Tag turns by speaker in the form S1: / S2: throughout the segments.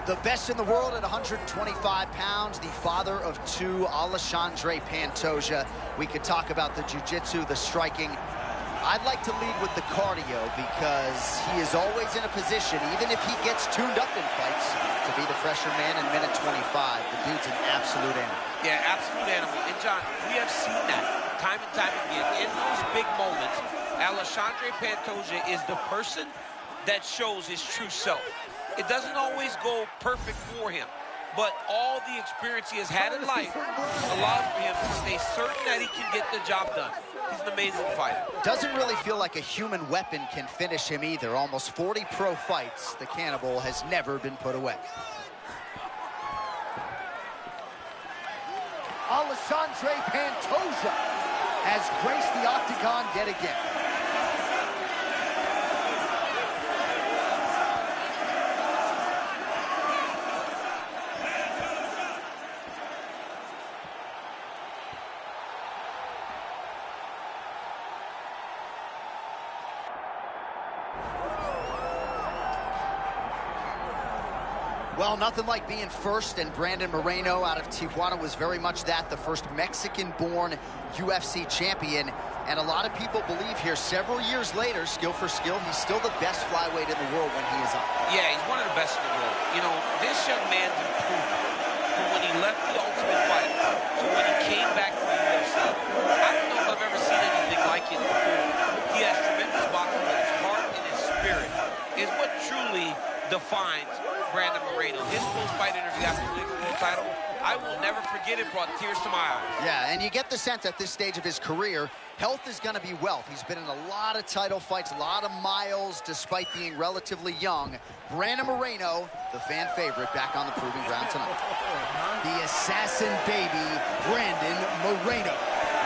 S1: The best in the world at 125 pounds, the father of two, Alexandre Pantoja. We could talk about the jiu-jitsu, the striking. I'd like to lead with the cardio because he is always in a position, even if he gets tuned up in fights, to be the fresher man in minute 25. The dude's an absolute animal.
S2: Yeah, absolute animal. And John, we have seen that time and time again. In those big moments, Alexandre Pantoja is the person that shows his true self. It doesn't always go perfect for him, but all the experience he has had in life allows for him to stay certain that he can get the job done. He's an amazing fighter.
S1: Doesn't really feel like a human weapon can finish him either. Almost 40 pro fights, the cannibal has never been put away. Alexandre Pantoja has graced the octagon yet again. Well, nothing like being first, and Brandon Moreno out of Tijuana was very much that, the first Mexican-born UFC champion. And a lot of people believe here, several years later, skill for skill, he's still the best flyweight in the world when he is up.
S2: Yeah, he's one of the best in the world. You know, this young man's improved from when he left the Ultimate Fighter to when he came back to the UFC. I don't know if I've ever seen anything like it before. He has tremendous boxing, but his heart and his spirit is what truly defines Brandon Moreno. His post-fight interview after winning the world title, I will never forget it, brought tears to my eyes.
S1: Yeah, and you get the sense at this stage of his career, health is going to be wealth. He's been in a lot of title fights, a lot of miles, despite being relatively young. Brandon Moreno, the fan favorite, back on the proving ground tonight. The assassin baby, Brandon Moreno.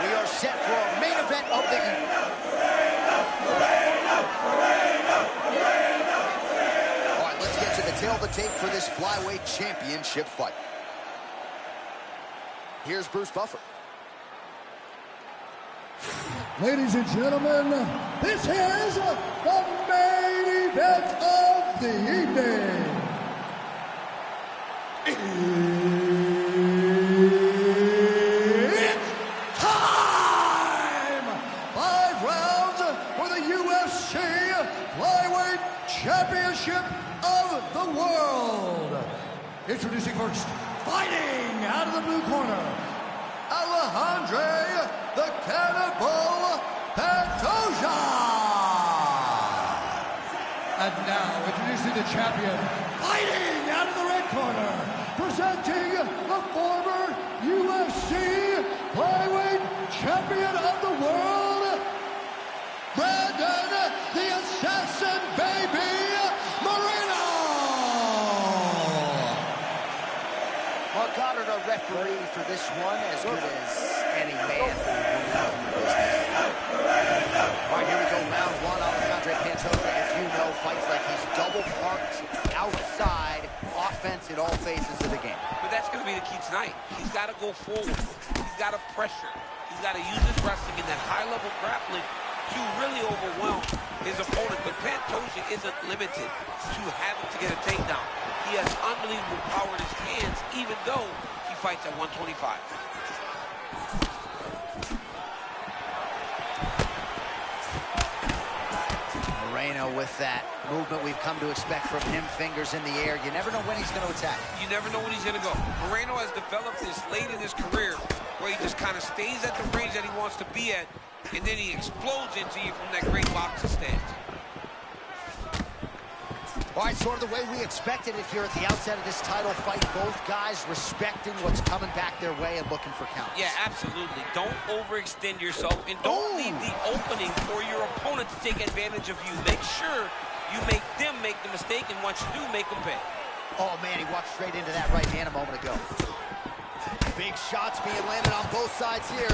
S1: We are set for our main event of the evening. Tail of the tape for this flyweight championship fight. Here's Bruce Buffer.
S3: Ladies and gentlemen, this is the main event of the evening. It's time! 5 rounds for the UFC Flyweight Championship of the world. Introducing first, fighting out of the blue corner, Alexandre the Cannibal Pantoja. And now introducing the champion, fighting out of the red corner, presenting the former UFC Flyweight Champion of the world, Brandon the Assassin Baby Moreno.
S1: Mark Goddard, our referee for this one, as good as any man. All right, here we go, round one. Alexandre Pantoja, as you know, fights like he's double parked outside, offense in all phases of the game.
S2: But that's going to be the key tonight. He's got to go forward. He's got to pressure. He's got to use his wrestling in that high-level grappling to really overwhelm his opponent. But Pantoja isn't limited to having to get a takedown. He has unbelievable power in his hands, even though he fights at 125.
S1: Moreno with that movement we've come to expect from him, fingers in the air. You never know when he's going to attack.
S2: You never know when he's going to go. Moreno has developed this late in his career where he just kind of stays at the range that he wants to be at, and then he explodes into you from that great boxing stance.
S1: All right, sort of the way we expected it here at the outset of this title fight. Both guys respecting what's coming back their way and looking for counts.
S2: Yeah, absolutely. Don't overextend yourself, and don't leave the opening for your opponent to take advantage of you. Make sure you make them make the mistake, and once you do, make them pay.
S1: Oh, man, he walked straight into that right hand a moment ago. Big shots being landed on both sides here.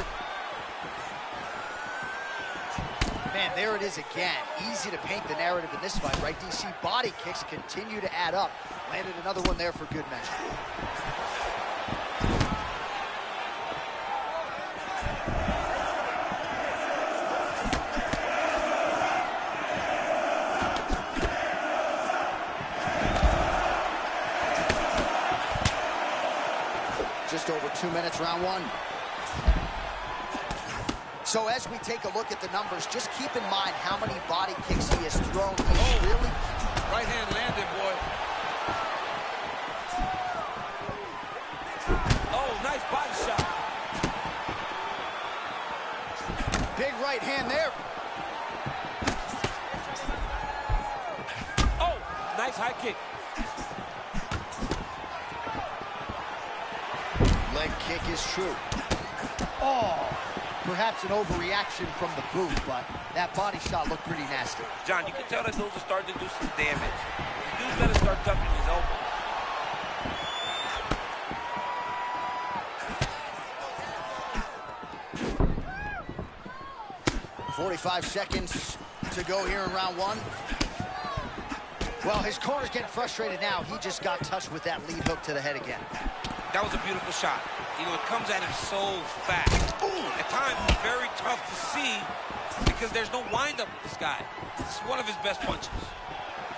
S1: Man, there it is again. Easy to paint the narrative in this fight, right, DC? Body kicks continue to add up. Landed another one there for good measure. Just over 2 minutes, round one. So as we take a look at the numbers, just keep in mind how many body kicks he has thrown. He's really...
S2: Right hand landed, boy. Oh, nice body shot.
S1: Big right hand there.
S2: Oh, nice high kick.
S1: Leg kick is true. Oh, perhaps an overreaction from the boot, but that body shot looked pretty nasty.
S2: John, you can tell that those are starting to do some damage. The dude's got to start tucking his elbow.
S1: 45 seconds to go here in round one. Well, his corner's getting frustrated now. He just got touched with that lead hook to the head again.
S2: That was a beautiful shot. You know, it comes at him so fast. Ooh, at times, it's very tough to see because there's no wind-up with this guy. It's one of his best punches.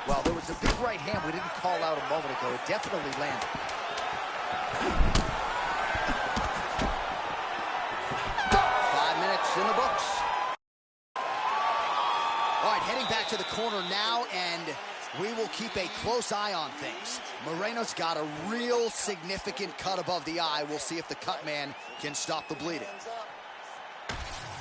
S1: Well, there was a big right hand we didn't call out a moment ago. It definitely landed. 5 minutes in the books. All right, heading back to the corner now, and we will keep a close eye on things. Moreno's got a real significant cut above the eye. We'll see if the cut man can stop the bleeding.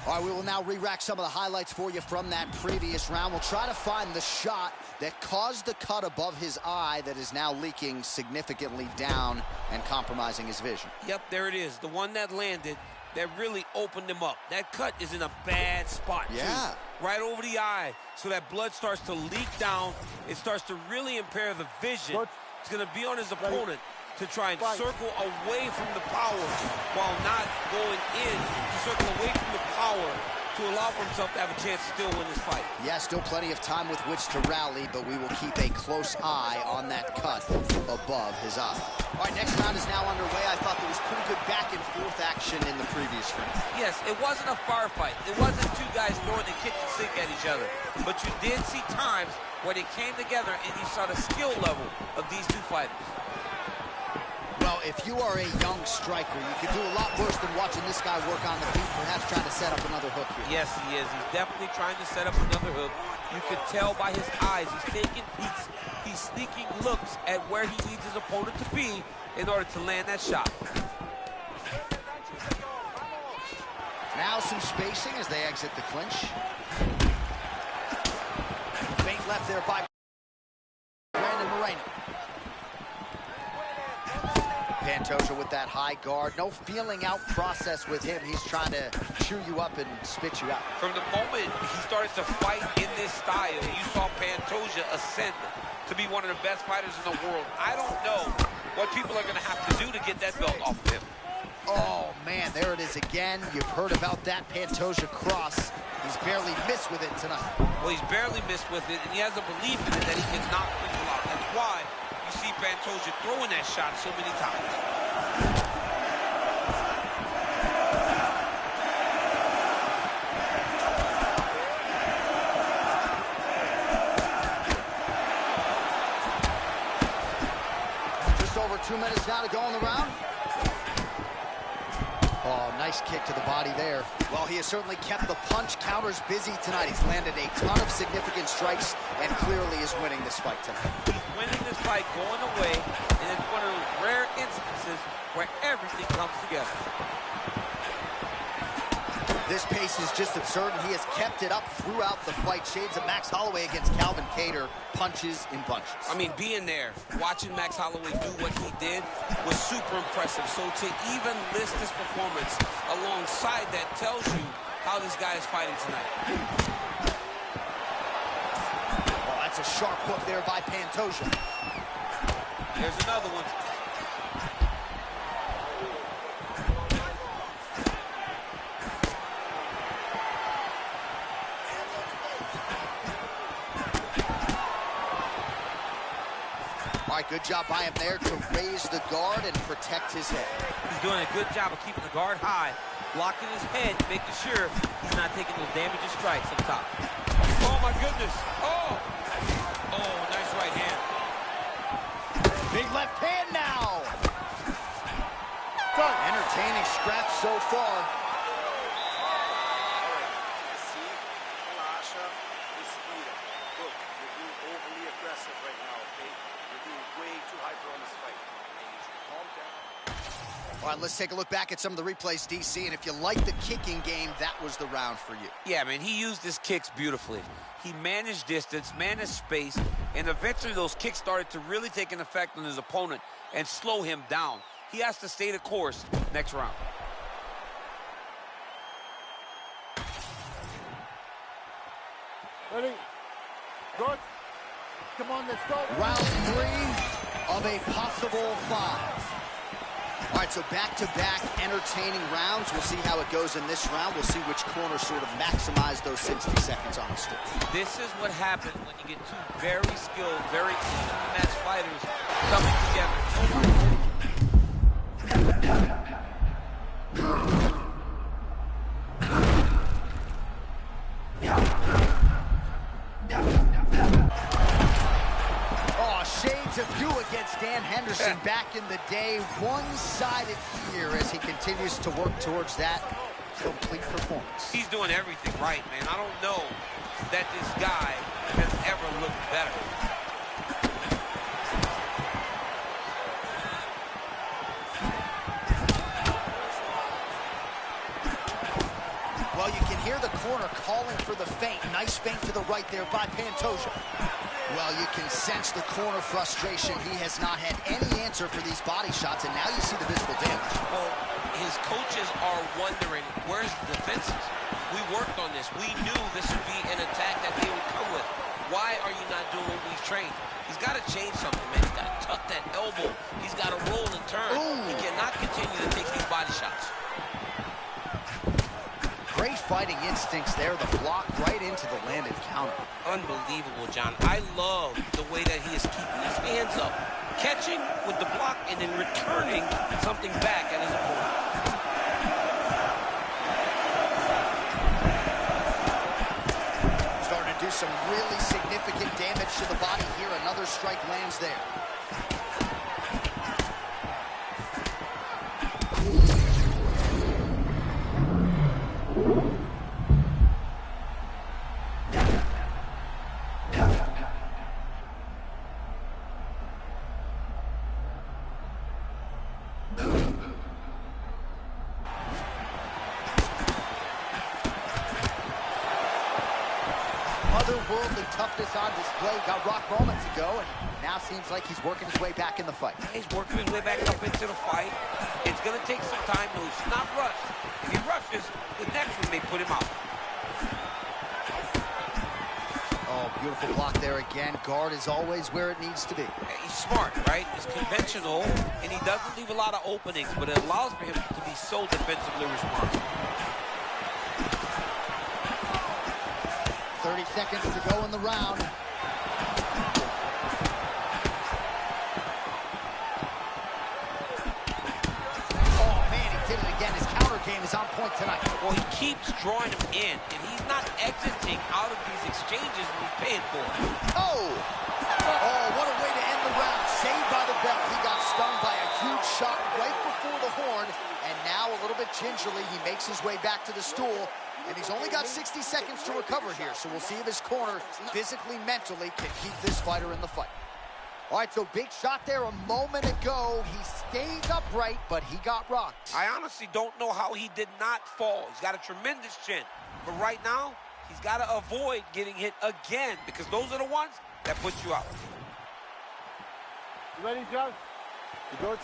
S1: All right, we will now re-rack some of the highlights for you from that previous round. We'll try to find the shot that caused the cut above his eye that is now leaking significantly down and compromising his vision.
S2: Yep, there it is. The one that landed that really opened him up. That cut is in a bad spot, too. Right over the eye. So that blood starts to leak down. It starts to really impair the vision. It's going to be on his opponent to try and circle away from the power while not going in to circle away from the power to allow for himself to have a chance to still win this fight.
S1: Yeah, still plenty of time with which to rally, but we will keep a close eye on that cut above his eye. All right, next round is now underway. I thought there was pretty good back and forth action in the previous round.
S2: Yes, it wasn't a firefight. It wasn't two guys throwing the kitchen sink at each other. But you did see times where they came together and you saw the skill level of these two fighters.
S1: Well, if you are a young striker, you could do a lot worse than watching this guy work on the feet, perhaps trying to set up another hook here.
S2: Yes, he is. He's definitely trying to set up another hook. You could tell by his eyes. He's taking peeks. He's sneaking looks at where he needs his opponent to be in order to land that shot.
S1: Now some spacing as they exit the clinch. Feint left there by Moreno. Pantoja with that high guard. No feeling out process with him. He's trying to chew you up and spit you out.
S2: From the moment he started to fight in this style, you saw Pantoja ascend to be one of the best fighters in the world. I don't know what people are going to have to do to get that belt off of him.
S1: Oh, man, there it is again. You've heard about that Pantoja cross. He's barely missed with it tonight.
S2: Well, he's barely missed with it, and he has a belief in it that he can knock people out. That's why you see Pantoja throwing that shot so many times.
S1: Just over 2 minutes now to go in the round. Oh, nice kick to the body there. Well, he has certainly kept the punch counters busy tonight. He's landed a ton of significant strikes and clearly is winning this fight tonight.
S2: He's winning this fight going away, and it's one of those rare instances where everything comes together.
S1: This pace is just absurd, and he has kept it up throughout the fight. Shades of Max Holloway against Calvin Kattar, punches in bunches.
S2: I mean, being there, watching Max Holloway do what he did was super impressive. So to even list this performance alongside that tells you how this guy is fighting tonight.
S1: Oh, that's a sharp hook there by Pantoja.
S2: There's another one.
S1: All right, good job by him there to raise the guard and protect his head.
S2: He's doing a good job of keeping the guard high, blocking his head, making sure he's not taking those damaging strikes up top. Oh, my goodness. Oh! Oh, nice right hand.
S1: Big left hand now.
S3: Start.
S1: All right, let's take a look back at some of the replays, DC, and if you like the kicking game, that was the round for you.
S2: Yeah, man, he used his kicks beautifully. He managed distance, managed space, and eventually those kicks started to really take an effect on his opponent and slow him down. He has to stay the course next round.
S3: Ready? Good. Come on, let's go.
S1: Round 3 of a possible 5. All right, so back-to-back entertaining rounds. We'll see how it goes in this round. We'll see which corner sort of maximize those 60 seconds on the stick. This is what happens when you get two very skilled, very evenly matched fighters coming together. Shades of you against Dan Henderson back in the day. One-sided here as he continues to work towards that complete performance.
S2: He's doing everything right, man. I don't know that this guy has ever looked better. Well, you can hear the corner calling for the feint. Nice feint to the right there by Pantoja. Well, you can sense the corner frustration. He has not had any answer for these body shots, and now you see the visible damage. Well, his coaches are wondering, where's the defenses? We worked on this. We knew this would be an attack that they would come with. Why are you not doing what we've trained? He's got to change something, man. He's got to tuck that elbow. He's got to roll and turn. Ooh. He cannot continue to take these body shots. Great fighting instincts there. The block right into the landed counter. Unbelievable, John. I love the way that he is keeping his hands up, catching with the block, and then returning something back at his opponent. Starting to do some really significant damage to the body here. Another strike lands there. Otherworldly toughness on display. Got rocked moments ago, and now seems like he's working his way back in the fight. He's working his way back up into the fight. It's going to take some time, though. He's not rushed. If he rushes, the next one may put him out. Oh, beautiful block there again. Guard is always where it needs to be. He's smart, right? He's conventional, and he doesn't leave a lot of openings, but it allows for him to be so defensively responsible. 30 seconds to go in the round. Oh, man, he did it again. His counter game is on point tonight. Well, he keeps drawing him in, and he's not exiting out of these exchanges when he's paying for it. Oh! Oh, what a way to end the round. Saved by the belt. He got stung by a huge shot right before the horn, and now a little bit gingerly, he makes his way back to the stool. And he's only got 60 seconds to recover here, so we'll see if his corner physically, mentally can keep this fighter in the fight. All right, so big shot there a moment ago. He stays upright, but he got rocked. I honestly don't know how he did not fall. He's got a tremendous chin. But right now, he's got to avoid getting hit again, because those are the ones that put you out.
S3: You ready, John? You good?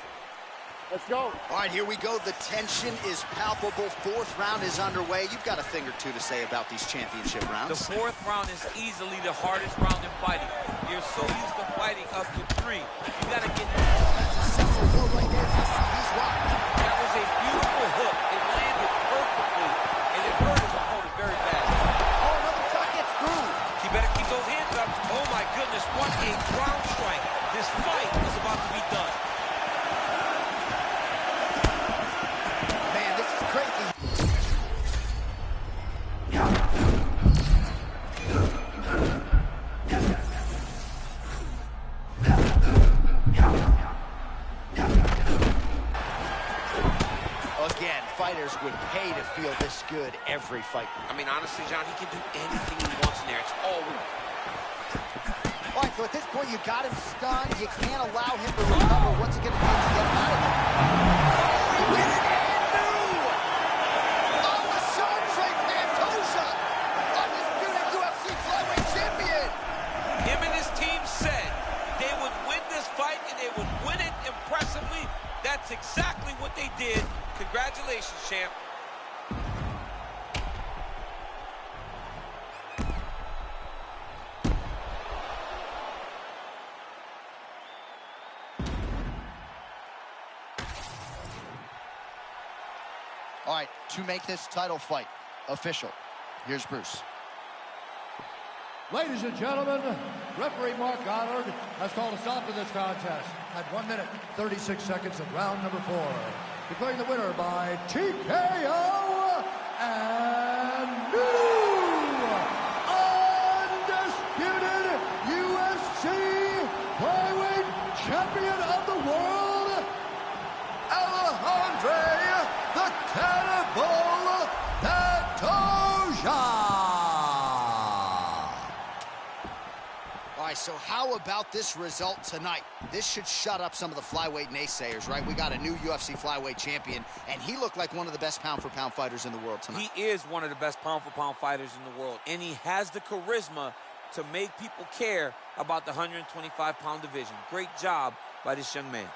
S3: Let's go.
S1: All right, here we go. The tension is palpable. Fourth round is underway. You've got a thing or two to say about these championship rounds. The fourth round is easily the hardest round in fighting. You're so used to fighting up to 3. You got to get... That's a several hook right there. He's rocked. That was a beautiful hook. It landed perfectly, and it hurt his opponent very bad. Oh, another shot gets through. He better keep those hands up. Oh, my goodness. What a ground strike. This fight is about to be done. Fighters would pay to feel this good every fight. I mean, honestly, John, he can do anything he wants in there. It's all right. All right, so at this point, you got him stunned. You can't allow him to recover. What's it going to take to get him out of it? Alessandro Pantoja, undisputed UFC flyweight champion.
S2: Him and his team said they would win this fight, and they would win it impressively. That's exactly what they did. Congratulations, champ.
S1: All right, to make this title fight official, here's Bruce.
S3: Ladies and gentlemen, referee Mark Goddard has called a stop to this contest at 1 minute, 36 seconds of round number 4. Declaring the winner by TKO and new undisputed UFC flyweight champion of the world, Alejandro the Cannibal Pantoja.
S1: All right, so how about this result tonight? This should shut up some of the flyweight naysayers, right? We got a new UFC flyweight champion, and he looked like one of the best pound-for-pound fighters in the world tonight.
S2: He is one of the best pound-for-pound fighters in the world, and he has the charisma to make people care about the 125-pound division. Great job by this young man.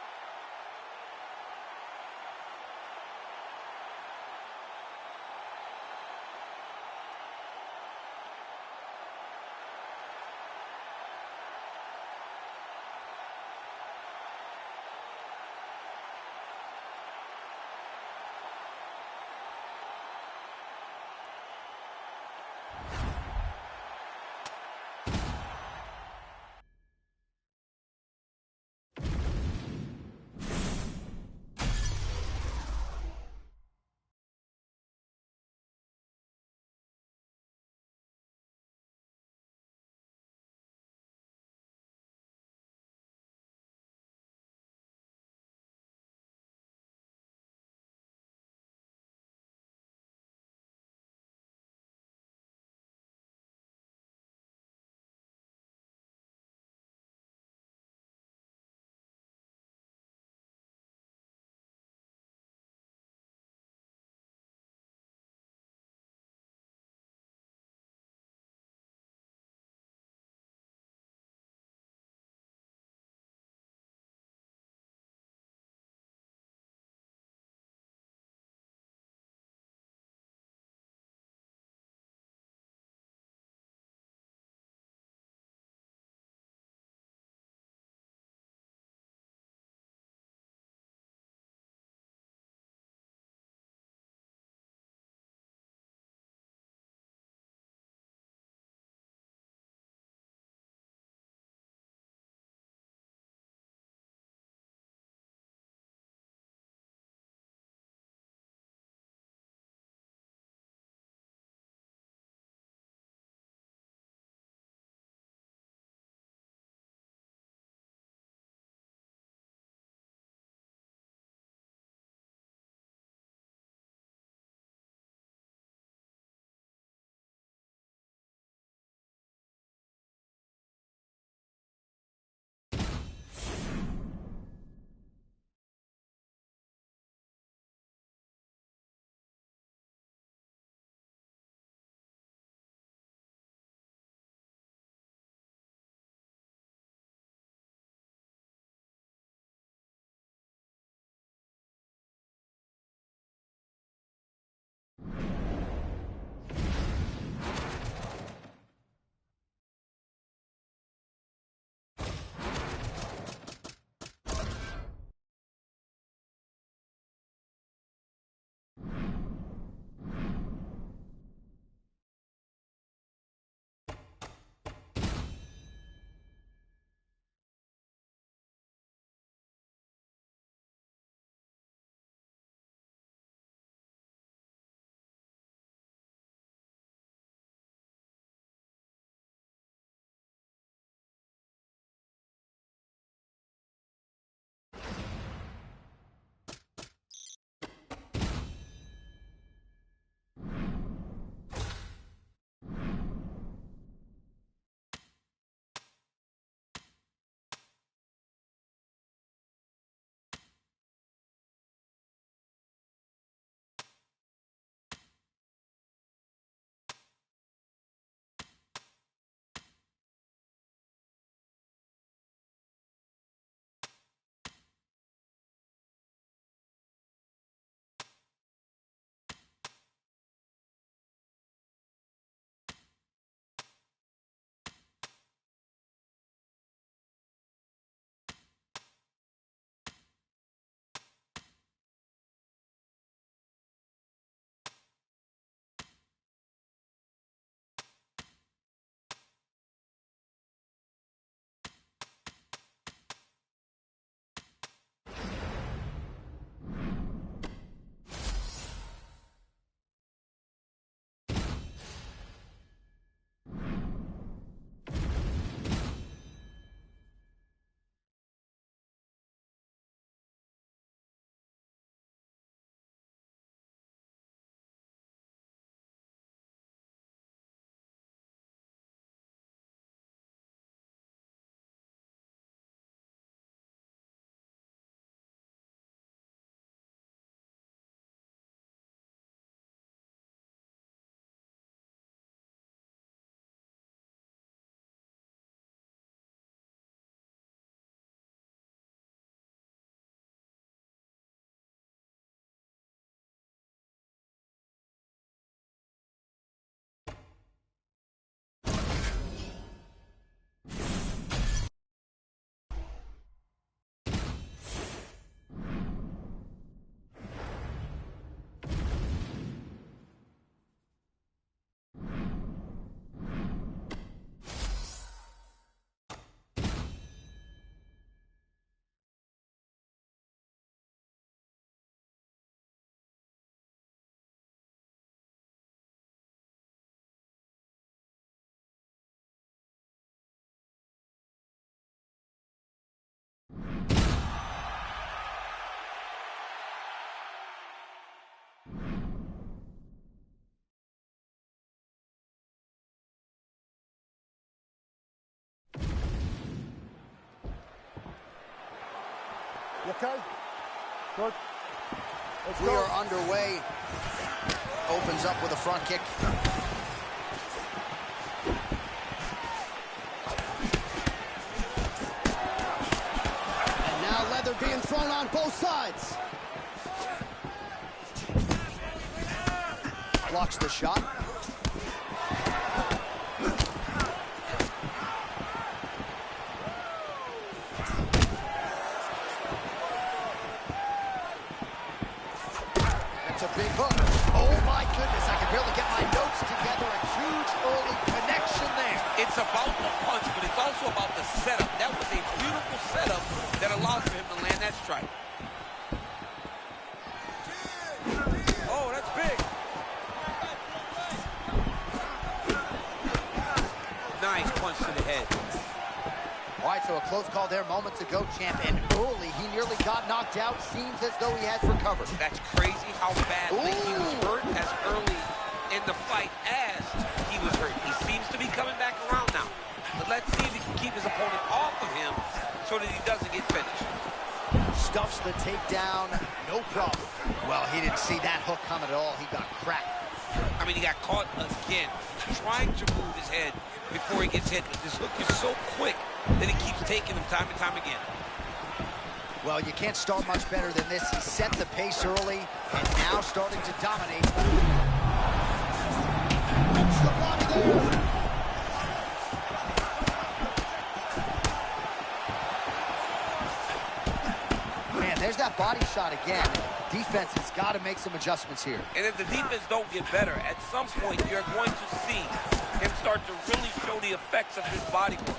S3: You okay? Good.
S1: We are underway. Opens up with a front kick.
S3: And now leather being thrown on both sides.
S1: Blocks the shot. That's a big hook. Oh my goodness, I can barely get my notes together. A huge early connection there.
S2: It's about the punch, but it's also about the setup. That was a beautiful setup that allowed for him to land that strike. Oh, that's big. Nice punch to the head.
S1: All right, so a close call there moments ago, champ, and early he nearly got knocked out. Seems as though he has recovered.
S2: That's crazy how badly he was hurt as early in the fight as he was hurt. He seems to be coming back around now. But let's see if he can keep his opponent off of him so that he doesn't get finished.
S1: Stuffs the takedown, no problem. Well, he didn't see that hook coming at all. He got cracked.
S2: I mean, he got caught again, trying to move his head before he gets hit. But this hook is so quick that he keeps taking him time and time again.
S1: Well, you can't start much better than this. He set the pace early and now starting to dominate. Hits the body there. Man, there's that body shot again. Defense has got to make some adjustments here.
S2: And if the defense don't get better, at some point you're going to see him start to really show the effects of his body work.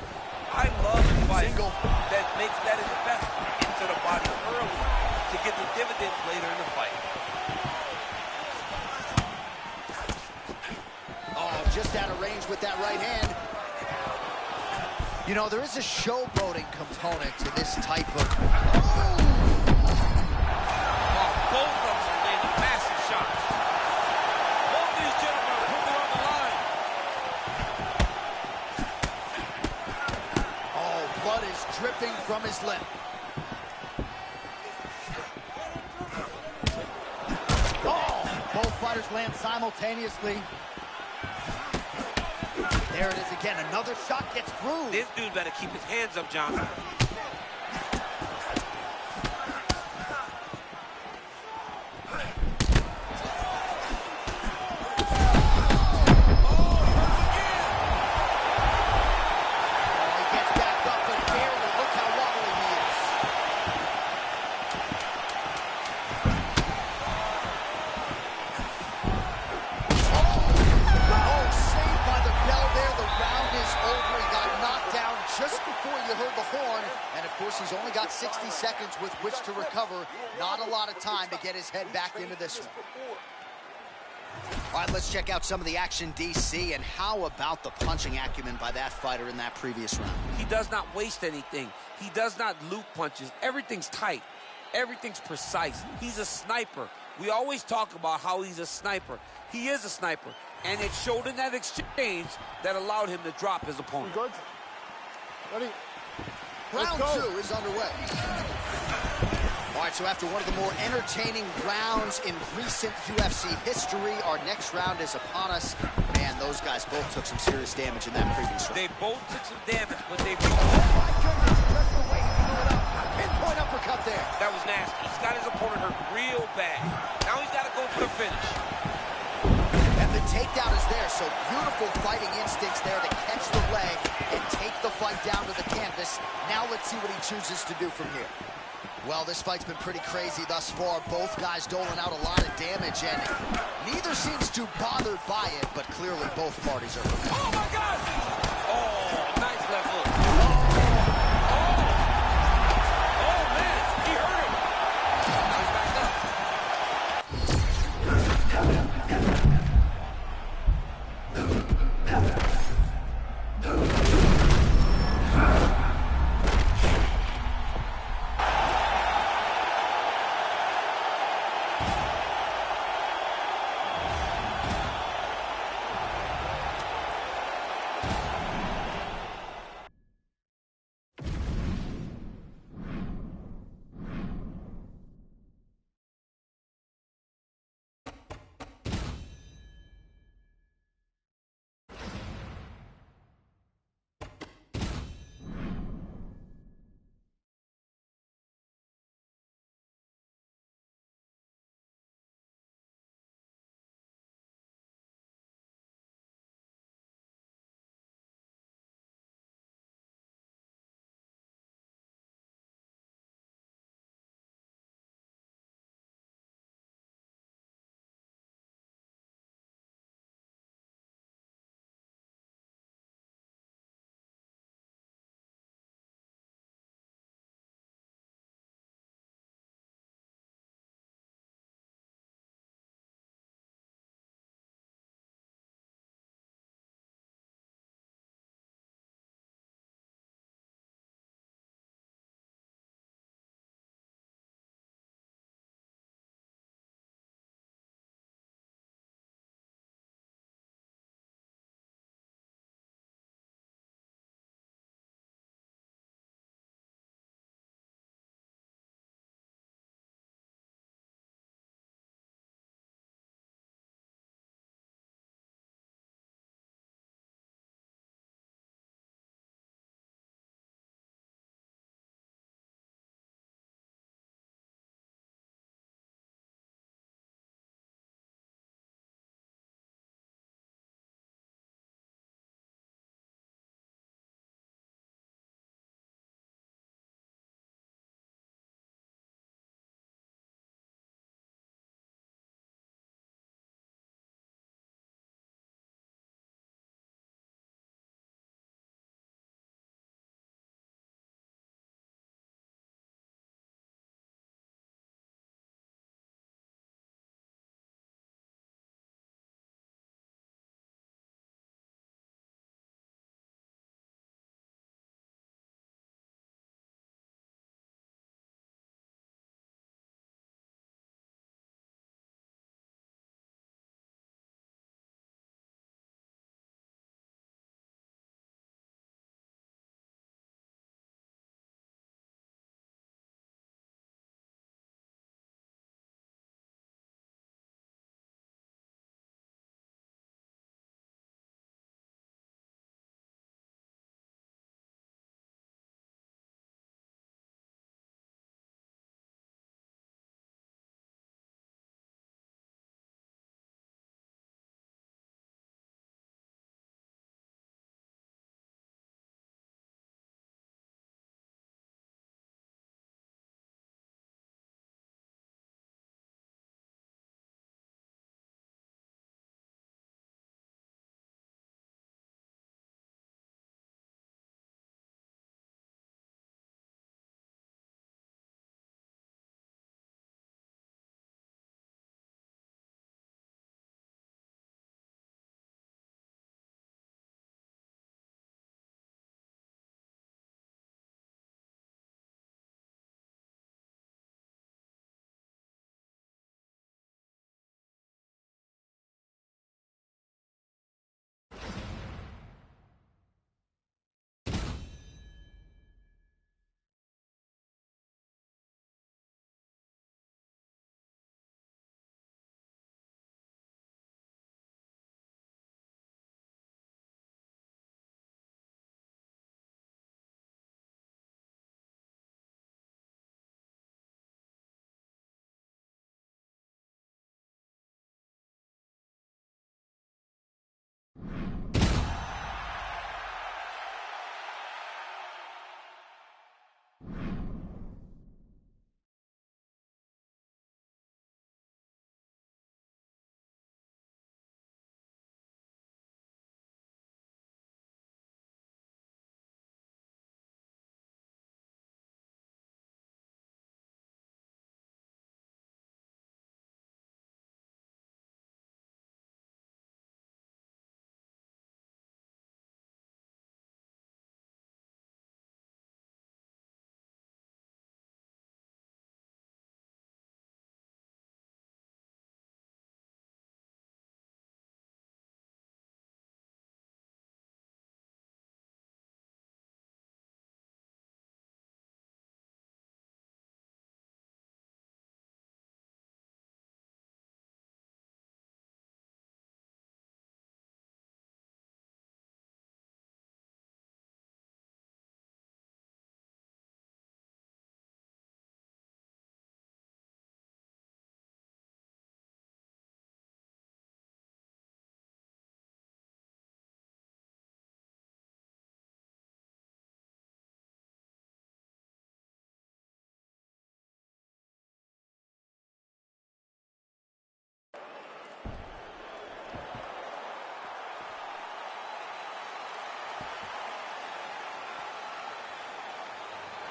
S2: I love a fight that makes that investment into the body early to get the dividends later in the fight.
S1: Oh, just out of range with that right hand. You know, there is a showboating component to this type of...
S2: Both of them are landing massive shots. Both these gentlemen are putting it on the line.
S1: Oh, blood is dripping from his lip. Oh, both fighters land simultaneously. There it is again. Another shot gets through.
S2: This dude better keep his hands up, John.
S1: He's only got 60 seconds with which to recover. Not a lot of time to get his head back into this one. All right, let's check out some of the action, DC, and how about the punching acumen by that fighter in that previous round?
S2: He does not waste anything. He does not loop punches. Everything's tight. Everything's precise. He's a sniper. We always talk about how he's a sniper. He is a sniper, and it showed in that exchange that allowed him to drop his opponent.
S3: Good. Ready?
S1: Round two is underway. All right, so after one of the more entertaining rounds in recent UFC history, our next round is upon us. Man, those guys both took some serious damage in that previous round.
S2: They both took some damage, but they...
S1: Oh, my goodness, just the way he blew it up. Pinpoint uppercut there.
S2: That was nasty. He's got his opponent hurt real bad. Now he's got to go for the finish.
S1: And the takedown is there, so beautiful fighting instincts there to catch the leg and take the fight down to the canvas. Now let's see what he chooses to do from here. Well, this fight's been pretty crazy thus far. Both guys doling out a lot of damage, and neither seems too bothered by it, but clearly both parties are...
S2: Oh, my God! Oh, nice left hook. Oh, man, he hurt him. Now he's back up.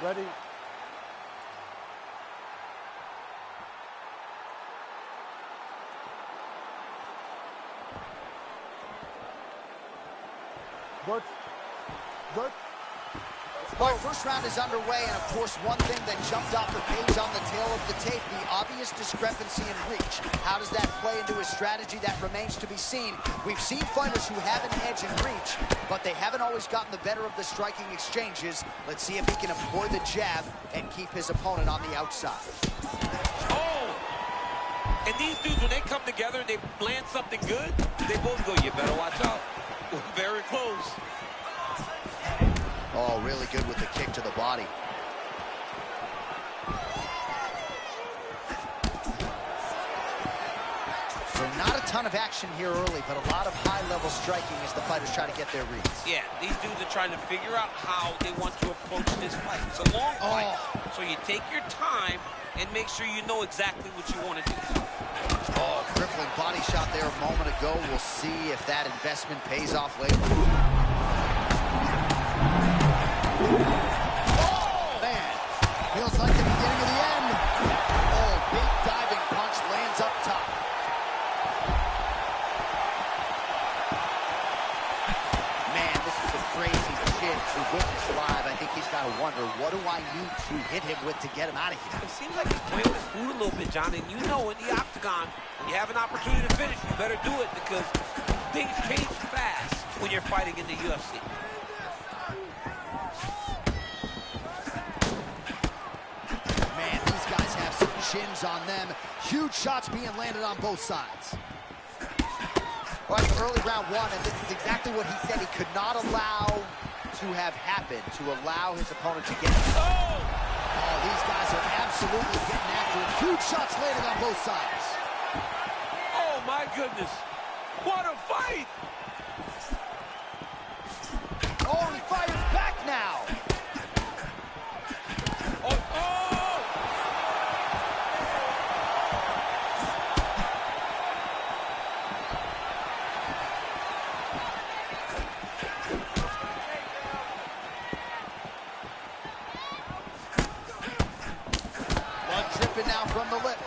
S3: Ready. Good. Good.
S1: All right, first round is underway, and of course, one thing that jumped off the page on the tail of the tape, the obvious discrepancy in reach. How does that play into his strategy? That remains to be seen. We've seen fighters who have an edge in reach, but they haven't always gotten the better of the striking exchanges. Let's see if he can employ the jab and keep his opponent on the outside.
S2: Oh! And these dudes, when they come together and they land something good, they both go, you better watch out. Very close.
S1: Oh, really good with the kick to the body. So not a ton of action here early, but a lot of high-level striking as the fighters try to get their reads.
S2: Yeah, these dudes are trying to figure out how they want to approach this fight. It's a long fight, so you take your time and make sure you know exactly what you want to do.
S1: Oh, crippling body shot there a moment ago. We'll see if that investment pays off later. Oh, man. Feels like the beginning of the end. Oh, big diving punch lands up top. Man, this is some crazy shit to witness live. I think he's got to wonder, what do I need to hit him with to get him out of here?
S2: It seems like he's playing with his food a little bit, John, and you know in the octagon, when you have an opportunity to finish, you better do it because things change fast when you're fighting in the UFC.
S1: Man, these guys have some chins on them. Huge shots being landed on both sides. All right, early round one, and this is exactly what he said he could not allow to have happened, to allow his opponent to get it. Oh, these guys are absolutely getting after it. Huge shots landing on both sides.
S2: Oh, my goodness. What a fight!
S1: Oh, he fires back now. Now from the lip.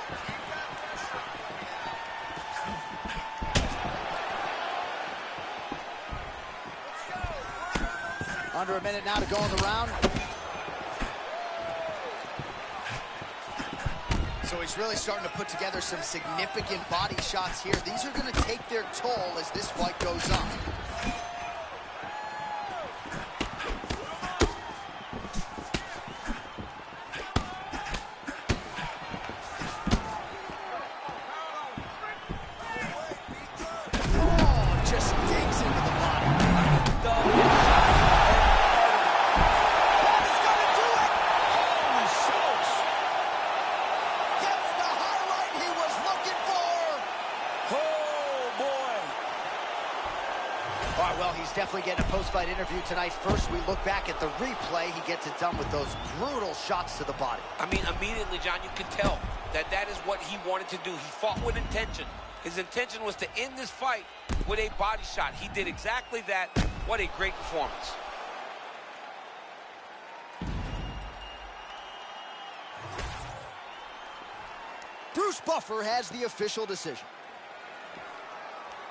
S1: Under a minute now to go in the round. So he's really starting to put together some significant body shots here. These are going to take their toll as this fight goes on. Definitely getting a post-fight interview tonight. First, we look back at the replay. He gets it done with those brutal shots to the body. I
S2: mean, immediately, John, you can tell that that is what he wanted to do. He fought with intention. His intention was to end this fight with a body shot. He did exactly that. What a great performance.
S1: Bruce Buffer has the official decision.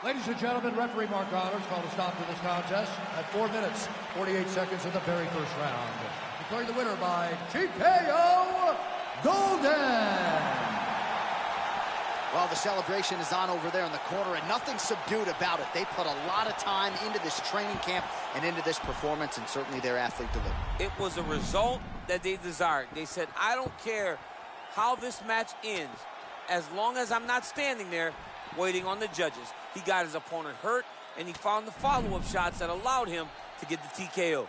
S3: Ladies and gentlemen, referee Mark Honors called a stop to this contest at 4 minutes, 48 seconds in the very first round. Declaring the winner by TKO Golden.
S1: Well, the celebration is on over there in the corner, and nothing subdued about it. They put a lot of time into this training camp and into this performance, and certainly their athlete delivered.
S2: It was a result that they desired. They said, I don't care how this match ends, as long as I'm not standing there waiting on the judges. He got his opponent hurt, and he found the follow-up shots that allowed him to get the TKO.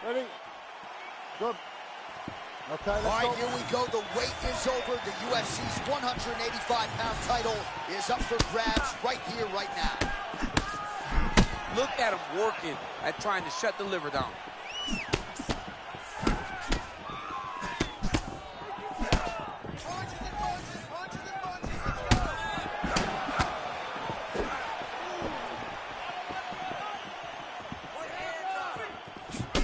S3: Ready? Good. Okay, let's
S1: All right,
S3: go.
S1: here we go. The wait is over. The UFC's 185-pound title is up for grabs right here, right now.
S2: Look at him working at trying to shut the liver down.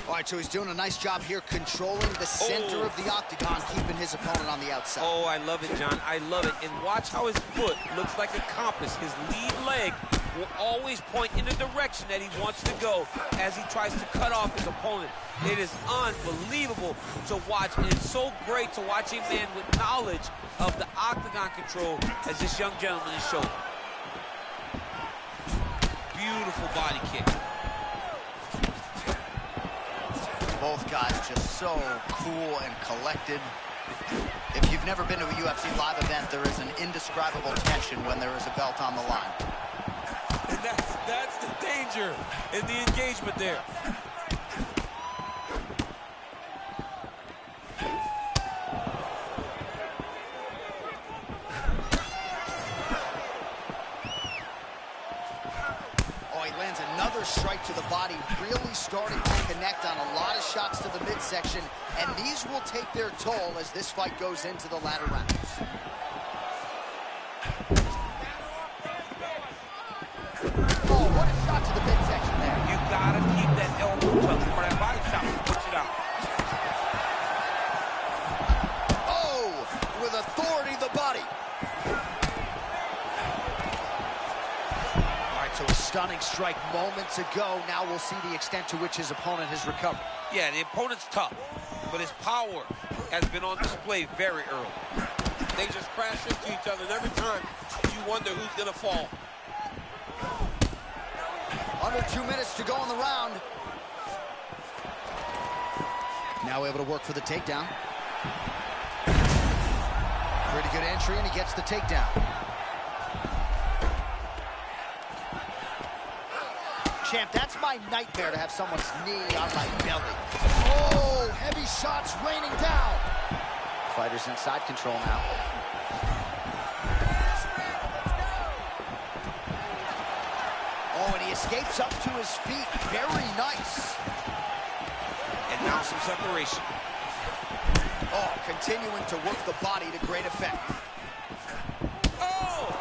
S1: All right, so he's doing a nice job here controlling the center of the octagon, keeping his opponent on the outside.
S2: Oh, I love it, John. I love it. And watch how his foot looks like a compass. His lead leg will always point in the direction that he wants to go as he tries to cut off his opponent. It is unbelievable to watch, and it's so great to watch a man with knowledge of the octagon control as this young gentleman is showing. Beautiful body kick.
S1: Both guys just so cool and collected. If you've never been to a UFC live event, there is an indescribable tension when there is a belt on the line.
S2: And that's the danger in the engagement there.
S1: Oh, he lands another strike to the body, really starting to connect on a lot of shots to the midsection, and these will take their toll as this fight goes into the latter rounds. Oh, what a shot to the midsection there.
S2: You gotta keep that elbow tucked or that body shot will put you down.
S1: Oh, with authority, the body. All right, so a stunning strike moments ago. Now we'll see the extent to which his opponent has recovered.
S2: Yeah, the opponent's tough, but his power has been on display very early. They just crash into each other, and every time you wonder who's gonna fall.
S1: Under 2 minutes to go in the round. Now able to work for the takedown. Pretty good entry, and he gets the takedown. Champ, that's my nightmare to have someone's knee on my belly. Oh, heavy shots raining down. Fighter's in side control now. Oh, and he escapes up to his feet. Very nice.
S2: And now some separation.
S1: Oh, continuing to work the body to great effect.
S2: Oh!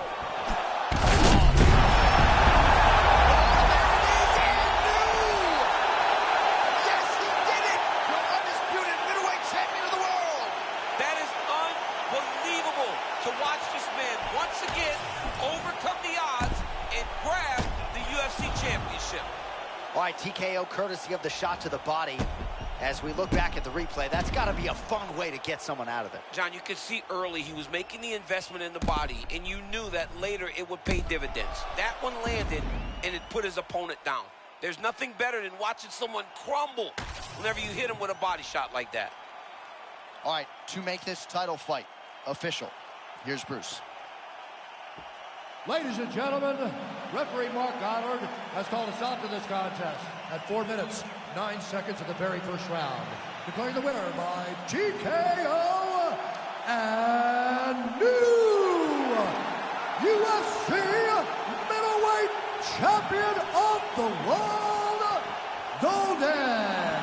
S1: Yes, he did it! The undisputed middleweight champion of the world!
S2: That is unbelievable to watch this man once again overcome the odds and grab the UFC championship.
S1: All right, TKO courtesy of the shot to the body. As we look back at the replay, that's got to be a fun way to get someone out of there.
S2: John, you could see early he was making the investment in the body, and you knew that later it would pay dividends. That one landed, and it put his opponent down. There's nothing better than watching someone crumble whenever you hit him with a body shot like that.
S1: All right, to make this title fight official, here's Bruce.
S3: Ladies and gentlemen, referee Mark Goddard has called a stop to this contest at 4 minutes, 9 seconds of the very first round, declaring the winner by TKO and new UFC middleweight champion of the world, Golden.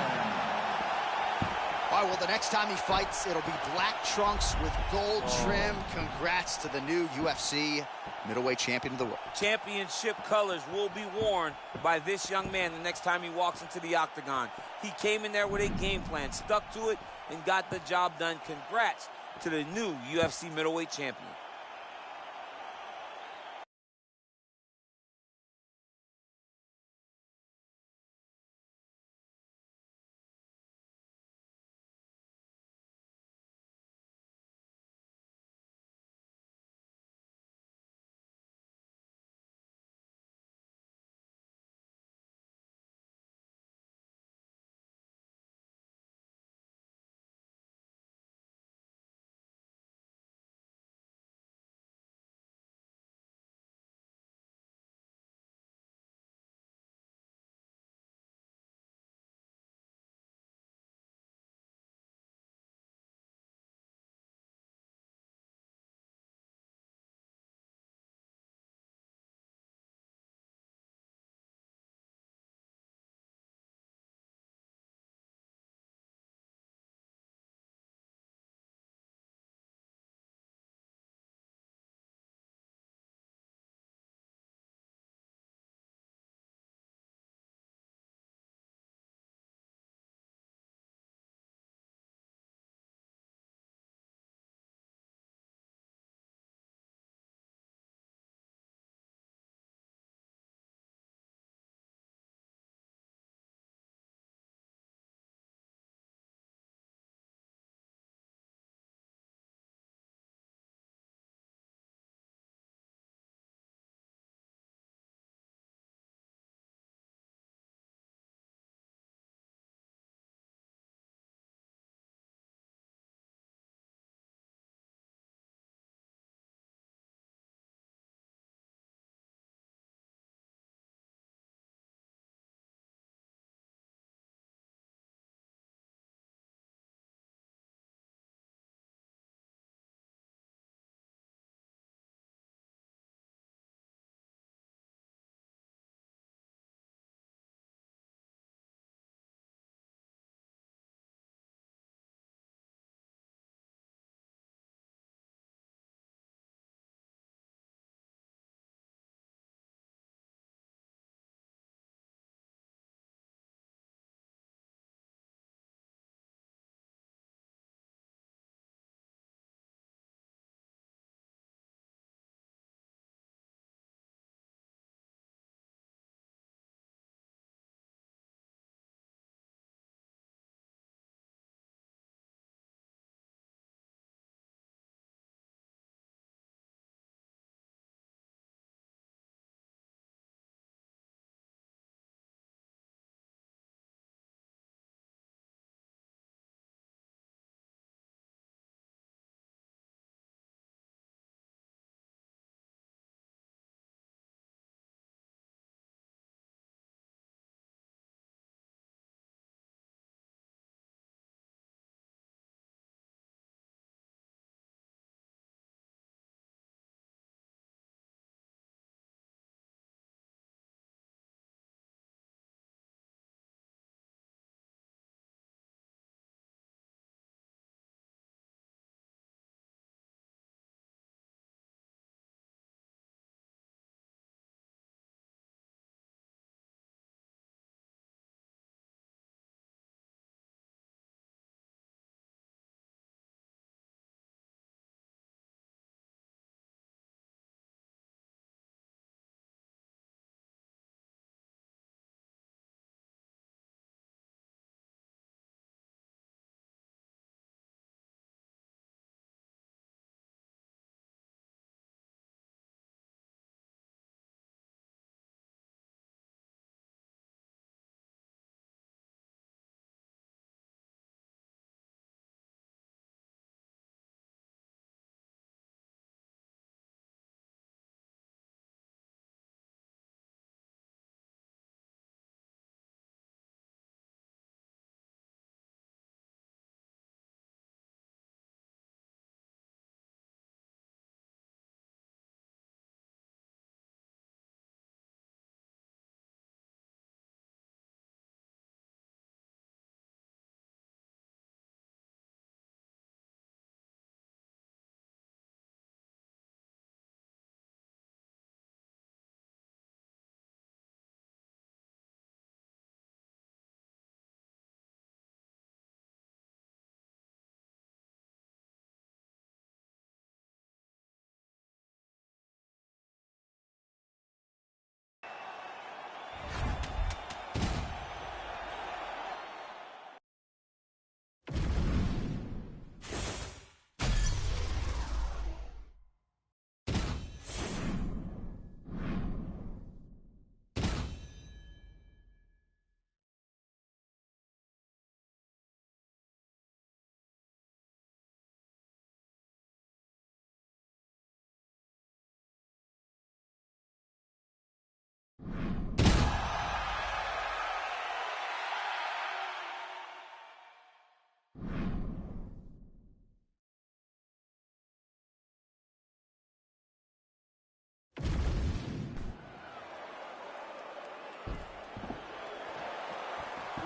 S1: All right, well, the next time he fights, it'll be black trunks with gold trim. Congrats to the new UFC middleweight champion of the world.
S2: Championship colors will be worn by this young man the next time he walks into the octagon. He came in there with a game plan, stuck to it, and got the job done. Congrats to the new UFC middleweight champion.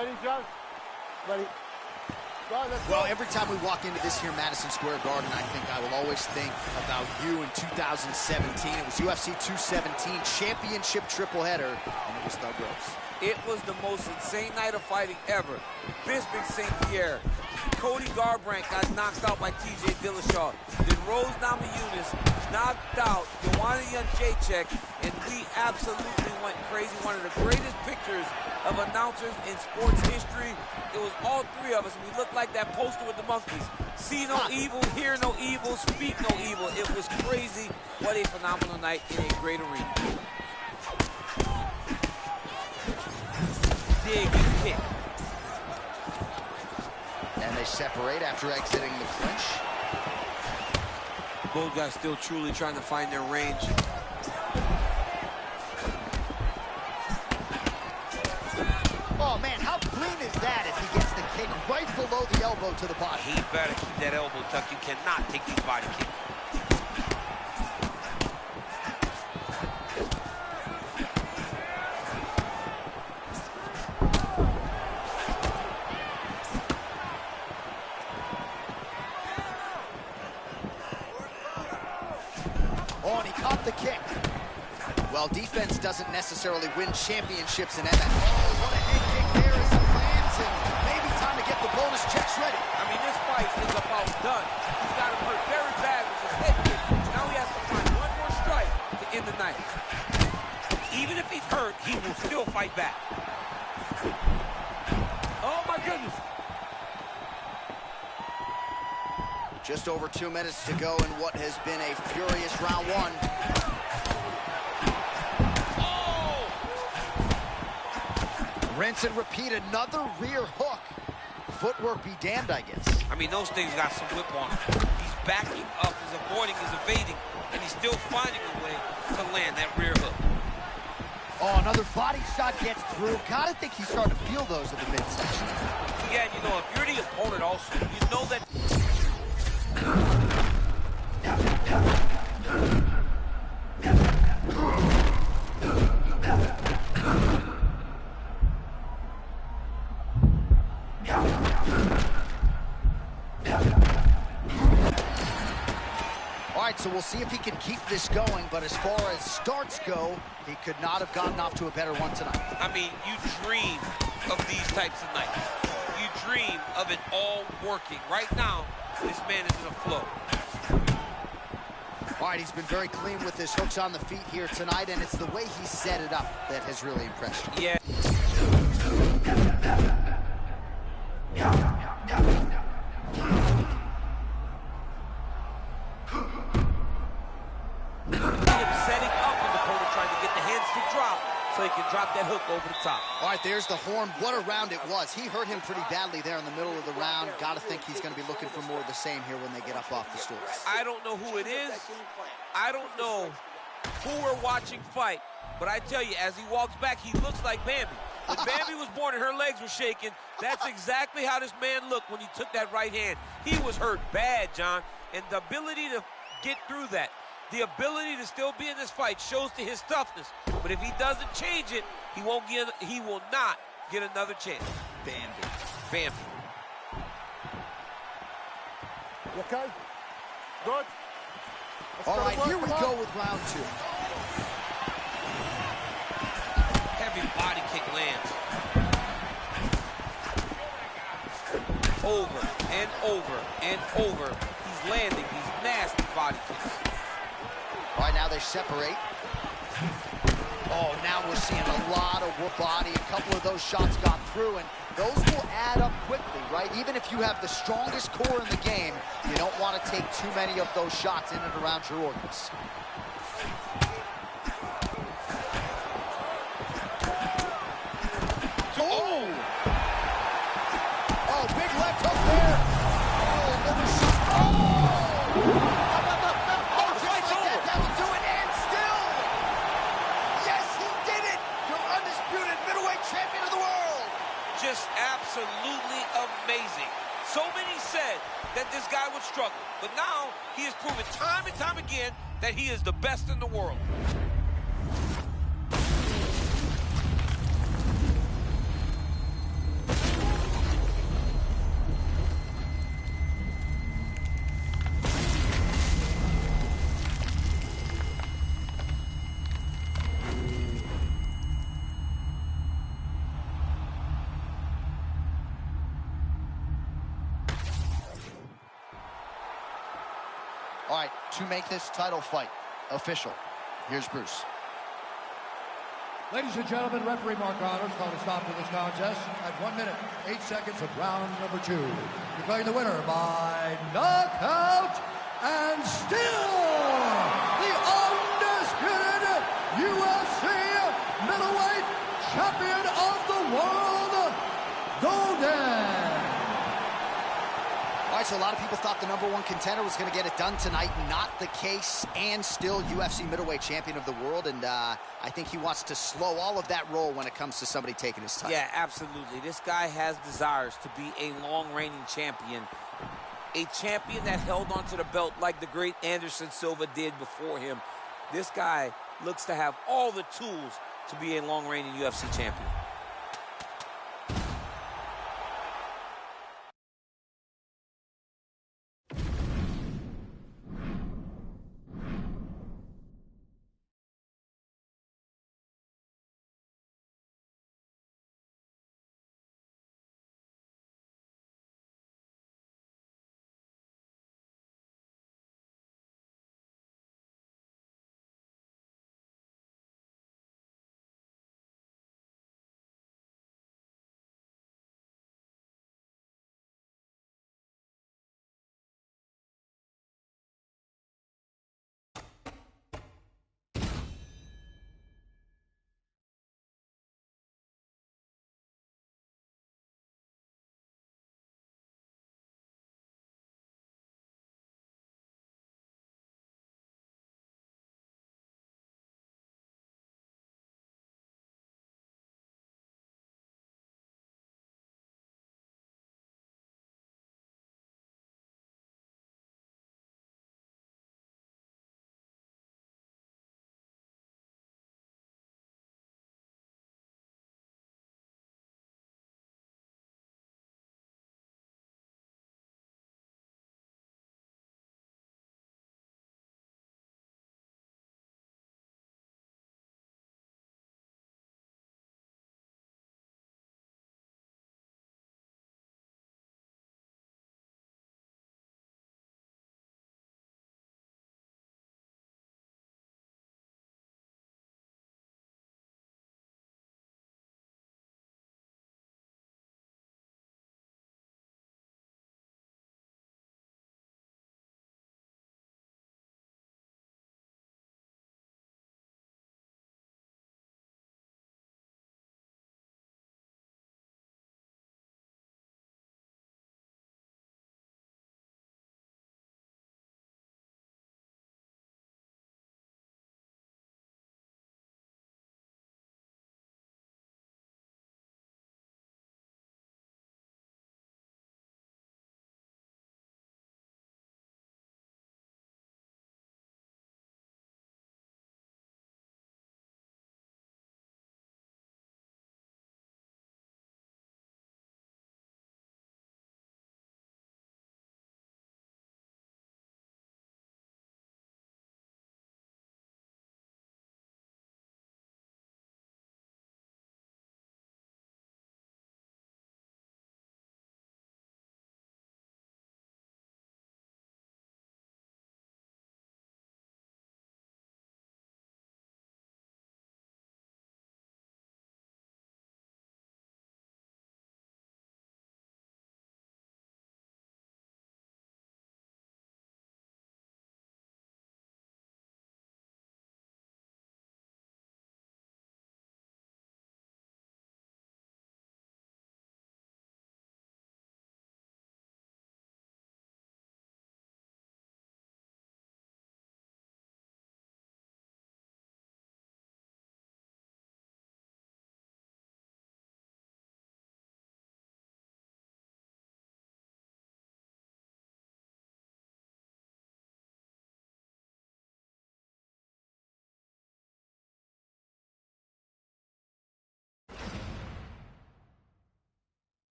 S4: Ready, John? Ready.
S1: Well, every time we walk into this here Madison Square Garden, I think I will always think about you in 2017. It was UFC 217 championship triple header, and it was Thug Rose.
S5: It was the most insane night of fighting ever. Bisping St. Pierre. Cody Garbrandt got knocked out by TJ Dillashaw. Then Rose Namajunas knocked out Joanna Jędrzejczyk, and we absolutely went crazy. One of the greatest pictures of announcers in sports history. It was all three of us, and we looked like that poster with the monkeys. See no evil, hear no evil, speak no evil. It was crazy. What a phenomenal night in a great arena. Dig and kick.
S1: And they separate after exiting the clinch.
S5: Both guys still truly trying to find their range.
S1: Oh, man, how clean is that if he gets the kick right below the elbow to the body?
S2: He better keep that elbow tucked. You cannot take these body kicks.
S1: Oh, and he caught the kick. Well, defense doesn't necessarily win championships in MMA. Oh, what a head kick there as it lands, and maybe time to get the bonus checks ready.
S5: I mean, this fight is about done. He's got him hurt very bad with his head kick. Now he has to find one more strike to end the night.
S2: Even if he's hurt, he will still fight back.
S5: Oh, my goodness.
S1: Just over 2 minutes to go in what has been a furious round one.
S2: Oh!
S1: Rinse and repeat, another rear hook. Footwork be damned, I guess.
S2: I mean, those things got some whip on him. He's backing up, he's avoiding, he's evading, and he's still finding a way to land that rear hook.
S1: Oh, another body shot gets through. Gotta think he's starting to feel those at the midsection.
S2: Yeah, and you know, if you're the opponent also, you know that...
S1: All right, so we'll see if he can keep this going, but as far as starts go, he could not have gotten off to a better one tonight.
S2: I mean, you dream of these types of nights. You dream of it all working. Right now, this man is in a flow.
S1: All right, he's been very clean with his hooks on the feet here tonight, and it's the way he set it up that has really impressed you.
S2: Yeah.
S5: Setting up when the opponent trying to get the hands to drop so he can drop that hook over the top.
S1: All right, there's the horn. What a round it was. He hurt him pretty badly there in the middle of the round. Got to think he's going to be looking for more of the same here when they get up off the stools.
S2: I don't know who it is. I don't know who we're watching fight. But I tell you, as he walks back, he looks like Bambi. When Bambi was born and her legs were shaking, that's exactly how this man looked when he took that right hand. He was hurt bad, John. And the ability to get through that, the ability to still be in this fight shows to his toughness. But if he doesn't change it, he will not get another chance.
S1: Bambi.
S2: Bambi.
S4: You okay? Good?
S1: All right, here we go with round two.
S2: Heavy body kick lands. Over and over and over. He's landing these nasty body kicks.
S1: All right, now they separate. Oh, now we're seeing a lot of body. A couple of those shots got through, and those will add up quickly, right? Even if you have the strongest core in the game, you don't want to take too many of those shots in and around your organs. Oh! Oh, big left hook there. Oh, another shot. Oh!
S2: Just absolutely amazing. So many said that this guy would struggle, but now he has proven time and time again that he is the best in the world.
S1: All right, to make this title fight official, here's Bruce.
S3: Ladies and gentlemen, referee Mark Connors called a stop to this contest at 1 minute, 8 seconds of round number 2. Declaring the winner by knockout and still the undisputed UFC middleweight champion of the world, Golden.
S1: All right, so a lot of people thought the #1 contender was going to get it done tonight. Not the case, and still UFC middleweight champion of the world. And I think he wants to slow all of that roll when it comes to somebody taking his title.
S5: Yeah, absolutely. This guy has desires to be a long-reigning champion. A champion that held onto the belt like the great Anderson Silva did before him. This guy looks to have all the tools to be a long-reigning UFC champion.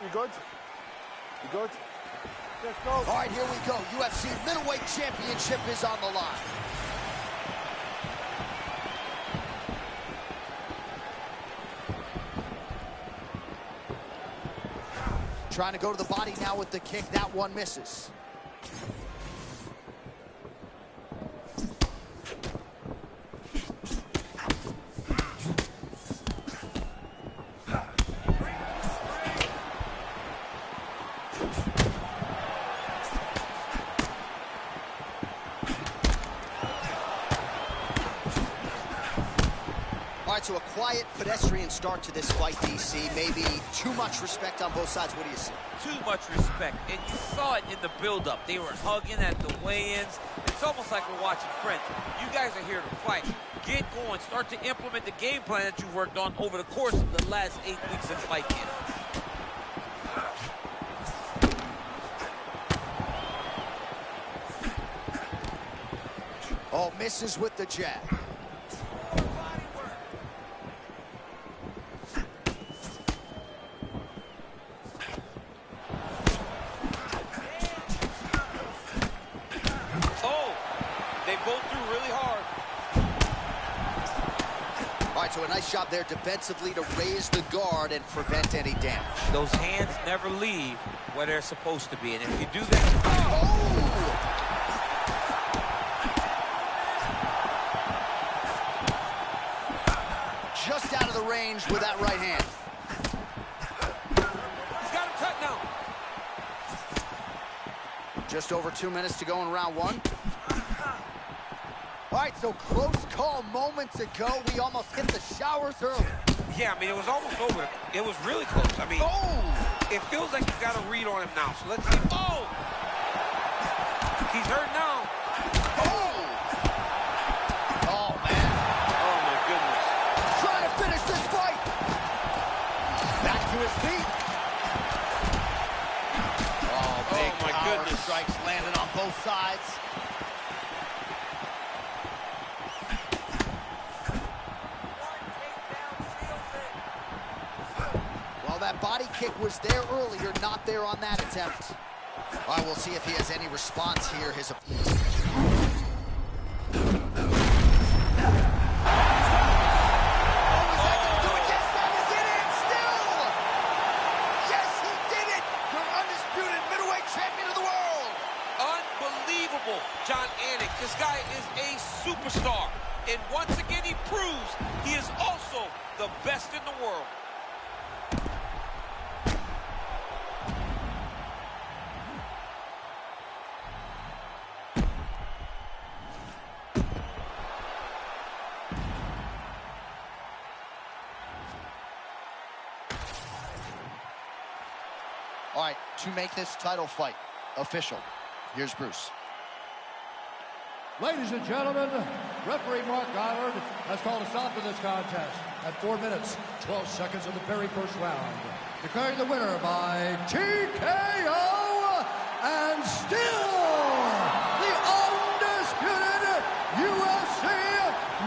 S4: You good? You good? Let's go.
S1: All right, here we go. UFC Middleweight Championship is on the line. Trying to go to the body now with the kick. That one misses. All right, so a quiet, pedestrian start to this fight, DC. Maybe too much respect on both sides. What do you see?
S5: Too much respect, and you saw it in the build-up. They were hugging at the weigh-ins. It's almost like we're watching friends. You guys are here to fight. Get going. Start to implement the game plan that you've worked on over the course of the last 8 weeks in fight camp.
S1: Oh, misses with the jab. So a nice job there defensively to raise the guard and prevent any damage.
S5: Those hands never leave where they're supposed to be, and if you do that...
S1: Just out of the range with that right hand.
S5: He's got him cut now.
S1: Just over 2 minutes to go in round one. All right, so close call moments ago. We almost hit the showers early.
S5: Yeah, I mean, it was almost over. It was really close. I mean, it feels like you got a read on him now. So let's see. Oh! He's hurt now.
S1: Oh, man.
S5: Oh, my goodness.
S1: Trying to finish this fight. Back to his feet. Oh, big
S5: my goodness.
S1: Strikes landing on both sides. That body kick was there earlier, not there on that attempt. All right, we'll see if he has any response here. His yes, that is it, and still! Yes, he did it! Your undisputed middleweight champion of the world!
S5: Unbelievable, John Anik. This guy is a superstar. And once again, he proves he is also the best in the world.
S1: All right, to make this title fight official, here's Bruce.
S3: Ladies and gentlemen, referee Mark Goddard has called a stop to this contest at 4 minutes, 12 seconds of the very first round. Declaring the winner by TKO, and still the undisputed UFC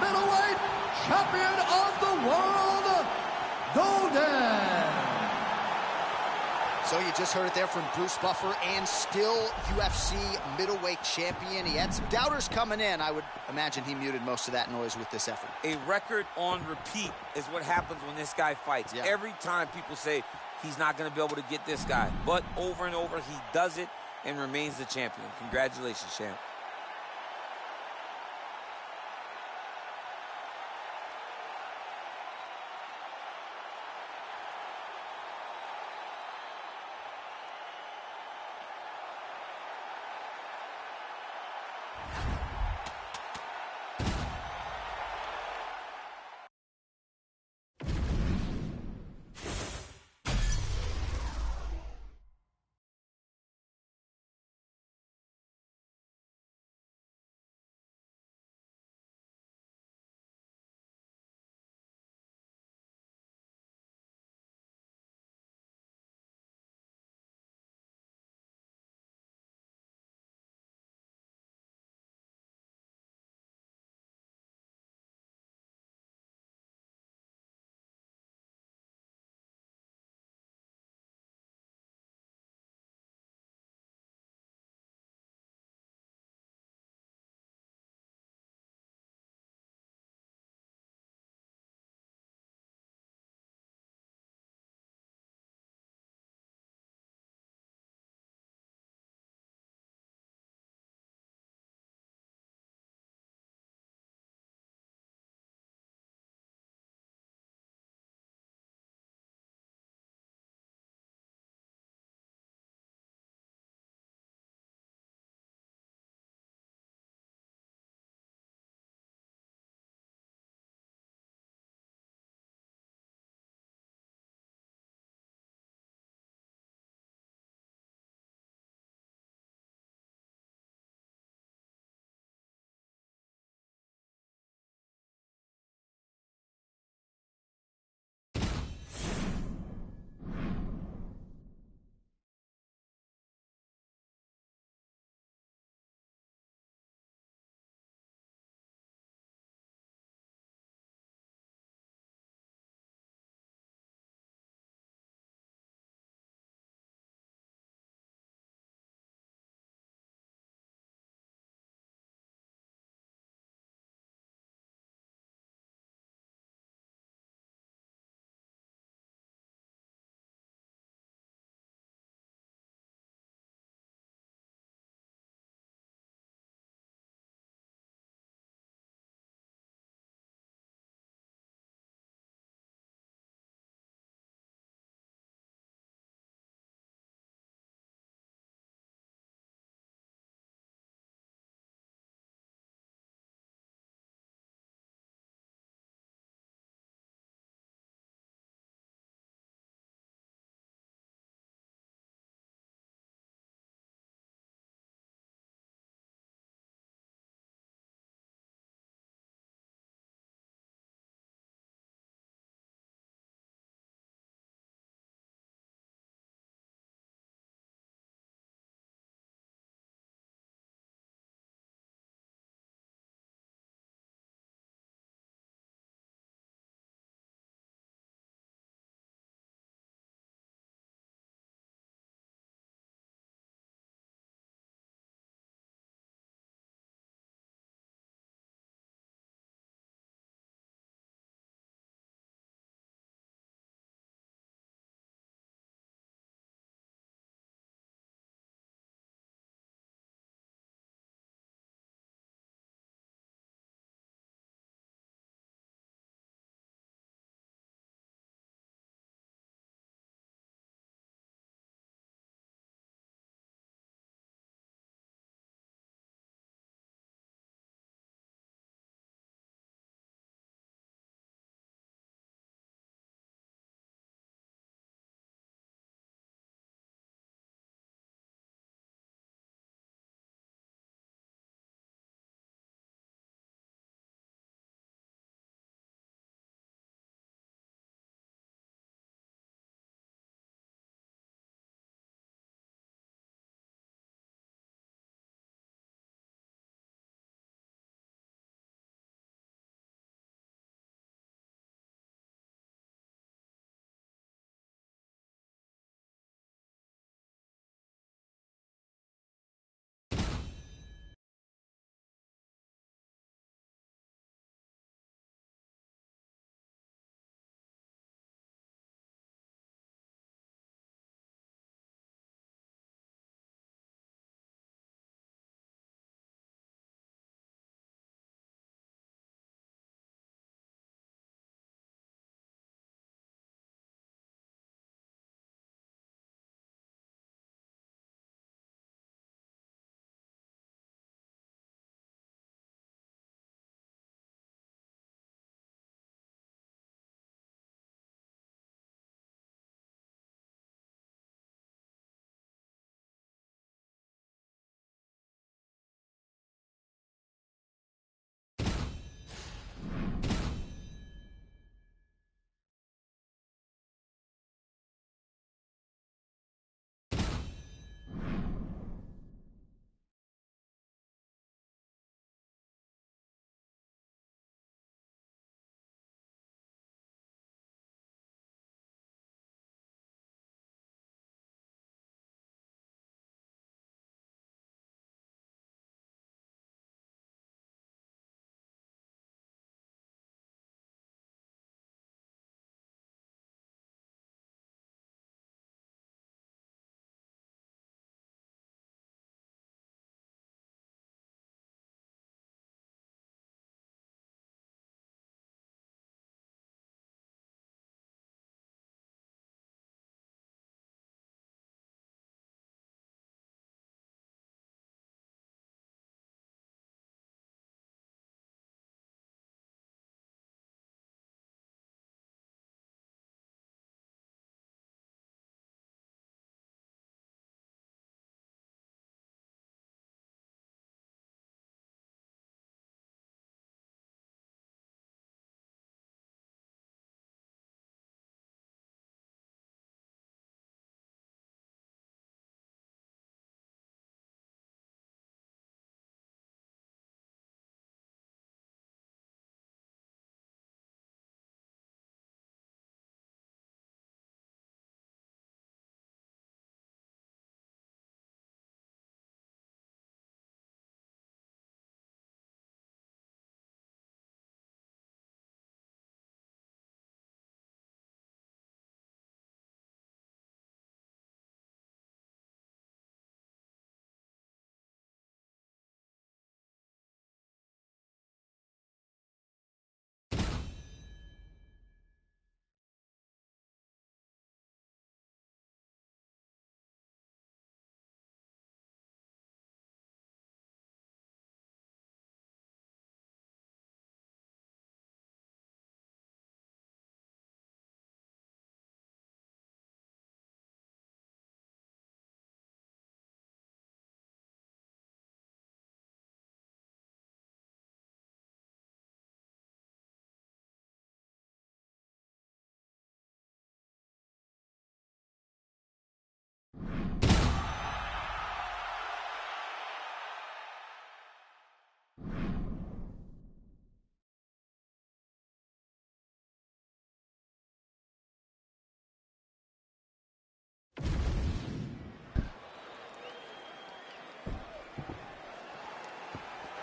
S3: middleweight champion of the world, Golden.
S1: So you just heard it there from Bruce Buffer, and still UFC middleweight champion. He had some doubters coming in. I would imagine he muted most of that noise with this effort.
S5: A record on repeat is what happens when this guy fights. Yeah. Every time people say he's not going to be able to get this guy, but over and over he does it and remains the champion. Congratulations, champ.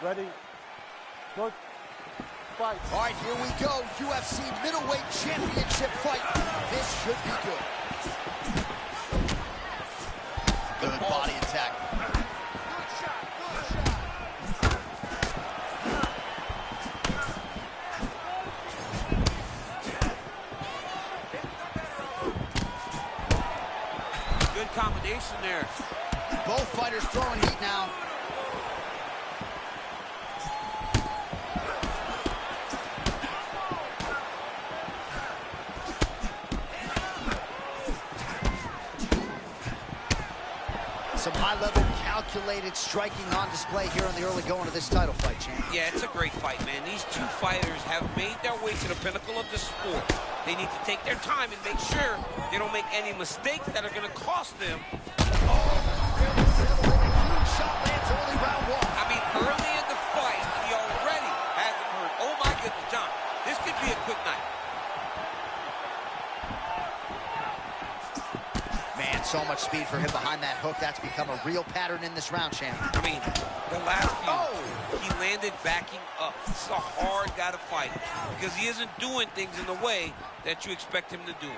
S4: Ready? Go. Fight.
S1: All right, here we go. UFC middleweight championship fight. This should be good. Good body attack.
S5: Good combination there.
S1: Both fighters throwing heat now. Some high-level calculated striking on display here in the early going of this title fight, champ.
S2: Yeah, it's a great fight, man. These two fighters have made their way to the pinnacle of the sport. They need to take their time and make sure they don't make any mistakes that are going to cost them.
S1: Shot lands early round one.
S2: I mean, early in the fight, he already has him hurt. Oh, my goodness, John. This could be a quick night.
S1: Man, so much speed for him behind that hook. That's become a real pattern in this round, champ.
S2: I mean, the last few, he landed backing up. This is a hard guy to fight because he isn't doing things in the way that you expect him to do.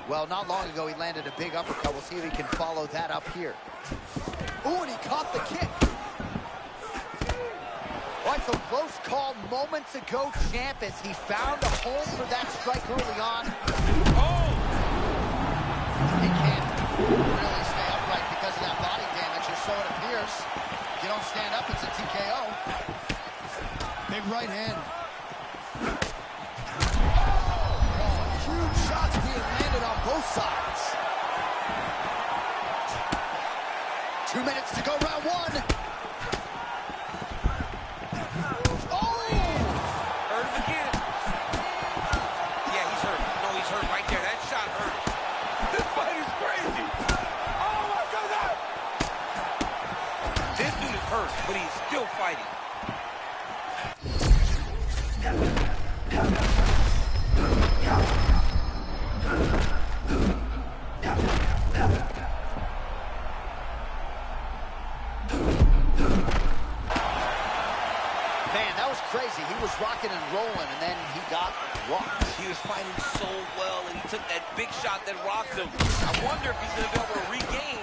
S1: Well, not long ago, he landed a big uppercut. We'll see if he can follow that up here. Ooh, and he caught the kick. Right, so close call moments ago, champ, as he found a home for that strike early on.
S2: Oh!
S1: He can't really stay upright because of that body damage, or so it appears. If you don't stand up, it's a TKO. Big right hand. Oh, huge shots being landed on both sides. 2 minutes to go, round one. Oh!
S2: Hurt him again. Yeah, he's hurt. No, he's hurt right there. That shot hurt. This fight is crazy. Oh, my God. This dude is hurt, but he's still fighting.
S1: Crazy. He was rocking and rolling, and then he got rocked.
S2: He was fighting so well, and he took that big shot that rocked him. I wonder if he's going to be able to regain.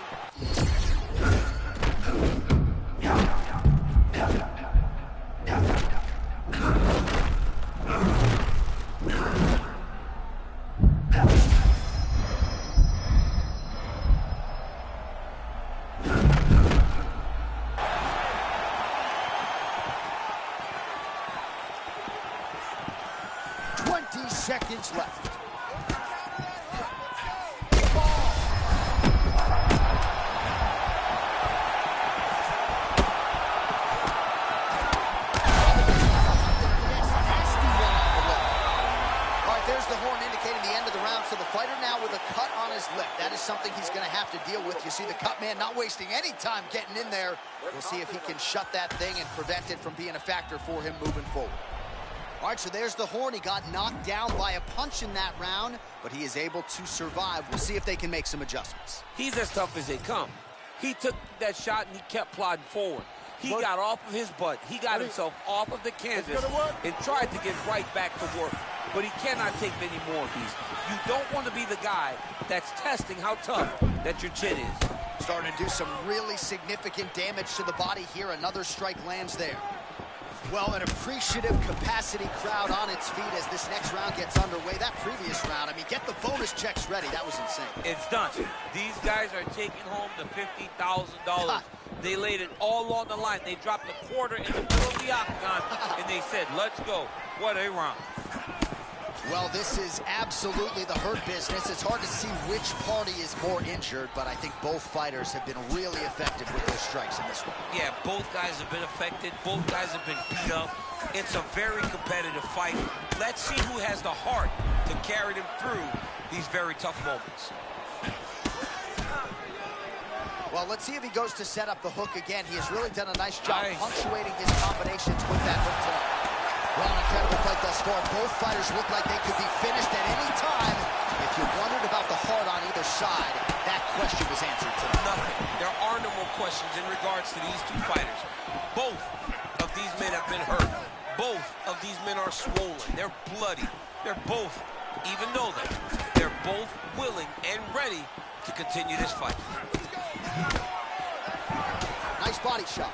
S1: Seconds left. There's the horn indicating the end of the round. So the fighter now with a cut on his lip. That is something he's going to have to deal with. You see the cut man not wasting any time getting in there. We'll see if he can shut that thing and prevent it from being a factor for him moving forward. All right, so there's the horn. He got knocked down by a punch in that round, but he is able to survive. We'll see if they can make some adjustments.
S5: He's as tough as they come. He took that shot and he kept plodding forward. He got off of his butt. He got himself off of the canvas and tried to get right back to work. But he cannot take many more of these. You don't want to be the guy that's testing how tough that your chin is.
S1: Starting to do some really significant damage to the body here. Another strike lands there. Well, an appreciative capacity crowd on its feet as this next round gets underway. That previous round, I mean, get the bonus checks ready. That was insane.
S5: It's done. These guys are taking home the $50,000. They laid it all on the line. They dropped a quarter in the middle of the octagon, and they said, let's go. What a round.
S1: Well, this is absolutely the hurt business. It's hard to see which party is more injured, but I think both fighters have been really effective with their strikes in this one.
S2: Yeah, both guys have been affected. Both guys have been beat up. It's a very competitive fight. Let's see who has the heart to carry them through these very tough moments.
S1: Well, let's see if he goes to set up the hook again. He has really done a nice job punctuating his combinations with that hook tonight. Well, an incredible fight thus far. Both fighters look like they could be finished at any time. If you wondered about the heart on either side, that question was answered tonight.
S2: Nothing. There are no more questions in regards to these two fighters. Both of
S5: these men have been hurt. Both of these men are swollen. They're bloody. They're both, even though they're both willing and ready to continue this fight.
S1: Nice body shot.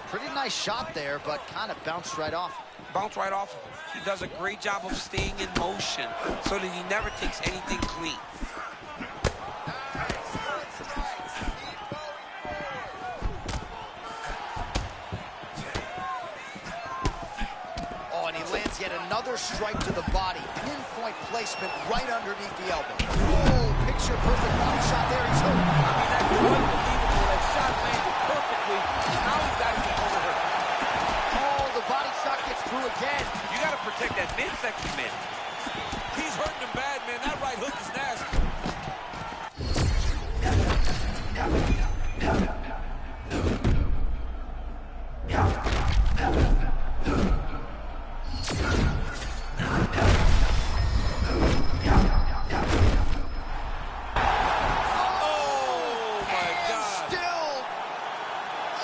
S1: Pretty nice shot there, but kind of bounced right off.
S5: Bounce right off of him. He does a great job of staying in motion so that he never takes anything clean.
S1: Oh, and he lands yet another strike to the body. Pinpoint placement right underneath the elbow. Oh, picture perfect body shot there. He's hurt.
S5: I mean, that's unbelievable. That shot landed perfectly. Now he's got to get over her.
S1: Oh, the body shot gets through again.
S5: You got to protect that midsection, man. He's hurting him bad, man. That right hook is nasty. Oh, my God.
S1: Still.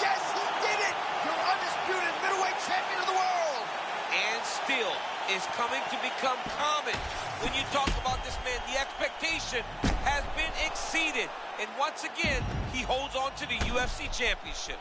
S1: Yes, he did it. Your undisputed middleweight champion of the world.
S5: And still is coming to become common. When you talk about this man, the expectation has been exceeded. And once again, he holds on to the UFC championship.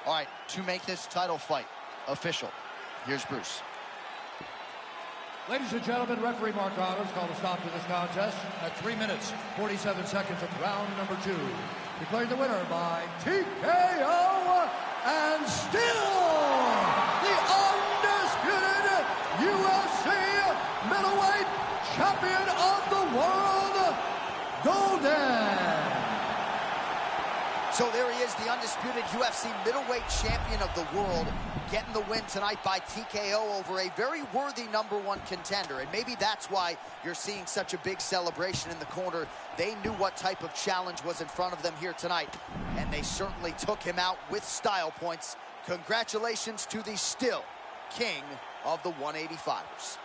S1: All right, to make this title fight official, here's Bruce.
S3: Ladies and gentlemen, referee Mark Roberts called a stop to this contest at 3 minutes, 47 seconds of round number 2. Declared the winner by TKO and still the undisputed UFC middleweight champion of the world, Golden.
S1: So there he is, the undisputed UFC middleweight champion of the world, getting the win tonight by TKO over a very worthy #1 contender. And maybe that's why you're seeing such a big celebration in the corner. They knew what type of challenge was in front of them here tonight, and they certainly took him out with style points. Congratulations to the still king of the 185ers.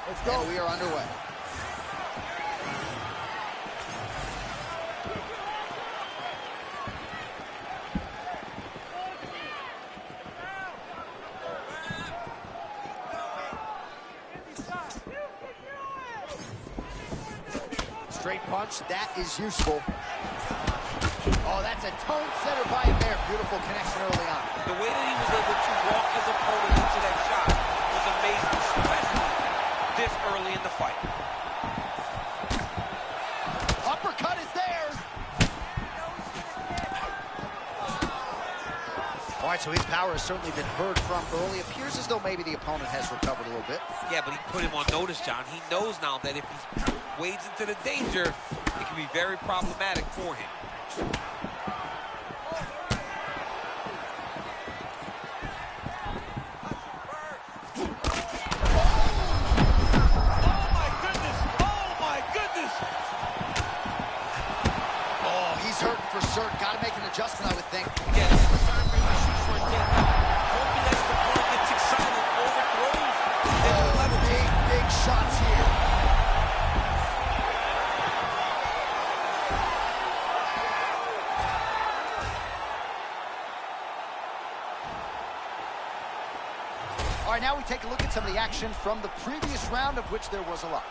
S3: Let's go.
S1: And we are underway. Straight punch, that is useful. Oh, that's a tone setter by him there. Beautiful connection early on.
S2: The way that he was able to walk his opponent into that shot was amazing, especially this early in the fight.
S1: Uppercut is there. All right, so his power has certainly been heard from early. Appears as though maybe the opponent has recovered a little bit.
S2: Yeah, but he put him on notice, John. He knows now that if he wades into the danger, it can be very problematic for him.
S1: For certain, got to make an adjustment, I would think.
S2: Yeah, this is the time for him to shoot for a takedown. Hope he lets the opponent gets excited, overthrows, and level.
S1: Big shots here. All right, now we take a look at some of the action from the previous round, of which there was a lot.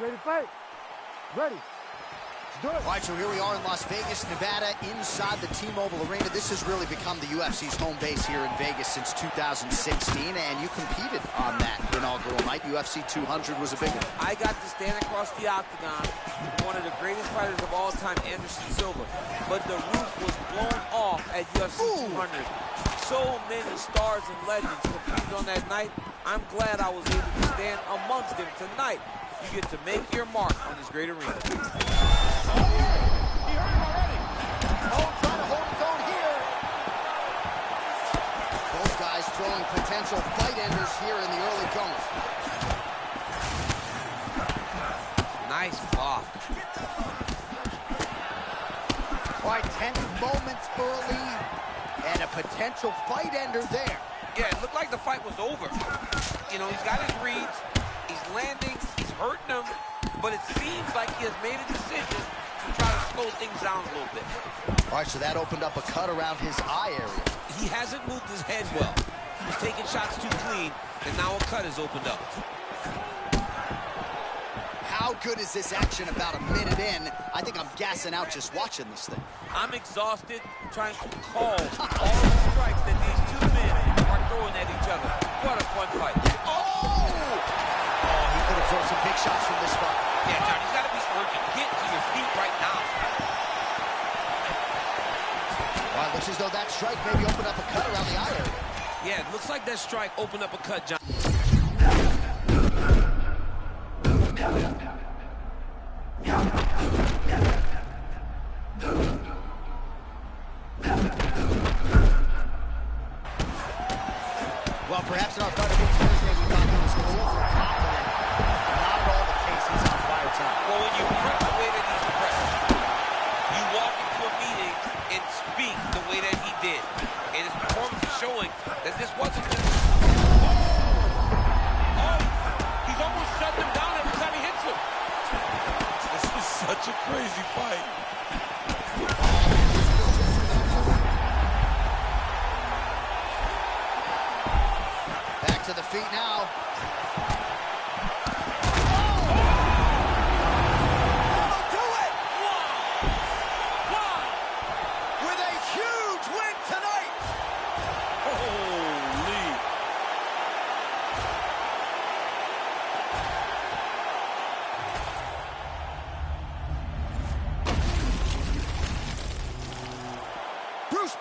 S4: Ready to fight? Ready.
S1: All right, so here we are in Las Vegas, Nevada, inside the T-Mobile Arena. This has really become the UFC's home base here in Vegas since 2016, and you competed on that inaugural night. UFC 200 was a big one.
S5: I got to stand across the octagon with one of the greatest fighters of all time, Anderson Silva, but the roof was blown off at UFC 200. So many stars and legends competed on that night. I'm glad I was able to stand amongst them tonight. You get to make your mark on this great arena.
S1: Both guys throwing potential fight enders here in the early going.
S5: Nice block.
S1: All right, 10 moments early, and a potential fight ender there.
S2: Yeah, it looked like the fight was over. You know, he's got his reads, he's landing, he's hurting them, but it seems like he has made a decision to try to slow things down a little bit.
S1: All right, so that opened up a cut around his eye area.
S2: He hasn't moved his head well. He was taking shots too clean, and now a cut has opened up.
S1: How good is this action about a minute in? I think I'm gassing out just watching this thing.
S2: I'm exhausted trying to call all the strikes that these two men are throwing at each other. What a fun fight.
S1: Oh, he could have thrown some big shots from this spot.
S2: Yeah, John, he's got to be urgent. Get to your feet right now.
S1: All right, looks as though that strike maybe opened up a cut around the eye area.
S2: Yeah, it looks like that strike opened up a cut, John.
S1: Well, perhaps in our fight against Thursday, we thought he was overconfident. Not at all the case. He's on fire tonight.
S2: Well, when you prep the way that he's prepped, you walk into a meeting and speak the way that he did. And his performance is showing that this wasn't just... Oh! He's almost shut him down every time he hits him. This is such a crazy fight.
S1: Back to the feet now.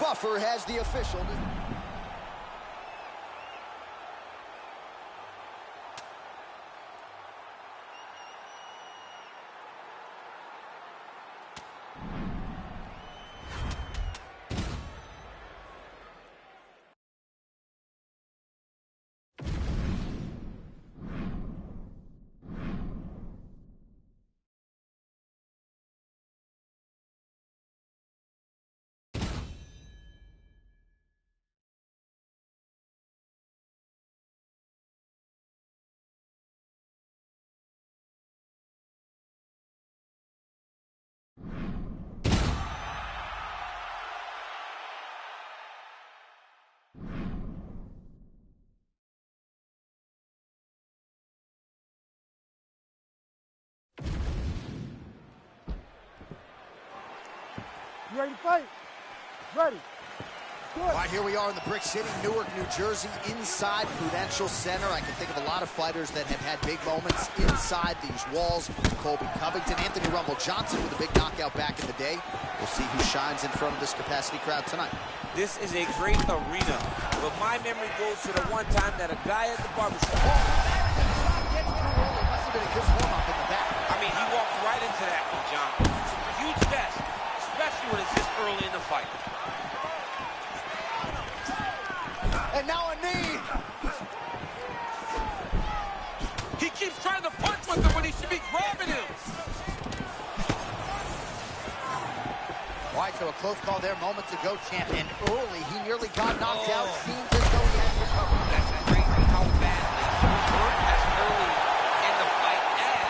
S1: Buffer has the official.
S4: You ready to fight? Ready. Good.
S1: All right, here we are in the Brick City, Newark, New Jersey, inside Prudential Center. I can think of a lot of fighters that have had big moments inside these walls. Colby Covington, Anthony Rumble Johnson with a big knockout back in the day. We'll see who shines in front of this capacity crowd tonight.
S5: This is a great arena, but my memory goes to the one time that a guy at the barbershop.
S1: Gets too early. Must have been a good warm-up in the back.
S2: I mean, he walked right into that one, John. It's a huge test, especially when it's this early in the fight.
S1: And now a knee.
S2: He keeps trying to punch with him when he should be grabbing him.
S1: All right, so a close call there moments ago, champ. And early, he nearly got knocked out. Seems as though he has recovered.
S2: That's crazy how badly he was hurt as early in the fight as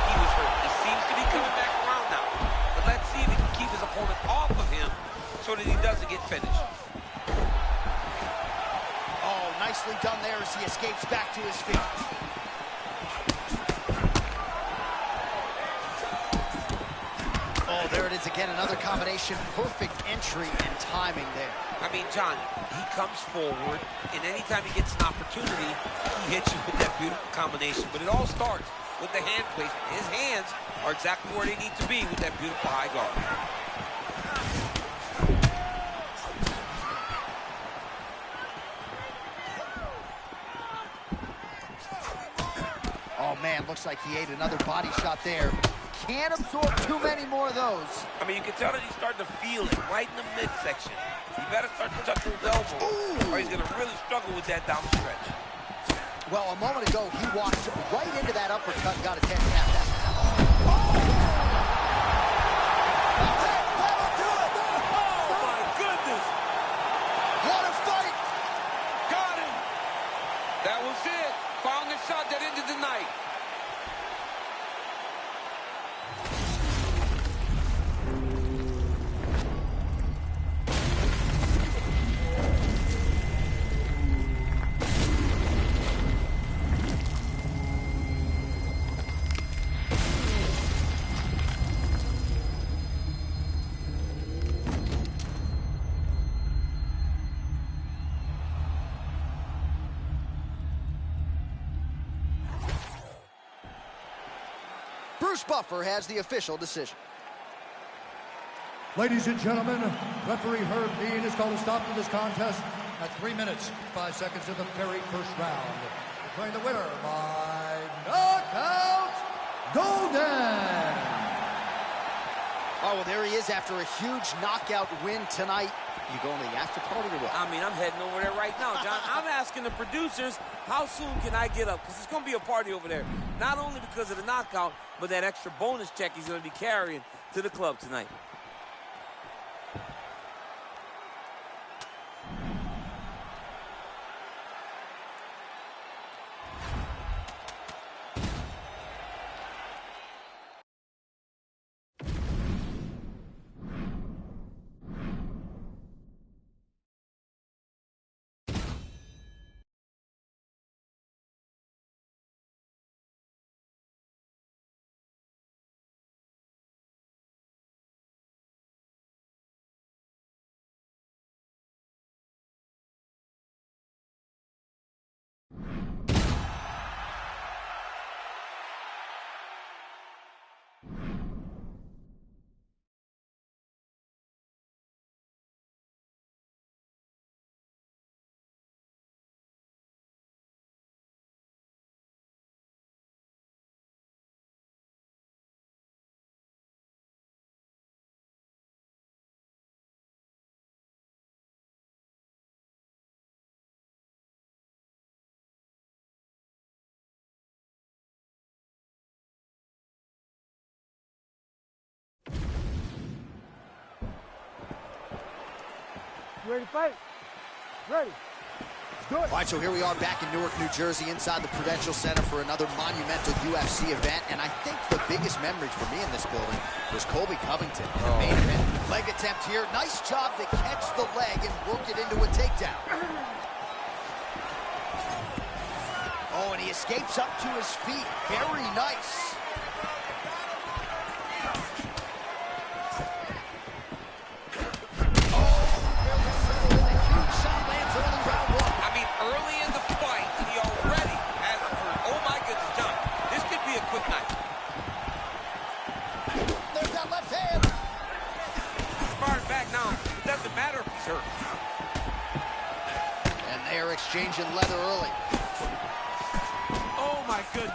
S2: he was hurt. He seems to be coming back around now. But let's see if he can keep his opponent off of him so that he doesn't get finished.
S1: Oh, nicely done there as he escapes back to his feet. is, again, another combination. Perfect entry and timing there.
S2: I mean, John, he comes forward, and anytime he gets an opportunity, he hits you with that beautiful combination. But it all starts with the hand placement. His hands are exactly where they need to be with that beautiful high guard.
S1: Oh, man, looks like he ate another body shot there. Can't absorb too many more of those.
S2: I mean, you can tell that he's starting to feel it right in the midsection. You better start to tuck those elbows, or he's going to really struggle with that down stretch.
S1: Well, a moment ago, he walked right into that uppercut and got a 10 count.
S2: That was it. Found the shot that ended the night.
S1: Bruce Buffer has the official decision.
S3: Ladies and gentlemen, referee Herb Dean has called a stop to this contest at 3 minutes, 5 seconds of the very first round. Declaring the winner by knockout, Golden.
S1: Oh, well, there he is after a huge knockout win tonight. You going to the after party or what?
S5: I mean, I'm heading over there right now, John. I'm asking the producers, how soon can I get up? Because it's going to be a party over there. Not only because of the knockout, but that extra bonus check he's going to be carrying to the club tonight.
S4: You ready to fight? Ready. Good.
S1: All right, so here we are back in Newark, New Jersey, inside the Prudential Center for another monumental UFC event. And I think the biggest memory for me in this building was Colby Covington. The main event. Leg attempt here. Nice job to catch the leg and work it into a takedown. Oh, and he escapes up to his feet. Very nice. And they are exchanging leather early.
S2: Oh, my goodness.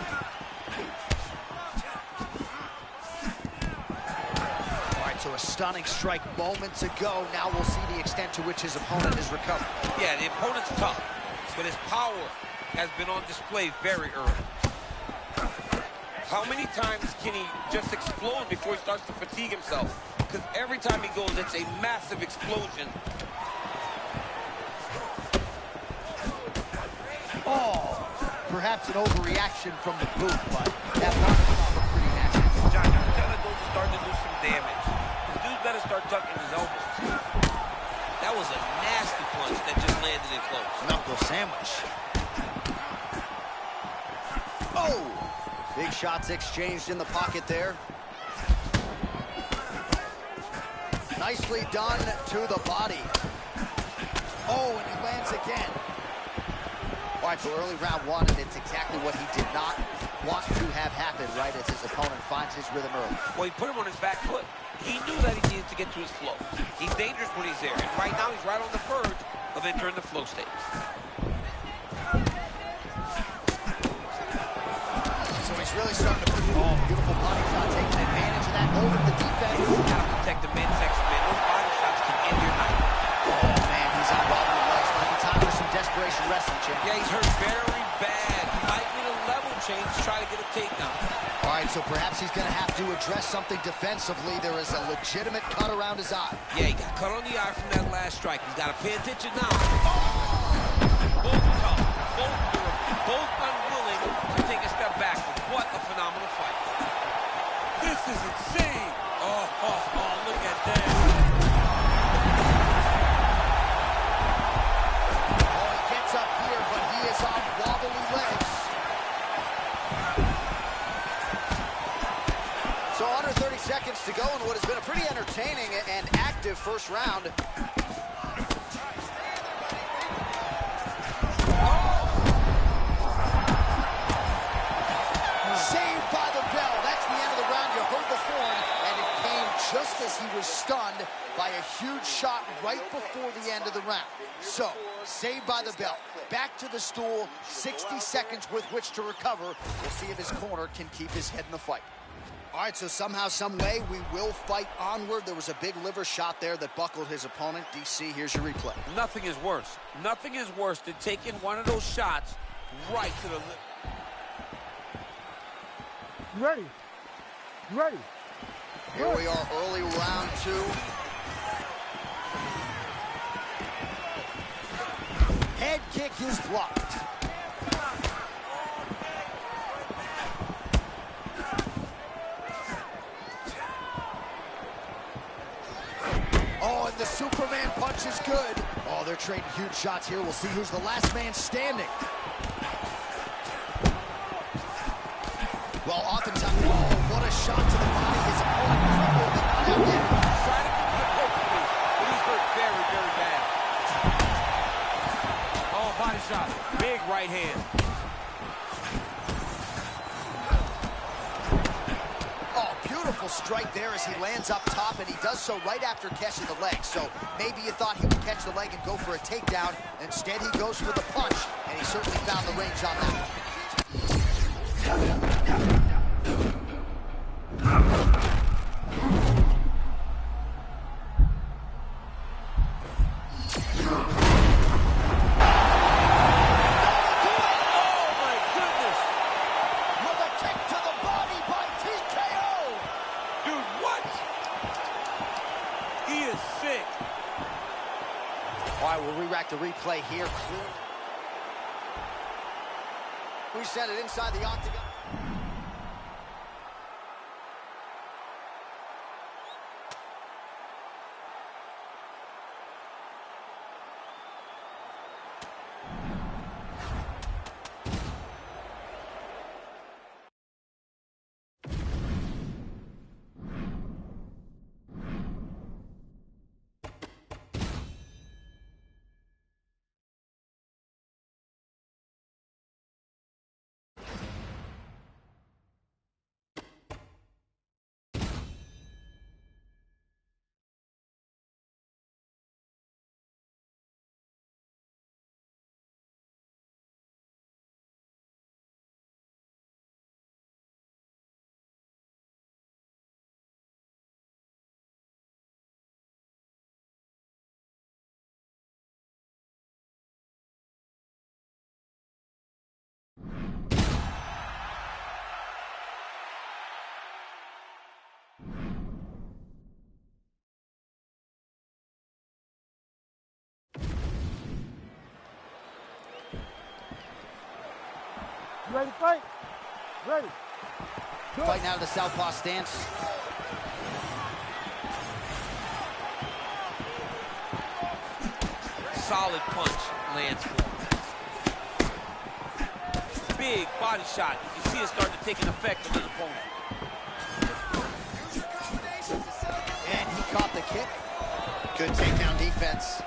S1: All right, so a stunning strike moments ago. Now we'll see the extent to which his opponent is recovered.
S2: Yeah, the opponent's tough, but his power has been on display very early. How many times can he just explode before he starts to fatigue himself? Because every time he goes, it's a massive explosion.
S1: Oh, perhaps an overreaction from the booth, but that was pretty nasty.
S2: John, you can tell that those are starting to do some damage. The dude better start tucking his elbows. That was a nasty punch that just landed in close.
S1: Knuckle sandwich. Oh! Big shots exchanged in the pocket there. Nicely done to the body. Oh, and he lands again. All right, so early round one, and it's exactly what he did not want to have happen, right, as his opponent finds his rhythm early.
S2: Well, he put him on his back foot. He knew that he needed to get to his flow. He's dangerous when he's there, and right now he's right on the verge of entering the flow state.
S1: So he's really starting to put beautiful body shot, taking advantage of that over the defense.
S2: You gotta protect the midsection, man. Those body shots can end your night.
S1: Oh, man, he's on wobbly legs. Might be time for some desperation wrestling, champ.
S2: Yeah, he's hurt very bad. He might need a level change to try to get a takedown.
S1: All right, so perhaps he's going to have to address something defensively. There is a legitimate cut around his eye.
S2: Yeah, he got cut on the eye from that last strike. He's got to pay attention now. Both tough, both unwilling to take a step back. What a phenomenal fight.
S5: This is insane. Oh, look at that.
S1: Oh, he gets up here, but he is on wobbly legs. So under 30 seconds to go in what has been a pretty entertaining and active first round. Saved by the bell. That's the end of the round. You heard the horn, and it came just as he was stunned by a huge shot right before the end of the round. So, saved by the bell. Back to the stool, 60 seconds with which to recover. We'll see if his corner can keep his head in the fight. All right, so somehow, some way, we will fight onward. There was a big liver shot there that buckled his opponent. DC, here's your replay.
S5: Nothing is worse. Nothing is worse than taking one of those shots right to the liver.
S4: You ready? You ready?
S1: Here we are, early round two. Head kick is blocked. Oh, and the Superman punch is good. Oh, they're trading huge shots here. We'll see who's the last man standing. Well, oftentimes, oh, what a shot to the body. His opponent crumbled and not out yet.
S5: Trying to get to the poker face, but he's hurt very, very bad. Oh, body shot. Big right hand.
S1: Oh, beautiful strike there as he lands up top, and he does so right after catching the leg. So maybe you thought he would catch the leg and go for a takedown. Instead, he goes for the punch, and he certainly found the range on that. The replay here. We sent it inside the octagon.
S4: You ready to fight? Ready. Good.
S1: Fighting out of the southpaw stance.
S5: Solid punch lands for him. Big body shot. You see it starting to take an effect on his opponent.
S1: And he caught the kick. Good takedown defense.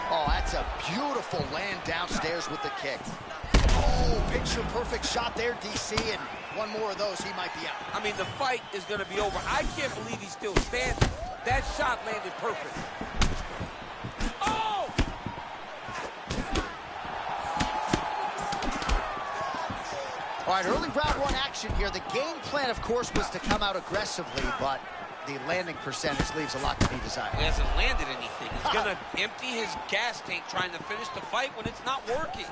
S1: Oh, that's a beautiful land downstairs with the kick. Oh, picture-perfect shot there, DC, and one more of those, he might be out.
S5: I mean, the fight is going to be over. I can't believe he's still standing. That shot landed perfect. Oh!
S1: All right, early round one action here. The game plan, of course, was to come out aggressively, but the landing percentage leaves a lot to be desired.
S2: He hasn't landed anything. He's going to empty his gas tank trying to finish the fight when it's not working.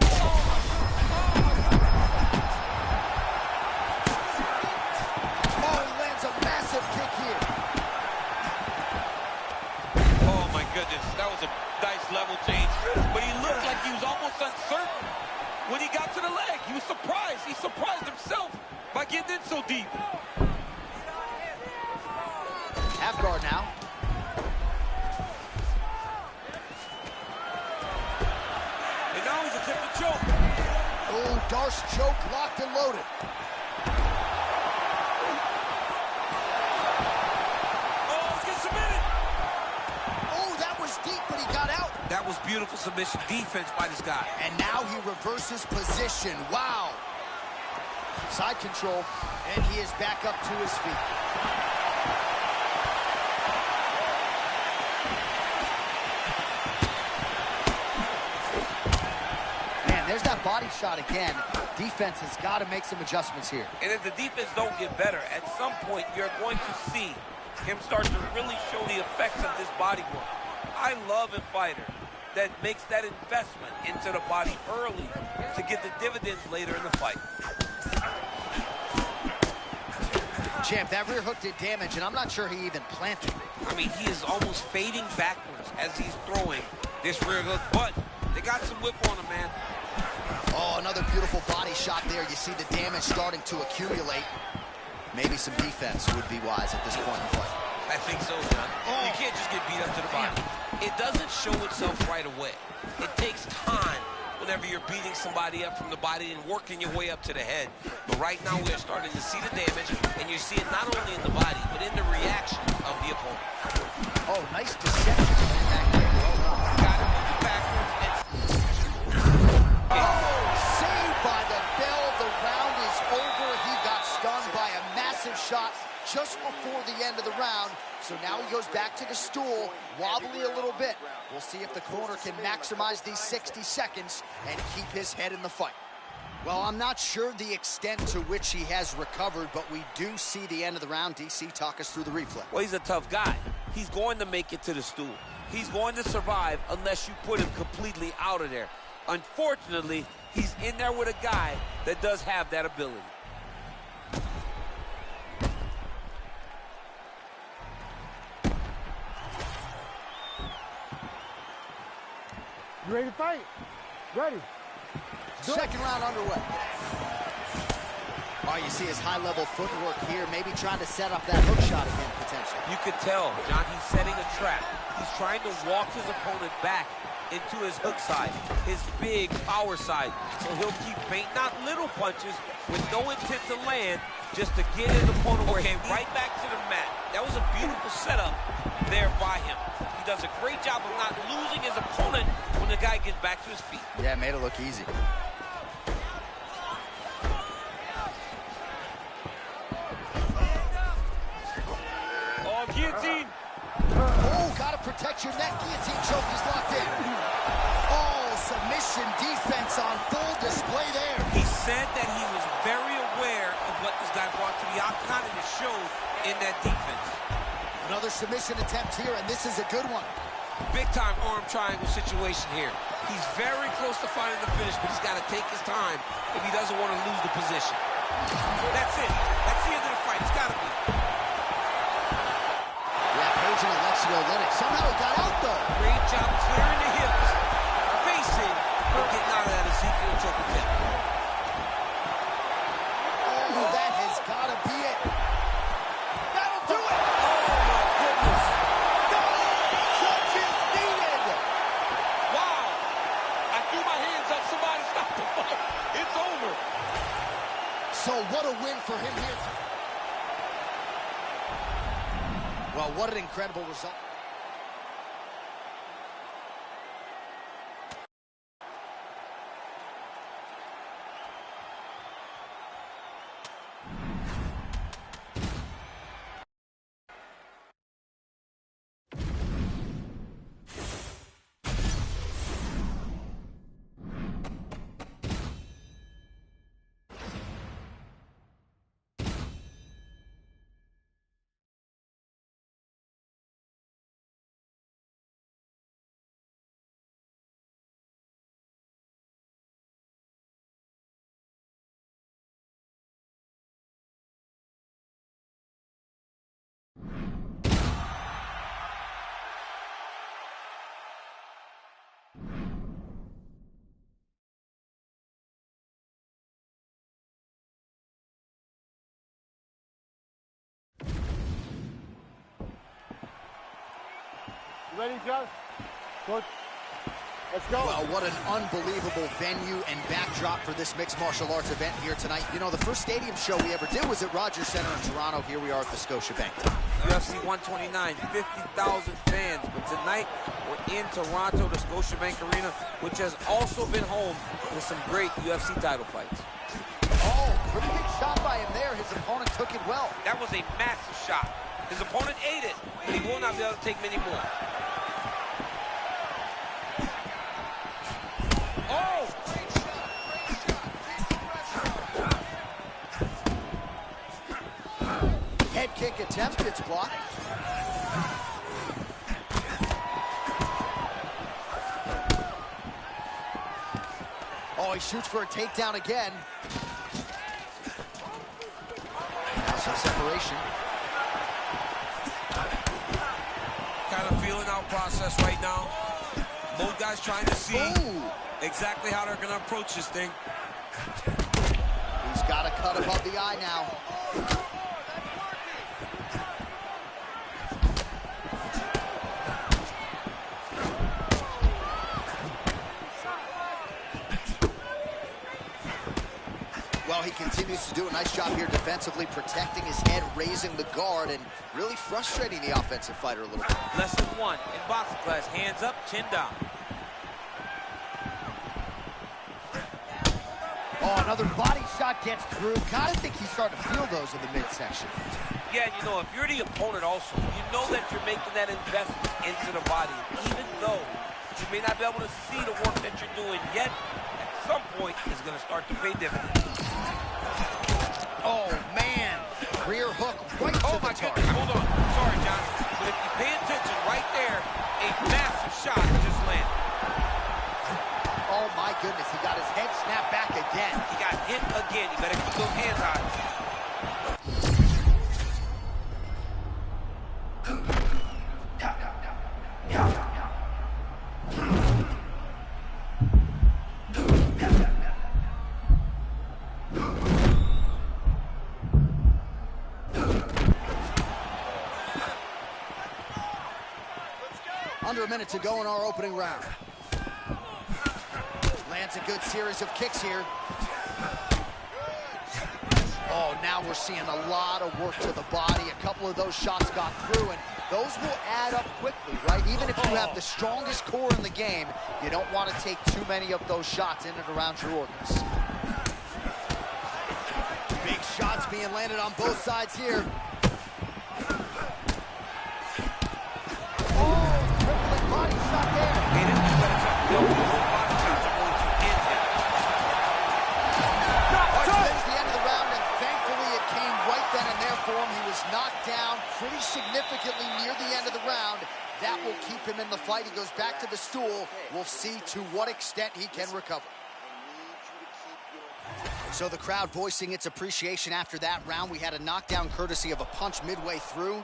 S1: Kick here.
S2: Oh my goodness, that was a nice level change. But he looked like he was almost uncertain when he got to the leg. He was surprised. He surprised himself by getting in so deep.
S1: Half guard now.
S5: And now he's attempting to choke.
S1: Oh, Darce choke, locked and loaded. Deep, but he got out.
S5: That was beautiful submission defense by this guy.
S1: And now he reverses position. Wow. Side control, and he is back up to his feet. Man, there's that body shot again. Defense has got to make some adjustments here.
S5: And if the defense don't get better, at some point you're going to see him start to really show the effects of this body work. I love a fighter that makes that investment into the body early to get the dividends later in the fight.
S1: Champ, that rear hook did damage, and I'm not sure he even planted.
S2: I mean, he is almost fading backwards as he's throwing this rear hook, but they got some whip on him, man.
S1: Oh, another beautiful body shot there. You see the damage starting to accumulate. Maybe some defense would be wise at this point in the fight.
S2: I think so, John. You can't just get beat up to the body. It doesn't show itself right away. It takes time whenever you're beating somebody up from the body and working your way up to the head. But right now we're starting to see the damage, and you see it not only in the body, but in the reaction of the opponent.
S1: Oh, nice deception in that kick. Well done.
S2: Got him moving backwards.
S1: Oh, saved by the bell. The round is over. He got stunned by a massive shot just before the end of the round. So now he goes back to the stool, wobbly a little bit. We'll see if the corner can maximize these 60 seconds and keep his head in the fight. Well, I'm not sure the extent to which he has recovered, but we do see the end of the round. DC, talk us through the replay.
S5: Well, he's a tough guy. He's going to make it to the stool. He's going to survive unless you put him completely out of there. Unfortunately, he's in there with a guy that does have that ability.
S4: You ready to fight? Ready.
S1: Second round underway. Oh, you see his high-level footwork here, maybe trying to set up that hook shot again, potentially.
S5: You could tell, John, he's setting a trap. He's trying to walk his opponent back into his hook side, his big power side. So he'll keep baiting out little punches with no intent to land, just to get his opponent right back to the mat. That was a beautiful setup there by him. He does a great job of not losing his opponent when the guy gets back to his feet.
S1: Yeah, made it look easy.
S5: Oh, guillotine.
S1: Oh, gotta protect your neck. Guillotine choke is locked in. Oh, submission defense on full display there.
S5: He said that he was very aware of what this guy brought to the octagon, and it showed in that defense.
S1: Another submission attempt here, and this is a good one.
S5: Big-time arm triangle situation here. He's very close to finding the finish, but he's got to take his time if he doesn't want to lose the position. That's it. That's the end of the fight. It's got to be.
S1: Yeah, Page and Alexio Lennox. Somehow he got out, though.
S5: Great job clearing the hips, facing, but getting out of that Ezekiel choke attempt.
S1: Oh, that has got to be it. That'll do it.
S5: Oh, my goodness.
S1: No judges needed.
S5: Wow. I threw my hands up. Somebody stop the fight. It's
S1: So what a win for him here. Well, what an incredible result.
S4: Ready, Josh? Good. Let's go.
S1: Well, what an unbelievable venue and backdrop for this mixed martial arts event here tonight. You know, the first stadium show we ever did was at Rogers Center in Toronto. Here we are at the Scotiabank.
S5: UFC 129, 50,000 fans. But tonight, we're in Toronto, the Scotiabank Arena, which has also been home to some great UFC title fights.
S1: Oh, pretty big shot by him there. His opponent took it well.
S2: That was a massive shot. His opponent ate it, but he will not be able to take many more. Oh!
S1: Head kick attempt, it's blocked. Oh, he shoots for a takedown again. Now some separation.
S5: Kind of feeling out process right now. Both guys trying to see exactly how they're going to approach this thing.
S1: He's got a cut above the eye now. Well, he continues to do a nice job here defensively, protecting his head, raising the guard, and really frustrating the offensive fighter a little bit.
S5: Lesson one in boxing class, hands up, chin down.
S1: Oh, another body shot gets through. Gotta think he's starting to feel those in the midsection.
S2: Yeah, you know, if you're the opponent also, you know that you're making that investment into the body, even though you may not be able to see the work that you're doing yet, at some point, it's going to start to pay dividends.
S1: Oh, man. Rear hook right to the target.
S2: Goodness, hold on. Sorry, John. But if you pay attention, right there, a massive shot just landed.
S1: Oh, my goodness. He got his head snapped back again.
S2: He got hit again. You better keep those hands high.
S1: Under a minute to go in our opening round. Lands a good series of kicks here. Oh, now we're seeing a lot of work to the body. A couple of those shots got through, and those will add up quickly, right? Even if you have the strongest core in the game, you don't want to take too many of those shots in and around your organs. Big shots being landed on both sides here. Body shot there.
S2: He didn't do that shot. No, both body shots are going to end him.
S1: That's the end of the round, and thankfully it came right then and there for him. He was knocked down pretty significantly near the end of the round. That will keep him in the fight. He goes back to the stool. We'll see to what extent he can recover. So the crowd voicing its appreciation after that round. We had a knockdown courtesy of a punch midway through.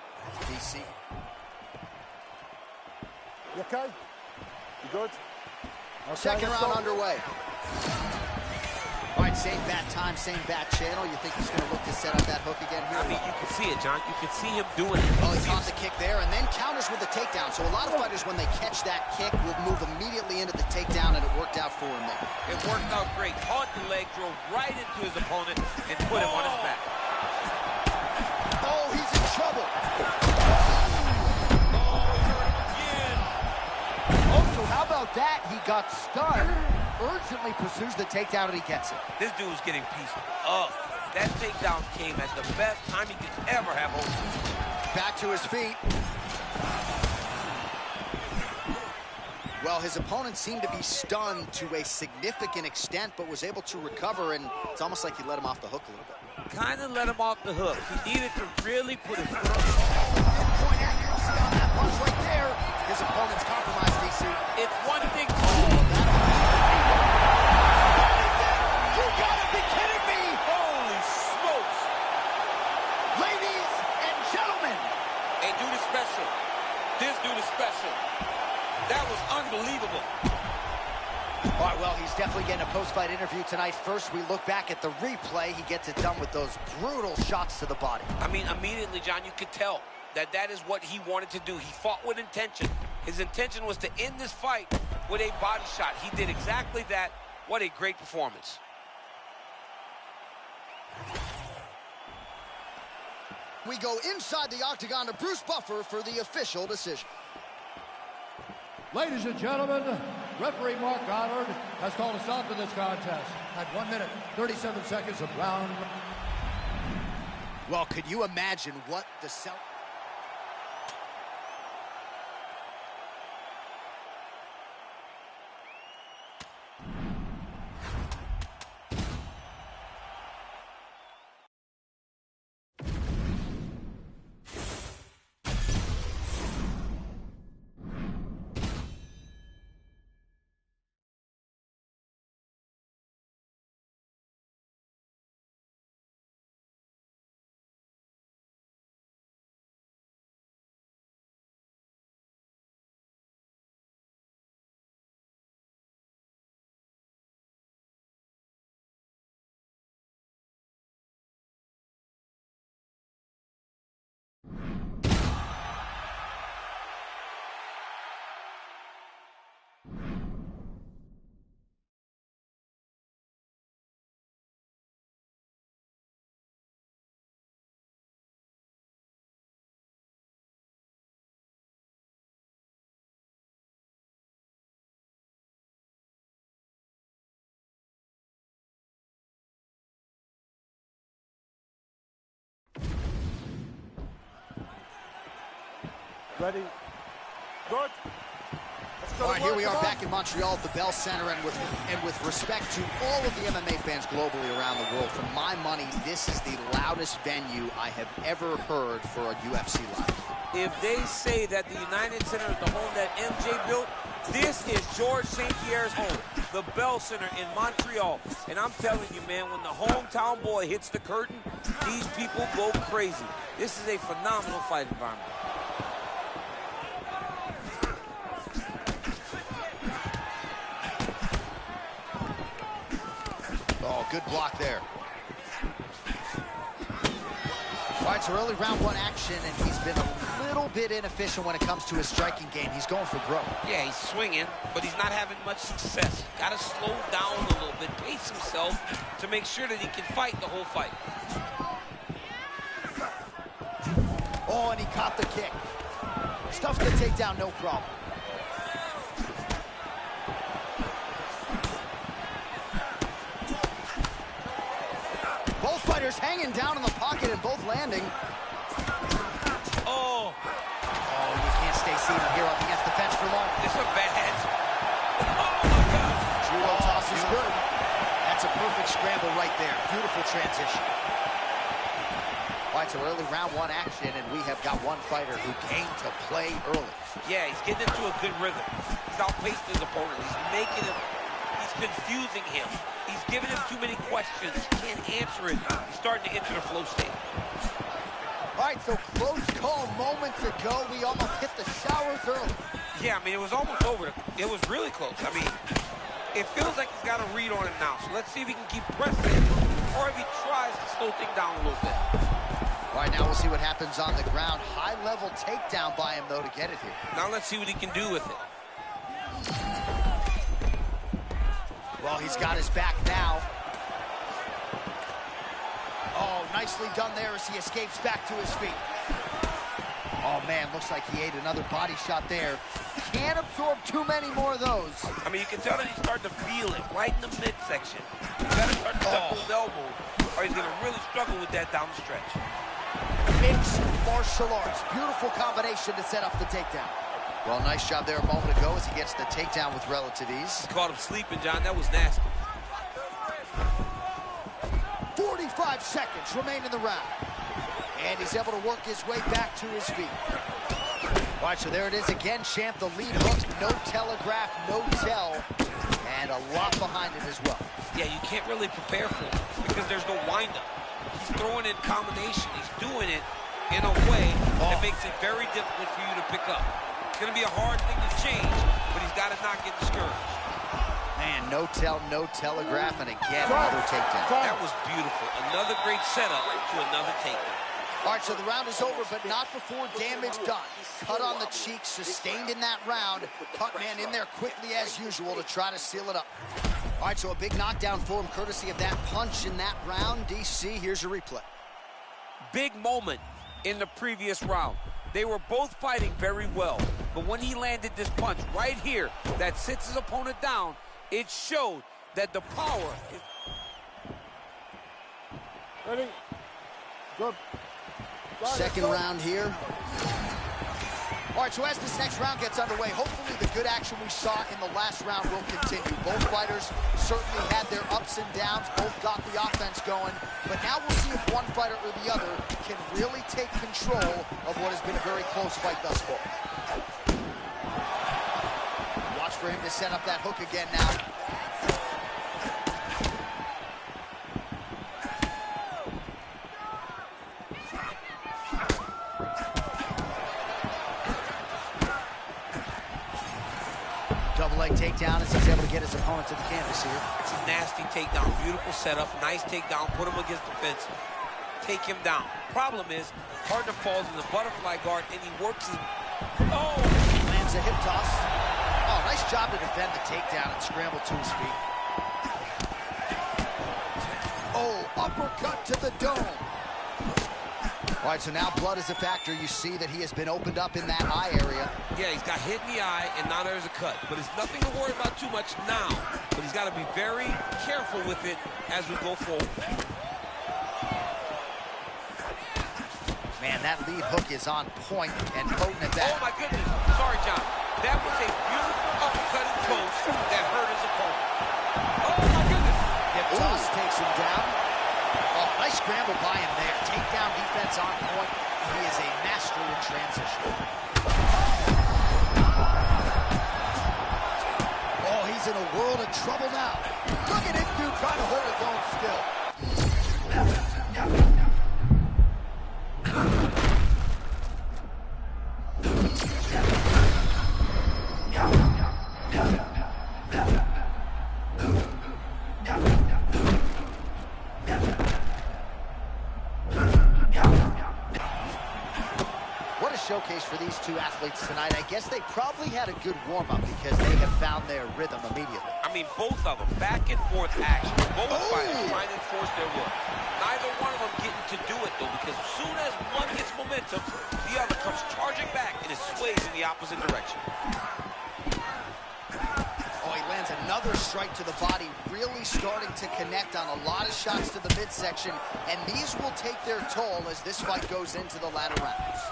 S1: DC.
S4: You okay? You good? Okay,
S1: Second round underway. All right, same bat time, same bat channel. You think he's going to look to set up that hook again here?
S2: I mean, you can see it, John. You can see him doing it.
S1: Oh, he caught the kick there and then counters with the takedown. So a lot of fighters, when they catch that kick, will move immediately into the takedown, and it worked out for him there.
S2: It worked out great. Caught the leg, drove right into his opponent, and put him on his back.
S1: Oh, he's in trouble. Oh, so how about that? He got stunned. Urgently pursues the takedown, and he gets it.
S2: This dude's getting pieced up. That takedown came at the best time he could ever have hope.
S1: Back to his feet. Well, his opponent seemed to be stunned to a significant extent, but was able to recover, and it's almost like he let him off the hook a little bit.
S5: Kind of let him off the hook. He needed to really put his foot on.
S1: Pinpoint accuracy on that punch right there. His opponent's compromised, DC.
S5: It's one thing.
S1: You gotta be kidding me!
S5: Holy smokes!
S1: Ladies and gentlemen!
S5: Hey, dude is special. This dude is special. That was unbelievable.
S1: All right, well, he's definitely getting a post-fight interview tonight. First, we look back at the replay. He gets it done with those brutal shots to the body.
S2: I mean, immediately, John, you could tell that that is what he wanted to do. He fought with intention. His intention was to end this fight with a body shot. He did exactly that. What a great performance.
S1: We go inside the octagon to Bruce Buffer for the official decision.
S3: Ladies and gentlemen, referee Mark Goddard has called a stop to this contest at 1 minute, 37 seconds of round.
S1: Well, could you imagine what the
S4: Ready? Good.
S1: All right, here we are back in Montreal at the Bell Center, and with respect to all of the MMA fans globally around the world, for my money, this is the loudest venue I have ever heard for a UFC live.
S5: If they say that the United Center is the home that MJ built, this is George St. Pierre's home, the Bell Center in Montreal. And I'm telling you, man, when the hometown boy hits the curtain, these people go crazy. This is a phenomenal fight environment.
S1: Oh, good block there. All right, so early round one action, and he's been a little bit inefficient when it comes to his striking game. He's going for broke.
S2: Yeah, he's swinging, but he's not having much success. Got to slow down a little bit, pace himself to make sure that he can fight the whole fight.
S1: Oh, and he caught the kick. Stuffs the takedown, no problem. Both fighters hanging down in the pocket and both landing.
S2: Oh,
S1: You can't stay seated here up against the fence for long.
S2: this is a bad hands. Oh, my God.
S1: Judo toss is good. That's a perfect scramble right there. Beautiful transition. All right, so early round one action, and we have got one fighter who came to play early.
S2: Yeah, he's getting into a good rhythm. He's outpaced his opponent. He's making him, he's confusing him. He's giving him too many questions. He can't answer it. He's starting to enter the flow state.
S1: All right, so close call moments ago. We almost hit the showers early.
S2: Yeah, I mean, it was almost over. It was really close. I mean,
S5: It feels like he's got a read on it now. So let's see if he can keep pressing or if he tries to slow things down a little bit.
S1: All right, now we'll see what happens on the ground. High-level takedown by him, though, to get it here.
S5: Now let's see what he can do with it.
S1: Well, he's got his back now. Oh, nicely done there as he escapes back to his feet. Oh, man, looks like he ate another body shot there. Can't absorb too many more of those.
S5: I mean, you can tell that he's starting to feel it right in the midsection. He's got to start to duck those elbows, or he's going to really struggle with that down the stretch.
S1: Mixed martial arts. Beautiful combination to set up the takedown. Well, nice job there a moment ago as he gets the takedown with relative ease.
S5: Caught him sleeping, John. That was nasty.
S1: 45 seconds remain in the round. And he's able to work his way back to his feet. All right, so there it is again, champ. The lead hook, no telegraph, no tell, and a lot behind it as well.
S5: Yeah, you can't really prepare for it because there's no windup. He's throwing in combination. He's doing it in a way that makes it very difficult for you to pick up. It's going to be a hard thing to change, but he's got to not get discouraged.
S1: Man, no tell, no telegraph, and again, another takedown.
S5: That was beautiful. Another great setup to another takedown.
S1: All right, so the round is over, but not before damage done. Cut on the cheek, sustained in that round. Cut man in there quickly as usual to try to seal it up. All right, so a big knockdown for him, courtesy of that punch in that round. DC, here's your replay.
S5: Big moment in the previous round. They were both fighting very well, but when he landed this punch right here that sits his opponent down, it showed that the power is...
S4: Ready? Good.
S1: Second round here. All right, so as this next round gets underway, hopefully the good action we saw in the last round will continue. Both fighters certainly had their ups and downs, both got the offense going, but now we'll see if one fighter or the other can really take control of what has been a very close fight thus far. Watch for him to set up that hook again now. Double leg takedown as he's able to get his opponent to the canvas here.
S5: It's a nasty takedown. Beautiful setup. Nice takedown. Put him against the fence. Take him down. Problem is, partner falls in the butterfly guard and he works his... Oh!
S1: Lands a hip toss. Oh, nice job to defend the takedown and scramble to his feet. Oh, uppercut to the dome. All right, so now blood is a factor. You see that he has been opened up in that eye area.
S5: Yeah, he's got hit in the eye, and now there's a cut. But it's nothing to worry about too much now. But he's got to be very careful with it as we go forward.
S1: Man, that lead hook is on point and potent at that.
S5: Oh, my goodness. Sorry, John. That was a beautiful uppercut and toast that hurt his opponent. Oh, my goodness.
S1: Hip toss takes him down. Oh, nice scramble by him there. Takedown defense on point. He is a master in transition. Oh, he's in a world of trouble now. Look at him, dude, trying to hold his own still. Showcase for these two athletes tonight. I guess they probably had a good warm-up because they have found their rhythm immediately.
S5: I mean, both of them, back and forth action. Both fighters trying to enforce their will. Neither one of them getting to do it, though, because as soon as one gets momentum, the other comes charging back and it sways in the opposite direction.
S1: Oh, he lands another strike to the body, really starting to connect on a lot of shots to the midsection, and these will take their toll as this fight goes into the latter rounds.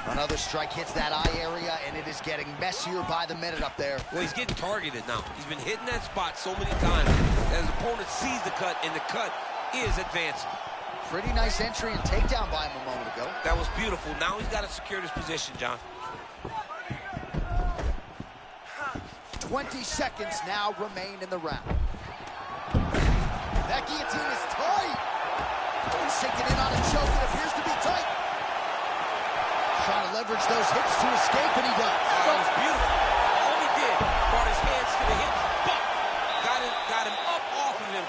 S1: Another strike hits that eye area, and it is getting messier by the minute up there.
S5: Well, he's getting targeted now. He's been hitting that spot so many times that his opponent sees the cut, and the cut is advancing.
S1: Pretty nice entry and takedown by him a moment ago.
S5: That was beautiful. Now he's got to secure this position, John.
S1: 20 seconds now remain in the round. That guillotine is tight. Sinking in on a choke. It appears to be tight. Trying to leverage those hips to escape, and he does.
S5: Oh, that was beautiful. All he did brought his hands to the hips, but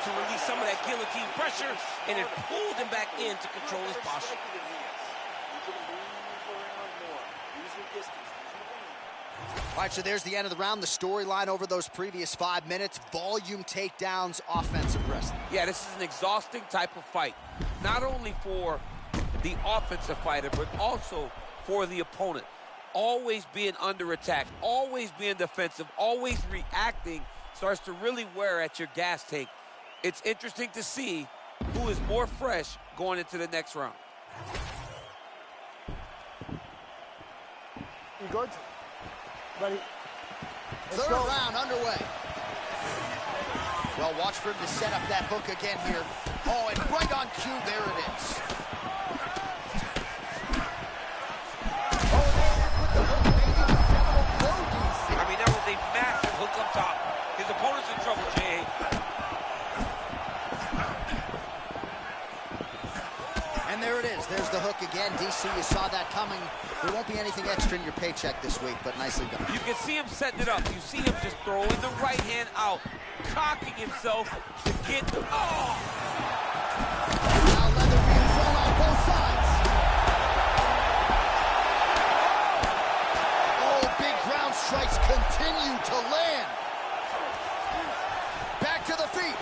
S2: to release some of that guillotine pressure, and it pulled him back in to control his posture.
S1: All right, so there's the end of the round. The storyline over those previous 5 minutes, volume takedowns, offensive wrestling.
S5: Yeah, this is an exhausting type of fight. Not only for the offensive fighter, but also for the opponent. Always being under attack, always being defensive, always reacting starts to really wear at your gas tank. It's interesting to see who is more fresh going into the next round.
S4: You good? Ready?
S1: Third round underway. Well, watch for him to set up that hook again here. Oh, and right on cue, there it is.
S2: I mean, that was a massive hook up top. His opponent's in trouble, Jay.
S1: And there it is. There's the hook again. DC, you saw that coming. There won't be anything extra in your paycheck this week, but nicely done.
S5: You can see him setting it up. You see him just throwing the right hand out, cocking himself to get the... Oh!
S1: Now leather being thrown on both sides. Oh, big ground strikes continue to land. Back to the feet.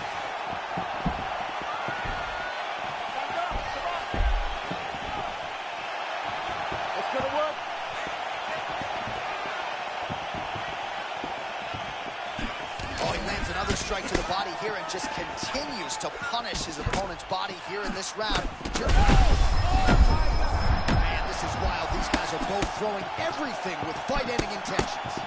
S4: It's gonna work.
S1: Oh, he lands another strike to the body here and just continues to punish his opponent's body here in this round. Man, this is wild. These guys are both throwing everything with fight-ending intentions.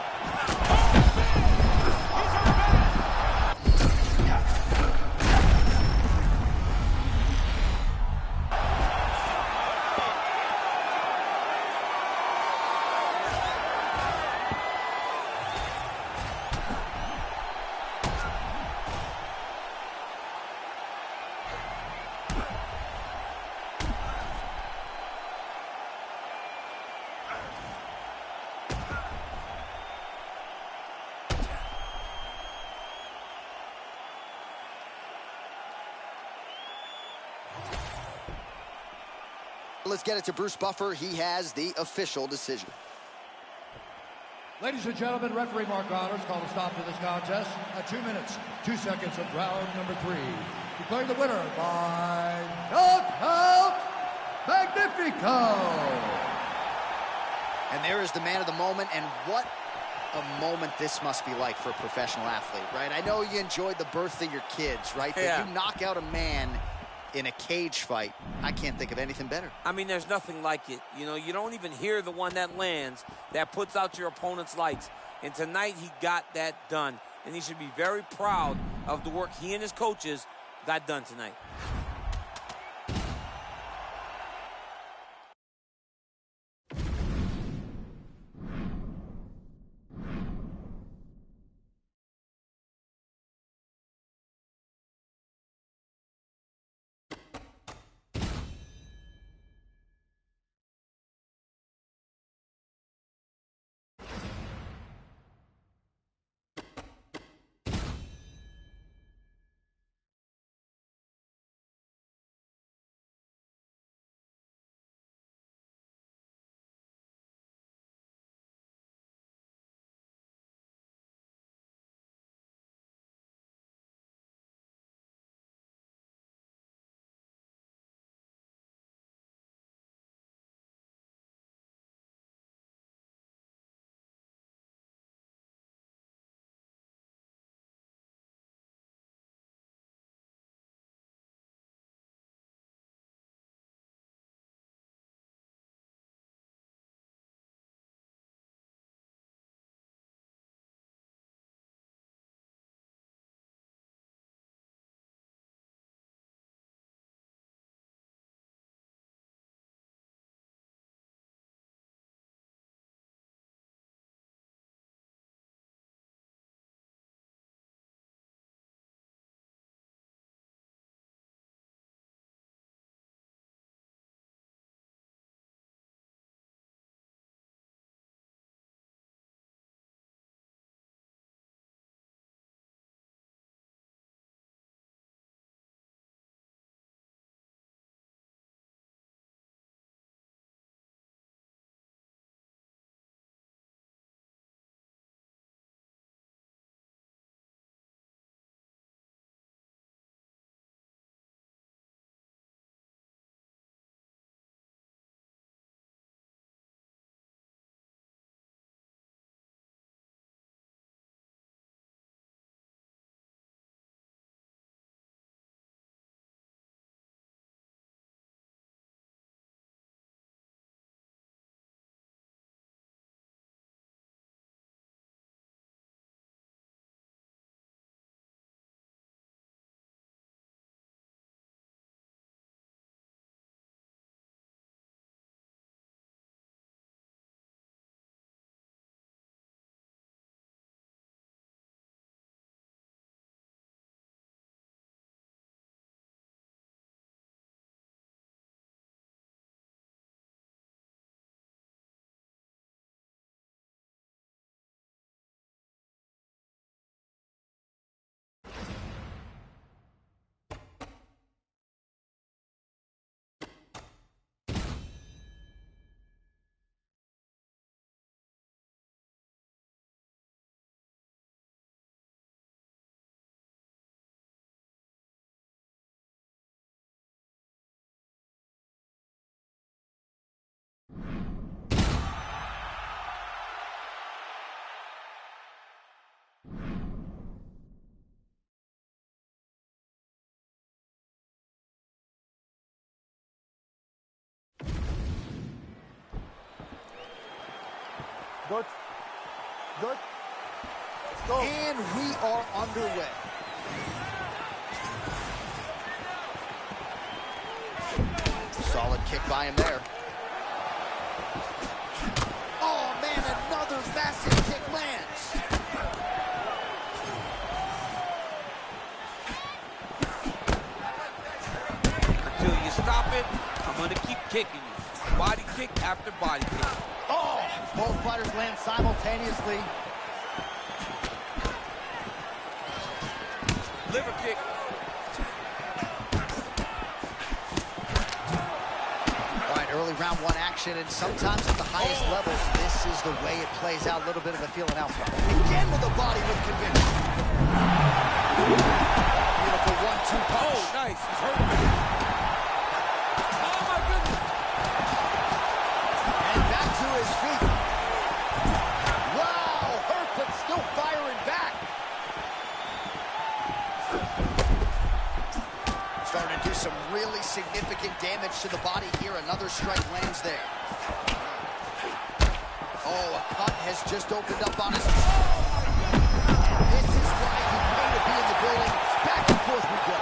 S1: Let's get it to Bruce Buffer. He has the official decision.
S3: Ladies and gentlemen, referee Mark Honors called a stop to this contest at 2 minutes, 2 seconds of round number 3. Declaring the winner by knockout magnifico.
S1: And there is the man of the moment, and what a moment this must be like for a professional athlete, right? I know you enjoyed the birth of your kids, right?
S5: Yeah.
S1: But you knock out a man in a cage fight. I can't think of anything better.
S5: I mean, there's nothing like it. You know, you don't even hear the one that lands, that puts out your opponent's lights. And tonight, he got that done. And he should be very proud of the work he and his coaches got done tonight.
S4: Good. Good. Go.
S1: And we are underway. Solid kick by him there. Oh, man, another massive kick lands.
S5: Until you stop it, I'm going to keep kicking you. Body kick after body kick.
S1: Oh, both fighters land simultaneously.
S5: Liver kick.
S1: All right, early round one action, and sometimes at the highest levels, this is the way it plays out. A little bit of a feeling out. Again with the body with conviction. Beautiful 1-2 punch.
S5: Oh, nice. He's hurt. Oh, my goodness.
S1: And back to his feet. Wow, hurt, but still firing back. Starting to do some really significant damage to the body here. Another strike lands there. Oh, a cut has just opened up on his... And this is why he paid to be in the building. Back and forth we go.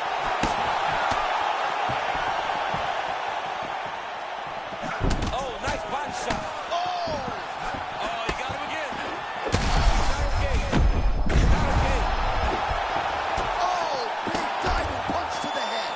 S5: Oh, nice body shot.
S1: Oh!
S5: Oh, you got him again. He's not okay. He's not okay.
S1: Oh, big diving punch to the head.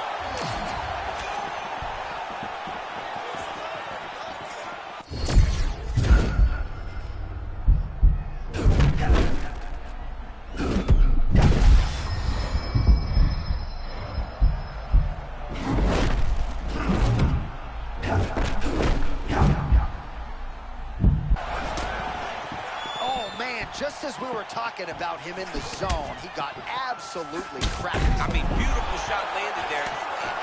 S1: Oh, man, just as we were talking about him in the zone, he got absolutely cracked.
S5: I mean, beautiful shot landed there.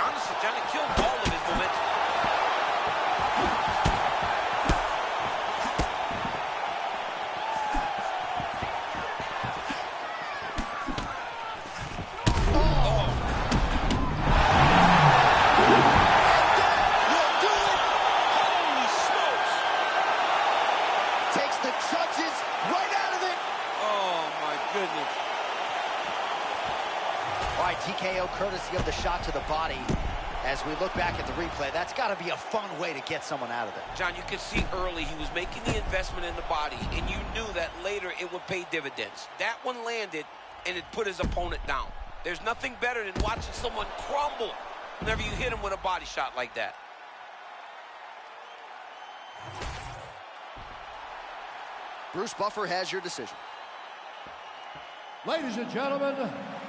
S5: Honestly, Johnny killed all of his momentum.
S1: Will do it.
S5: Holy smokes!
S1: Takes the judges right out of it.
S5: Oh, my goodness.
S1: All right, TKO courtesy of the shot to the body. As we look back at the replay, that's got to be a fun way to get someone out of there.
S5: John, you could see early he was making the investment in the body, and you knew that later it would pay dividends. That one landed, and it put his opponent down. There's nothing better than watching someone crumble whenever you hit him with a body shot like that.
S1: Bruce Buffer has your decision.
S3: Ladies and gentlemen,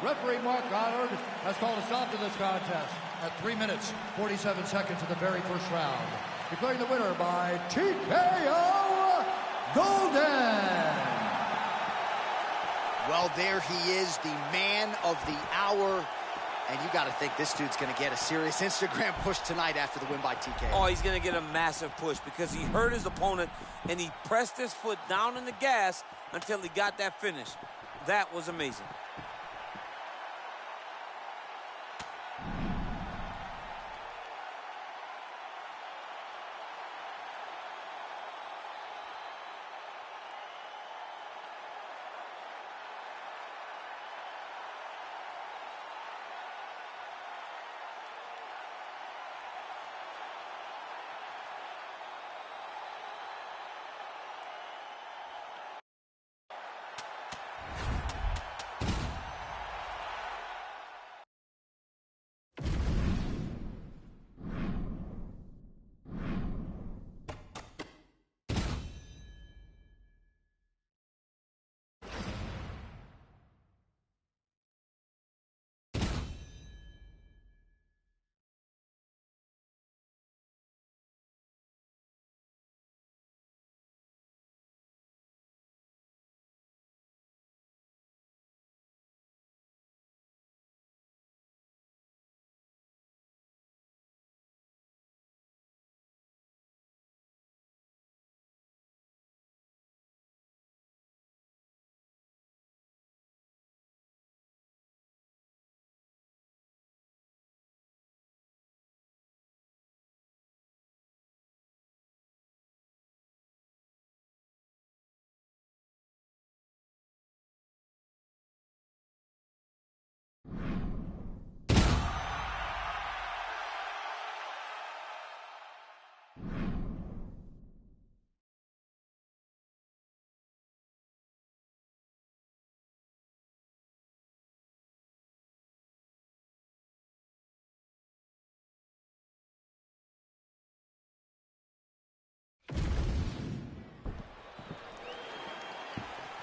S3: referee Mark Goddard has called a stop to this contest at 3 minutes, 47 seconds of the very first round, declaring the winner by TKO Golden.
S1: Well, there he is, the man of the hour. And you got to think this dude's going to get a serious Instagram push tonight after the win by TKO.
S5: Oh, he's going to get a massive push because he hurt his opponent, and he pressed his foot down in the gas until he got that finish. That was amazing.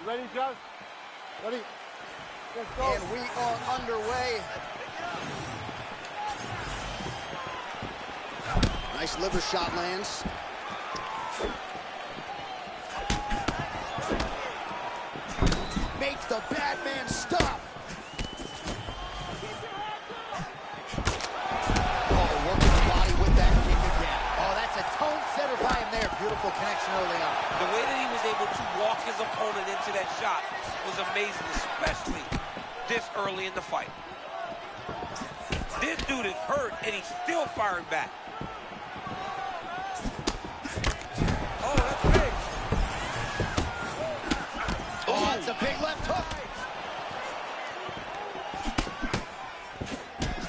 S4: Ready, Josh? Ready? Let's go.
S1: And we are underway. Nice liver shot lands. Makes the bad man stop. Oh, working the body with that kick again. Oh, that's a tone setter by him there. Beautiful connection early on.
S2: The way that he was able to walk his opponent into that shot was amazing, especially this early in the fight. This dude is hurt, and he's still firing back.
S5: Oh, that's big.
S1: Oh, that's a big left hook.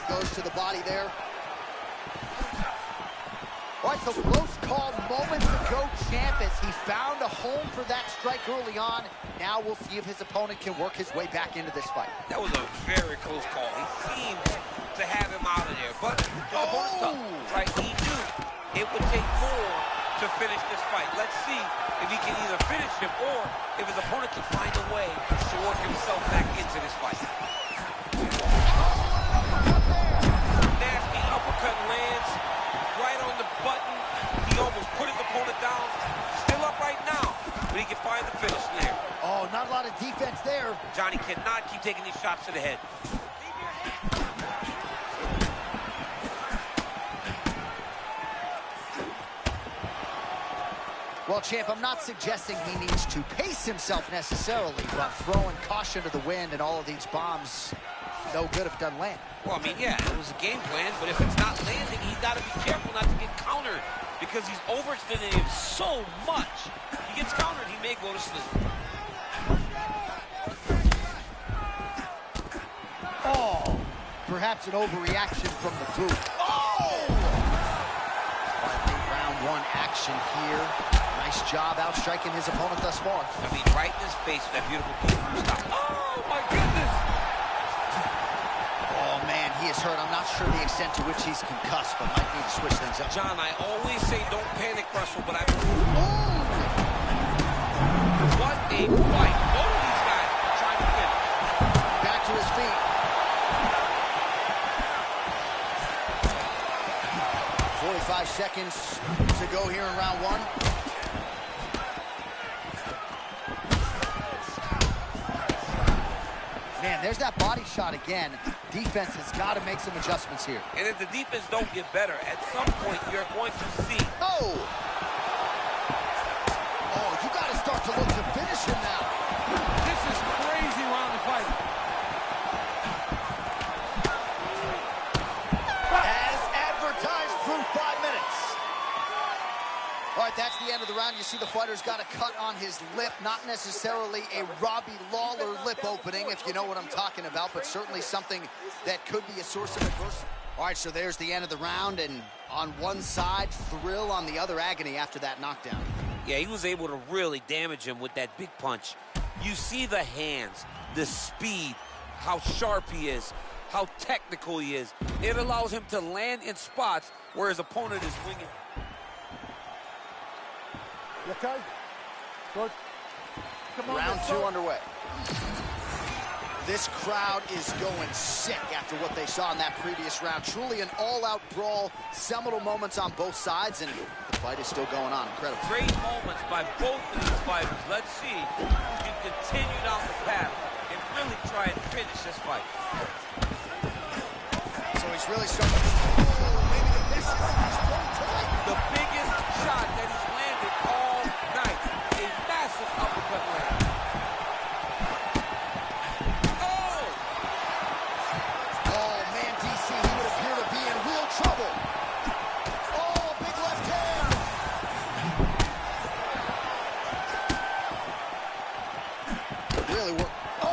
S1: Goes to the body there. All right, so close call moments ago, champ, as he found a home for that strike early on. Now we'll see if his opponent can work his way back into this fight.
S2: That was a very close call. He seemed to have him out of there, but the opponent's tough, right? He knew it would take more to finish this fight. Let's see if he can either finish him or if his opponent can find a way to work himself back into this fight. Nasty uppercut lands right on the button. He almost put his opponent down. Still up right now, but he can find the finish there.
S1: Oh, not a lot of defense there.
S2: Johnny cannot keep taking these shots to the head.
S1: Well, champ, I'm not suggesting he needs to pace himself necessarily, but throwing caution to the wind and all of these bombs, no good if it doesn't land.
S2: Well, I mean, yeah, it was a game plan, but if it's not landing, he's got to be careful not to get countered because he's overextending him so much. He gets countered, he may go to sleep.
S1: Oh, perhaps an overreaction from the booth. Oh! Round one action here. Nice job outstriking his opponent thus far.
S2: I mean, right in his face with that beautiful kick stop. Oh, my goodness!
S1: Oh, man, he is hurt. I'm not sure the extent to which he's concussed, but might need to switch things up.
S2: John, I always say don't panic wrestle, but I...
S1: Oh!
S2: What a fight. Both of these guys are trying to finish.
S1: Back to his feet. 45 seconds to go here in round one. Man, there's that body shot again. Defense has got to make some adjustments here.
S2: And if the defense don't get better, at some point you're going to see.
S1: Oh! Oh, you got to start to look to finish him now.
S5: This is crazy round of fight.
S1: As advertised through 5 minutes. All right, that's the end of the round. You see the fighter's got a cut on his lip. Not necessarily a Robbie Lawler lip opening, if you know what I'm talking about, but certainly something that could be a source of adversity. All right, so there's the end of the round, and on one side, thrill, on the other, agony after that knockdown.
S2: Yeah, he was able to really damage him with that big punch. You see the hands, the speed, how sharp he is, how technical he is. It allows him to land in spots where his opponent is winging.
S4: You okay? Good. Come on,
S1: Round
S4: let's
S1: two
S4: go.
S1: underway. This crowd is going sick after what they saw in that previous round. Truly an all-out brawl, seminal moments on both sides, and the fight is still going on. Incredible.
S2: Great moments by both of these fighters. Let's see who can continue down the path and really try and finish this fight.
S1: So he's really starting to... Oh, maybe the best shot he's thrown tonight.
S2: The biggest shot that he's landed all night. A massive uppercut land.
S1: Oh, man, DC, he would appear to be in real trouble. Oh, big left hand. Really work. Oh!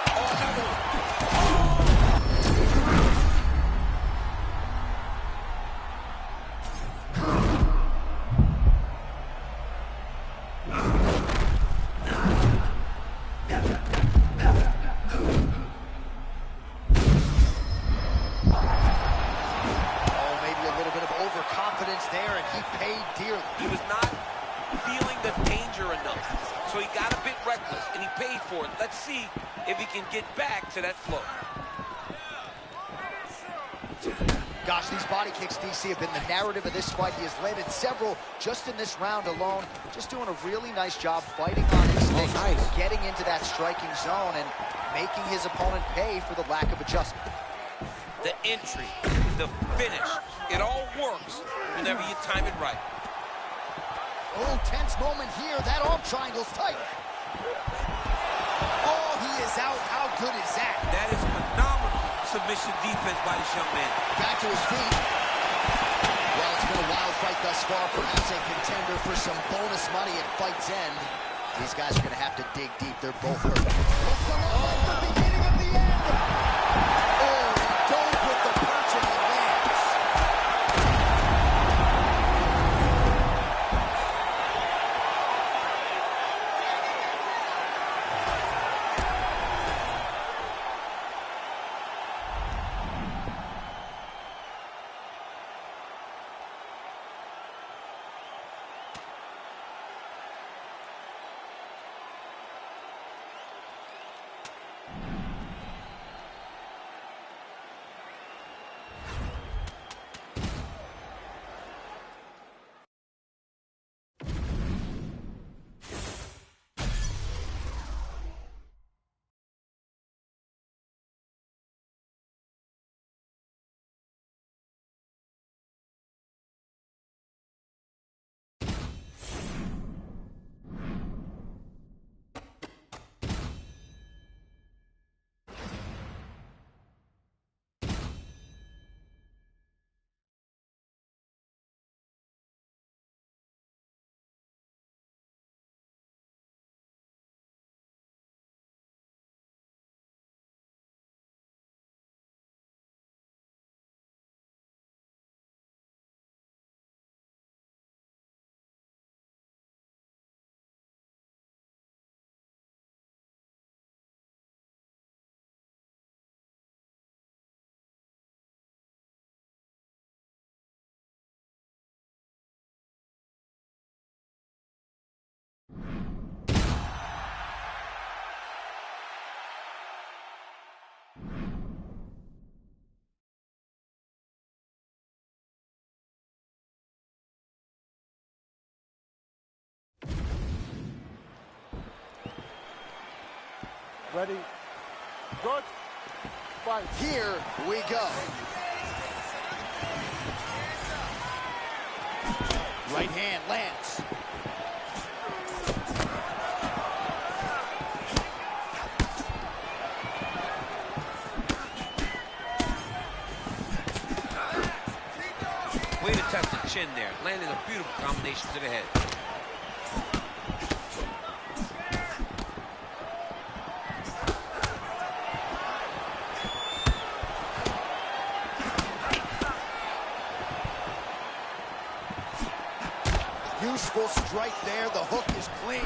S1: Oh, another one. There, and he paid dearly.
S2: He was not feeling the danger enough. So he got a bit reckless, and he paid for it. Let's see if he can get back to that flow.
S1: Gosh, these body kicks, DC, have been the narrative of this fight. He has landed several just in this round alone. Just doing a really nice job fighting on instinct, getting into that striking zone and making his opponent pay for the lack of adjustment.
S2: The entry, the finish, it all works whenever you time it right.
S1: Oh, tense moment here. That arm triangle's tight. Oh, he is out. How good is that?
S5: That is phenomenal submission defense by this young man.
S1: Back to his feet. Well, it's been a wild fight thus far. Perhaps a contender for some bonus money at fight's end. These guys are going to have to dig deep. They're both hurt. Looks a lot like the beginning of the end. Oh, he dove with the punch and he lands.
S4: Ready, good, fight.
S1: Here we go. Right hand lands.
S2: Way to test the chin there. Landing a beautiful combination to the head.
S1: Useful strike there. The hook is clean.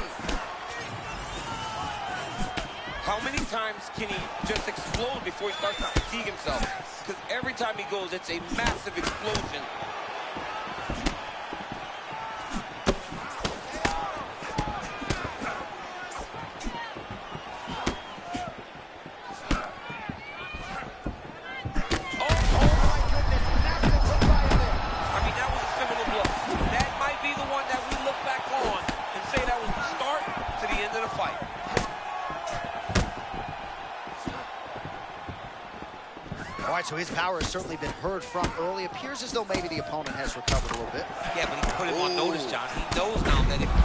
S2: How many times can he just explode before he starts to fatigue himself? Because every time he goes, it's a massive explosion.
S1: All right, so his power has certainly been heard from early. Appears as though maybe the opponent has recovered a little bit.
S2: Yeah, but he put him on notice, John. He knows now that if he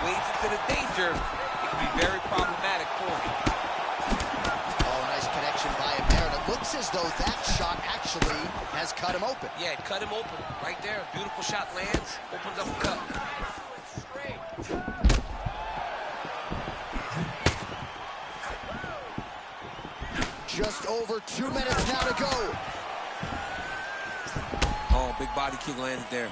S2: wades into the danger, it can be very problematic for him.
S1: Oh, nice connection by him there. And it looks as though that shot actually has cut him open.
S2: Yeah, it cut him open right there. Beautiful shot lands, opens up the cut.
S1: Just over 2 minutes now to go.
S5: Oh, big body kick landed there.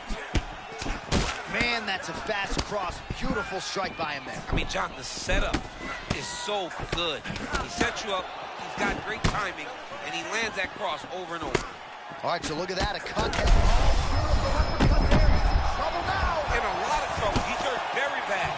S1: Man, that's a fast cross. Beautiful strike by him there.
S2: I mean, John, the setup is so good. He sets you up, he's got great timing, and he lands that cross over and over.
S1: All right, so look at that, a cut. Oh, beautiful uppercut there. He's in trouble now.
S2: In a lot of trouble. He's hurt very bad.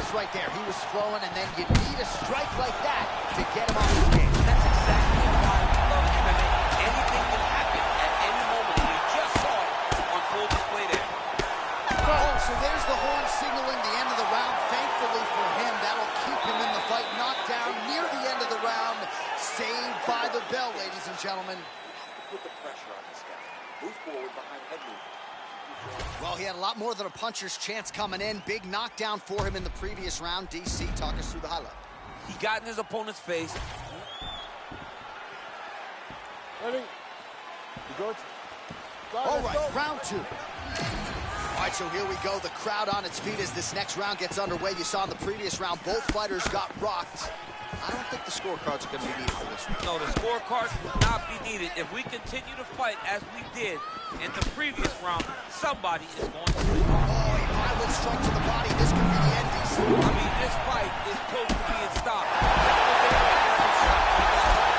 S1: punches right there. He was flowing, and then you need a strike like that to get him on his game.
S2: That's exactly why we love MMA. Anything can happen at any moment. We just saw it on full display there.
S1: Oh, so there's the horn signaling the end of the round. Thankfully for him, that'll keep him in the fight. Knocked down near the end of the round. Saved by the bell, ladies and gentlemen.
S6: Put the pressure on this guy. Move forward behind head movement.
S1: Well, he had a lot more than a puncher's chance coming in. Big knockdown for him in the previous round. DC, talk us through the highlight.
S5: He got in his opponent's face.
S4: Ready? You good?
S1: All right, round 2. All right, so here we go. The crowd on its feet as this next round gets underway. You saw in the previous round, both fighters got rocked. I don't think the scorecards are going to be needed for this one.
S5: No, the scorecards will not be needed. If we continue to fight as we did in the previous round, somebody is going to win.
S1: Oh, a violent strike to the body. This could be the end, DC.
S5: I mean, this fight is close to being stopped.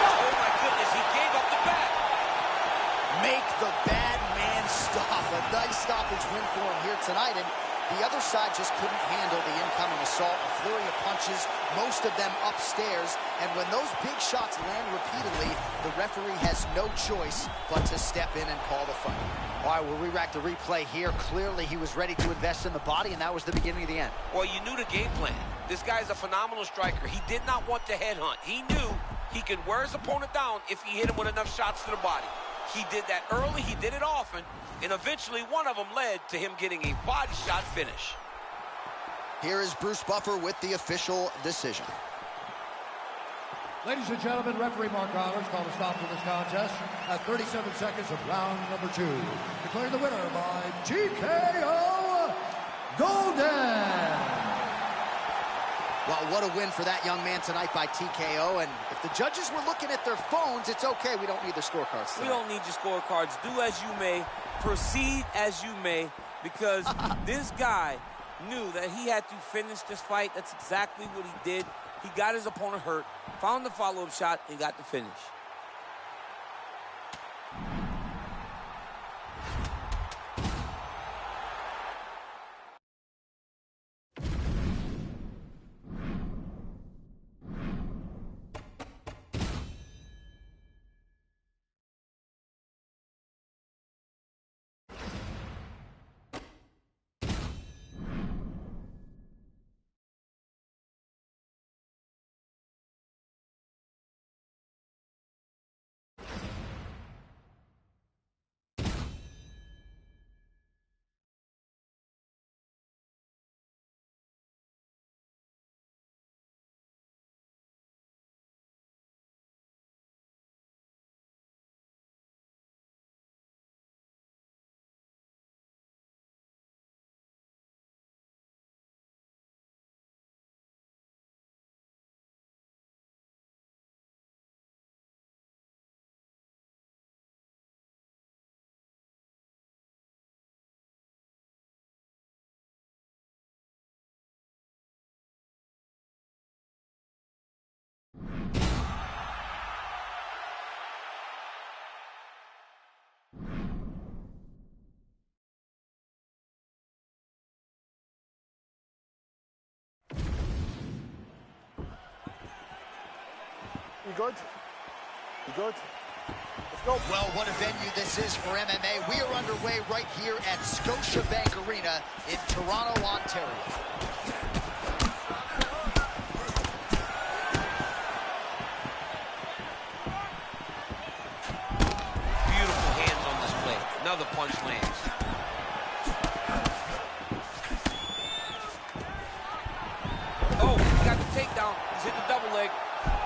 S5: Oh, my goodness, he gave up the back.
S1: Make the bad man stop. A nice stoppage win for him here tonight. And the other side just couldn't handle the incoming assault. A flurry of punches, most of them upstairs. And when those big shots land repeatedly, the referee has no choice but to step in and call the fight. All right, we'll re-rack the replay here. Clearly, he was ready to invest in the body, and that was the beginning of the end.
S2: Well, you knew the game plan. This guy's a phenomenal striker. He did not want to headhunt. He knew he could wear his opponent down if he hit him with enough shots to the body. He did that early, he did it often, and eventually one of them led to him getting a body shot finish.
S1: Here is Bruce Buffer with the official decision.
S3: Ladies and gentlemen, referee Mark Hollers called a stop to this contest at 37 seconds of round number 2. Declaring the winner by TKO Golden.
S1: Well, what a win for that young man tonight by TKO. And if the judges were looking at their phones, it's okay. We don't need their scorecards tonight.
S5: We don't need your scorecards. Do as you may, proceed as you may, because this guy knew that he had to finish this fight. That's exactly what he did. He got his opponent hurt, found the follow-up shot, and got the finish.
S4: You good? You good? Let's go.
S1: Well, what a venue this is for MMA. We are underway right here at Scotiabank Arena in Toronto, Ontario.
S2: Beautiful hands on display. Another punch lands.
S5: Oh, he got the takedown. He's hit the double leg.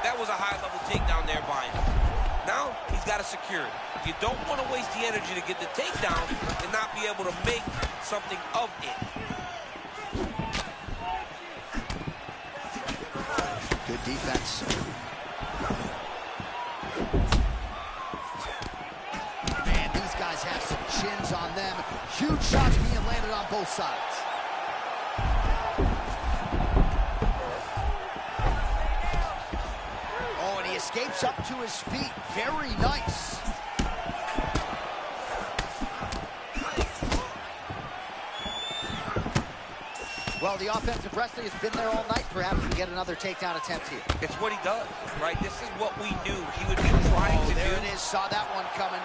S5: That was a high-level takedown there by him. Now, he's got to secure it. You don't want to waste the energy to get the takedown and not be able to make something of it.
S1: Good defense. Man, these guys have some chins on them. Huge shots being landed on both sides. Oh, and he escapes up to his feet. Very nice. Well, the offensive wrestling has been there all night. Perhaps we get another takedown attempt here.
S2: It's what he does, right? This is what we knew he would be trying to do.
S1: There it is. Saw that one coming.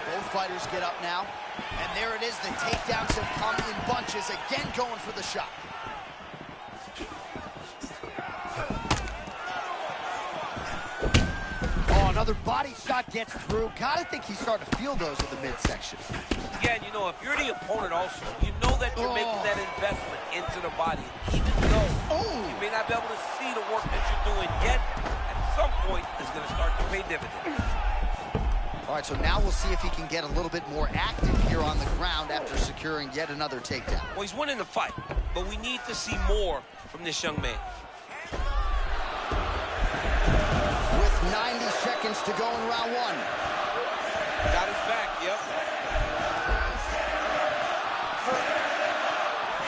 S1: Both fighters get up now. And there it is. The takedowns have come in bunches. Again, going for the shot. Another body shot gets through. Gotta think he's starting to feel those in the midsection.
S2: Yeah, and you know, if you're the opponent also, you know that you're making that investment into the body. Even though you may not be able to see the work that you're doing yet, at some point, it's going to start to pay dividends.
S1: All right, so now we'll see if he can get a little bit more active here on the ground after securing yet another takedown.
S2: Well, he's winning the fight, but we need to see more from this young man.
S1: 90 seconds to go in round one.
S2: Got his back, yep.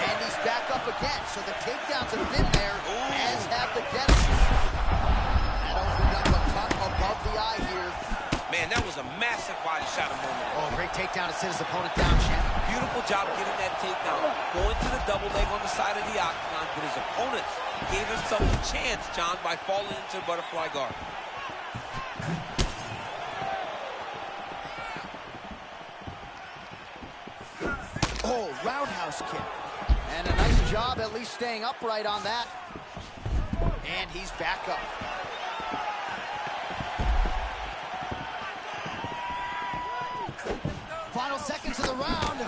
S1: And he's back up again, so the takedowns have been there, as have the getters. That opened up a cut above the eye here.
S2: Man, that was a massive body shot a moment ago.
S1: Oh, great takedown to sit his opponent down, champ.
S2: Beautiful job getting that takedown. Going to the double leg on the side of the octagon, but his opponent gave himself a chance, John, by falling into the butterfly guard.
S1: Oh, roundhouse kick. And a nice job at least staying upright on that. And he's back up. Final seconds of the round.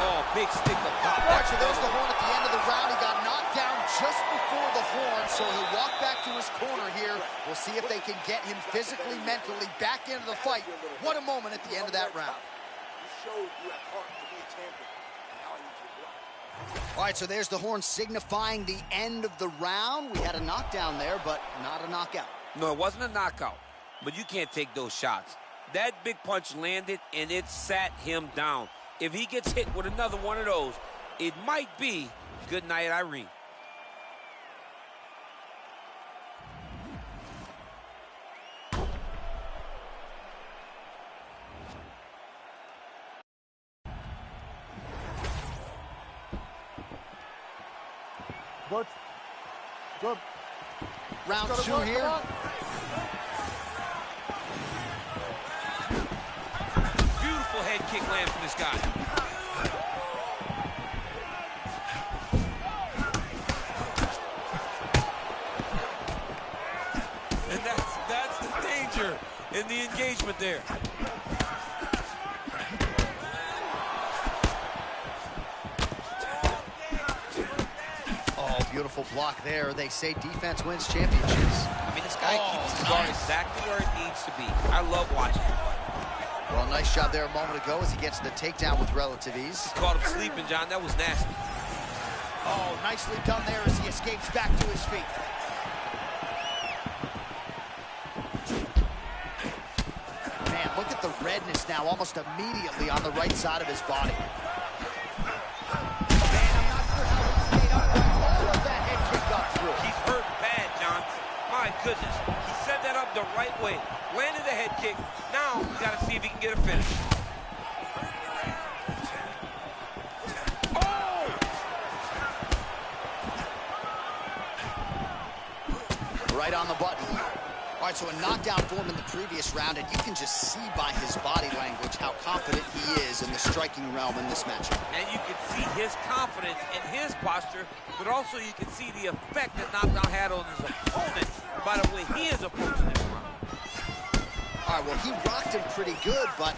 S2: Oh, big stick up top.
S1: Archer, there's the horn at the end of the round. He got knocked down just before the horn, so he'll walk back to his corner here. We'll see if they can get him physically, mentally back into the fight. What a moment at the end of that round.
S6: You showed you have heart to be a champion. Now I need you to block.
S1: All right, so there's the horn signifying the end of the round. We had a knockdown there, but not a knockout.
S5: No, it wasn't a knockout, but you can't take those shots. That big punch landed, and it sat him down. If he gets hit with another one of those, it might be good night, Irene.
S4: Good. Good.
S1: Round two
S4: work,
S1: here.
S2: Beautiful head kick land from this guy.
S5: And that's the danger in the engagement there.
S1: Beautiful block there. They say defense wins championships.
S2: I mean, this guy keeps his guard exactly where it needs to be. I love watching him fight.
S1: Well, nice job there a moment ago as he gets the takedown with relative ease.
S2: Caught him sleeping, John. That was nasty.
S1: Oh, nicely done there as he escapes back to his feet. Man, look at the redness now almost immediately on the right side of his body.
S2: He's hurt bad, John. My goodness. He set that up the right way. Landed the head kick. Now, we got to see if he can get a finish. Oh!
S1: Right on the button. All right, so a knockdown for him in the previous round, and you can just see by his body language how confident he is in the striking realm in this matchup.
S5: And you can see his confidence in his posture, but also you can see the effect that knockdown had on his opponent by the way he is approaching this round.
S1: All right, well, he rocked him pretty good, but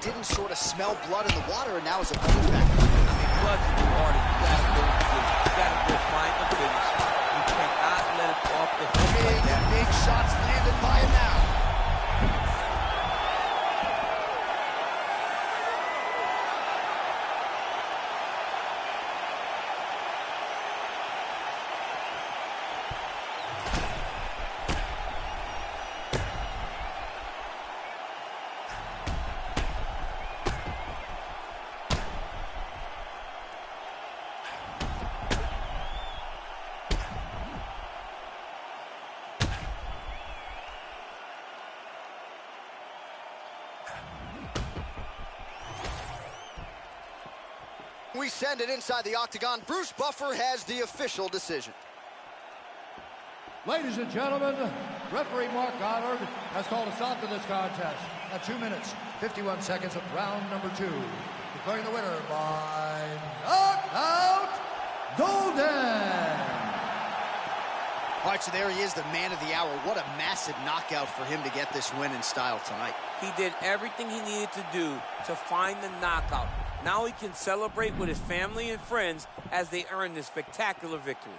S1: didn't sort of smell blood in the water, and now his opponent's back.
S5: I mean, blood's in the water. You gotta go you gotta go find the finish. You cannot let it off the hook like that.
S1: Big shots landed by him now. we send it inside the octagon. Bruce Buffer has the official decision.
S3: Ladies and gentlemen, referee Mark Goddard has called a stop to this contest at 2 minutes, 51 seconds of round number 2. Declaring the winner by knockout, Golden.
S1: All right, so there he is, the man of the hour. What a massive knockout for him to get this win in style tonight.
S5: He did everything he needed to do to find the knockout. Now he can celebrate with his family and friends as they earn this spectacular victory.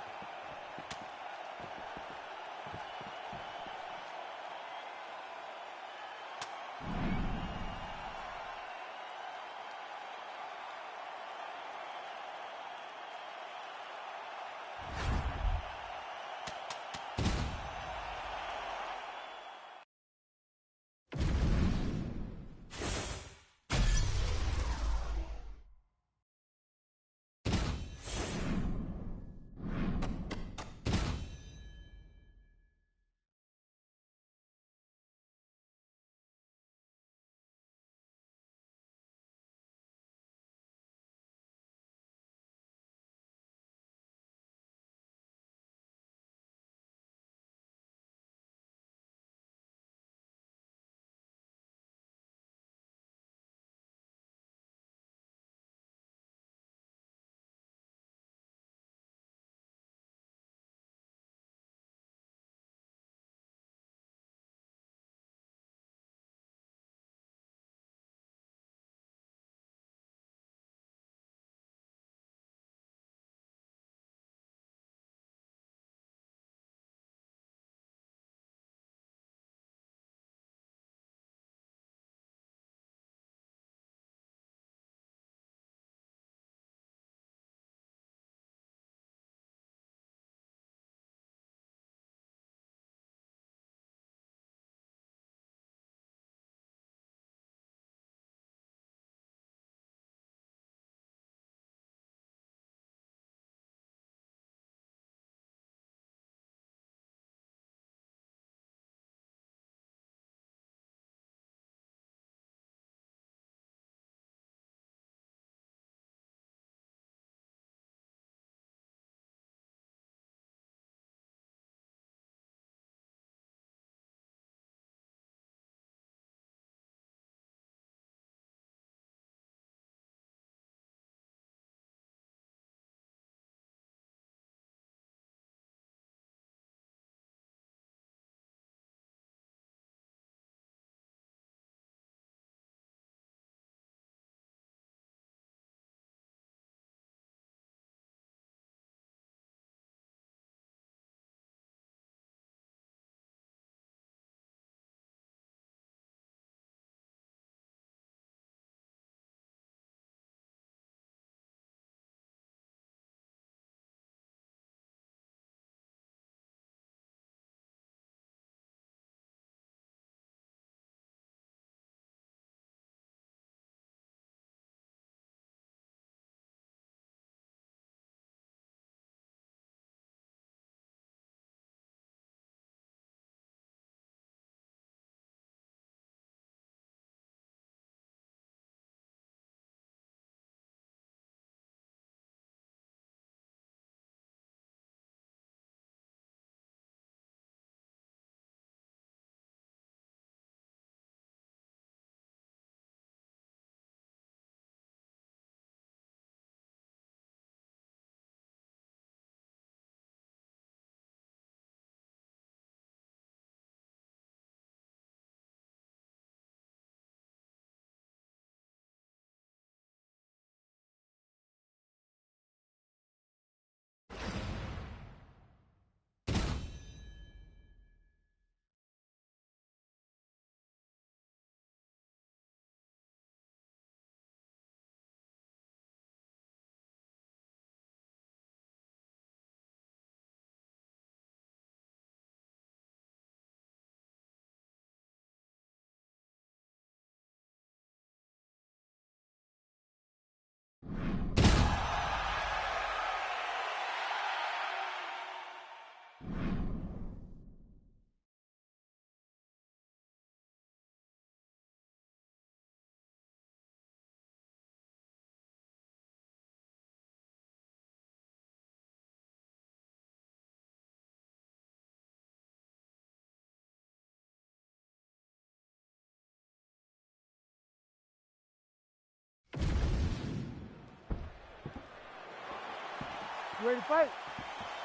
S4: You ready to fight?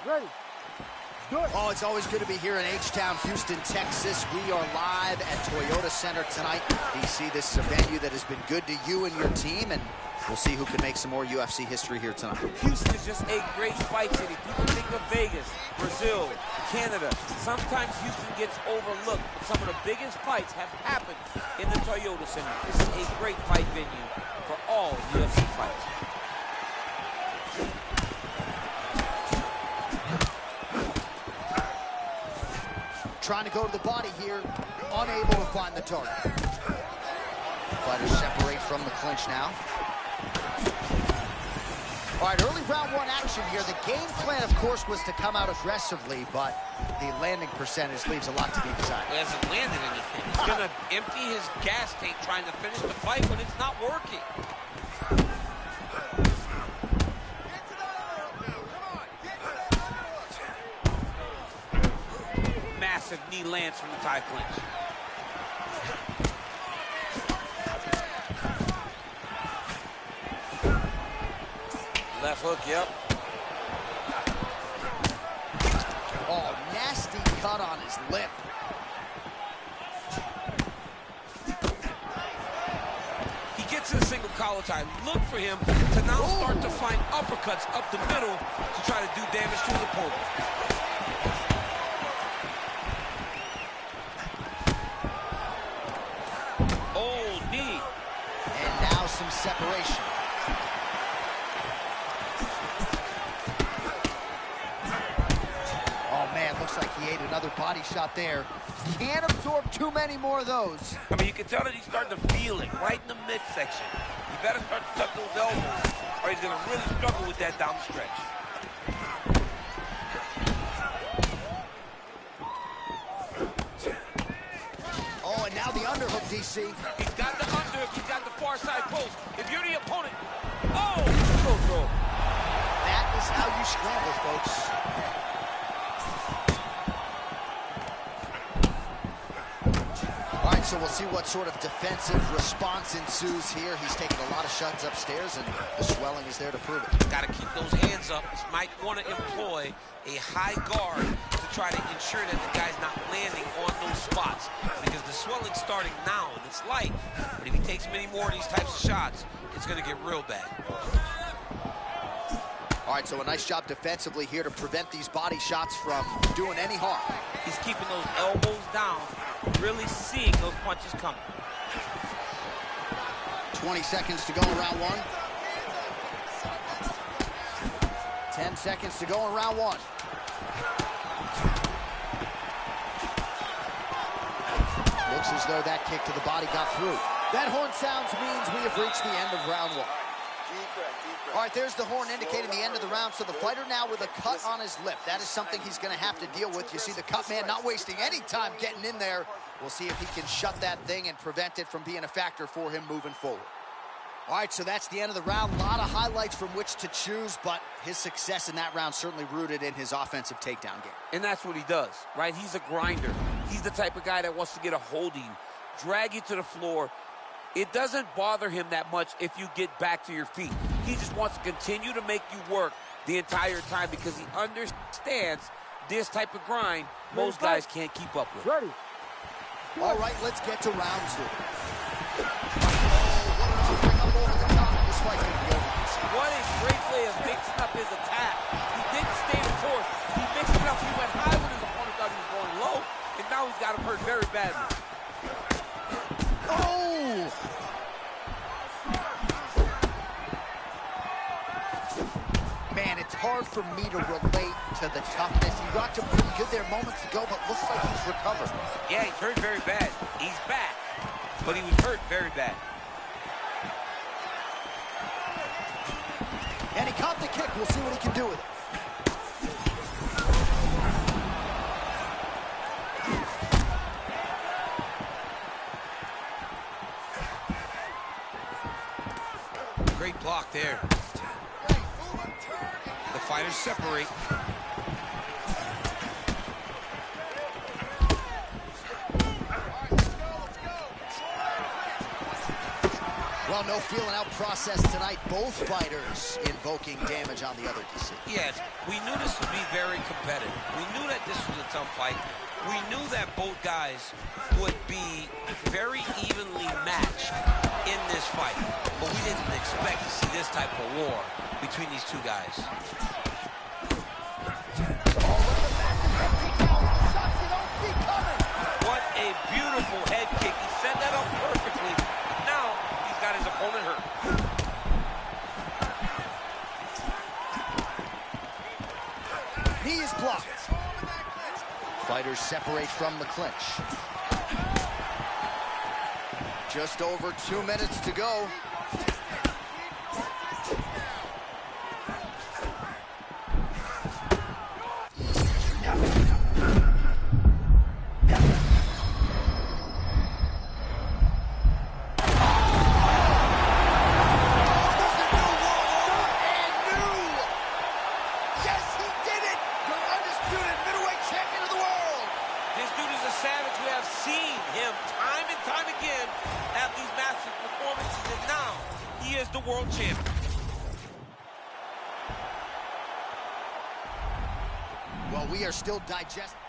S4: Ready. Good.
S1: Oh, it's always good to be here in H-Town, Houston, Texas. We are live at Toyota Center tonight. DC, this is a venue that has been good to you and your team, and we'll see who can make some more UFC history here tonight.
S5: Houston is just a great fight city. People think of Vegas, Brazil, Canada. Sometimes Houston gets overlooked, but some of the biggest fights have happened in the Toyota Center. This is a great fight venue for all UFC fights.
S1: Trying to go to the body here, unable to find the target. Fighters separate from the clinch now. All right, early round one action here. The game plan, of course, was to come out aggressively, but the landing percentage leaves a lot to be desired.
S2: He hasn't landed anything. He's going to empty his gas tank trying to finish the fight when it's not working. Massive knee lands from the tie clinch.
S5: Left hook, yep.
S1: Oh, nasty cut on his lip.
S2: He gets in a single collar tie. Look for him to now start to find uppercuts up the middle to try to do damage to his opponent. Oh, knee.
S1: And now some separation. Looks like he ate another body shot there. Can't absorb too many more of those.
S2: I mean, you can tell that he's starting to feel it right in the midsection. You better start to tuck those elbows, or he's going to really struggle with that down the stretch.
S1: Oh, and now the underhook, DC.
S2: He's got the underhook. He's got the far side post. If you're the opponent, oh!
S5: Throw.
S1: That is how you scramble, folks. So we'll see what sort of defensive response ensues here. He's taking a lot of shots upstairs, and the swelling is there to prove it.
S2: Got to keep those hands up. He might want to employ a high guard to try to ensure that the guy's not landing on those spots, because the swelling's starting now, and it's light. But if he takes many more of these types of shots, it's going to get real bad.
S1: All right, so a nice job defensively here to prevent these body shots from doing any harm.
S2: He's keeping those elbows down, really seeing those punches coming.
S1: 20 seconds to go in round one. 10 seconds to go in round one. Looks as though that kick to the body got through. That horn sounds means we have reached the end of round one. All right, there's the horn indicating the end of the round. So the fighter now with a cut on his lip. That is something he's going to have to deal with. You see the cut man not wasting any time getting in there. We'll see if he can shut that thing and prevent it from being a factor for him moving forward. All right, so that's the end of the round. A lot of highlights from which to choose, but his success in that round certainly rooted in his offensive takedown game.
S5: And that's what he does, right? He's a grinder. He's the type of guy that wants to get a hold of you, drag you to the floor. It doesn't bother him that much if you get back to your feet. He just wants to continue to make you work the entire time because he understands this type of grind most guys can't keep up with.
S4: Ready.
S1: All right, let's get to round two.
S5: What a great way of mixing up his attack. He didn't stay the course. He mixed it up. He went high when his opponent thought he was going low, and now he's got him hurt very badly.
S1: Oh! Man, it's hard for me to relate to the toughness. He rocked him pretty good there moments ago, but looks like he's recovered.
S2: Yeah, he's hurt very bad. He's back, but he was hurt very bad.
S1: And he caught the kick. We'll see what he can do with it.
S2: Great block there. The fighters separate.
S1: Well, no feeling out process tonight. Both fighters invoking damage on the other DC.
S2: Yes, we knew this would be very competitive. We knew that this was a tough fight. We knew that both guys would be very evenly matched in this fight. But we didn't expect to see this type of war between these two guys. What a beautiful head kick. He set that up perfectly. Now he's got his opponent hurt.
S1: Knee is blocked. Fighters separate from the clinch. Just over 2 minutes to go.
S2: The world champion.
S1: Well, we are still digesting.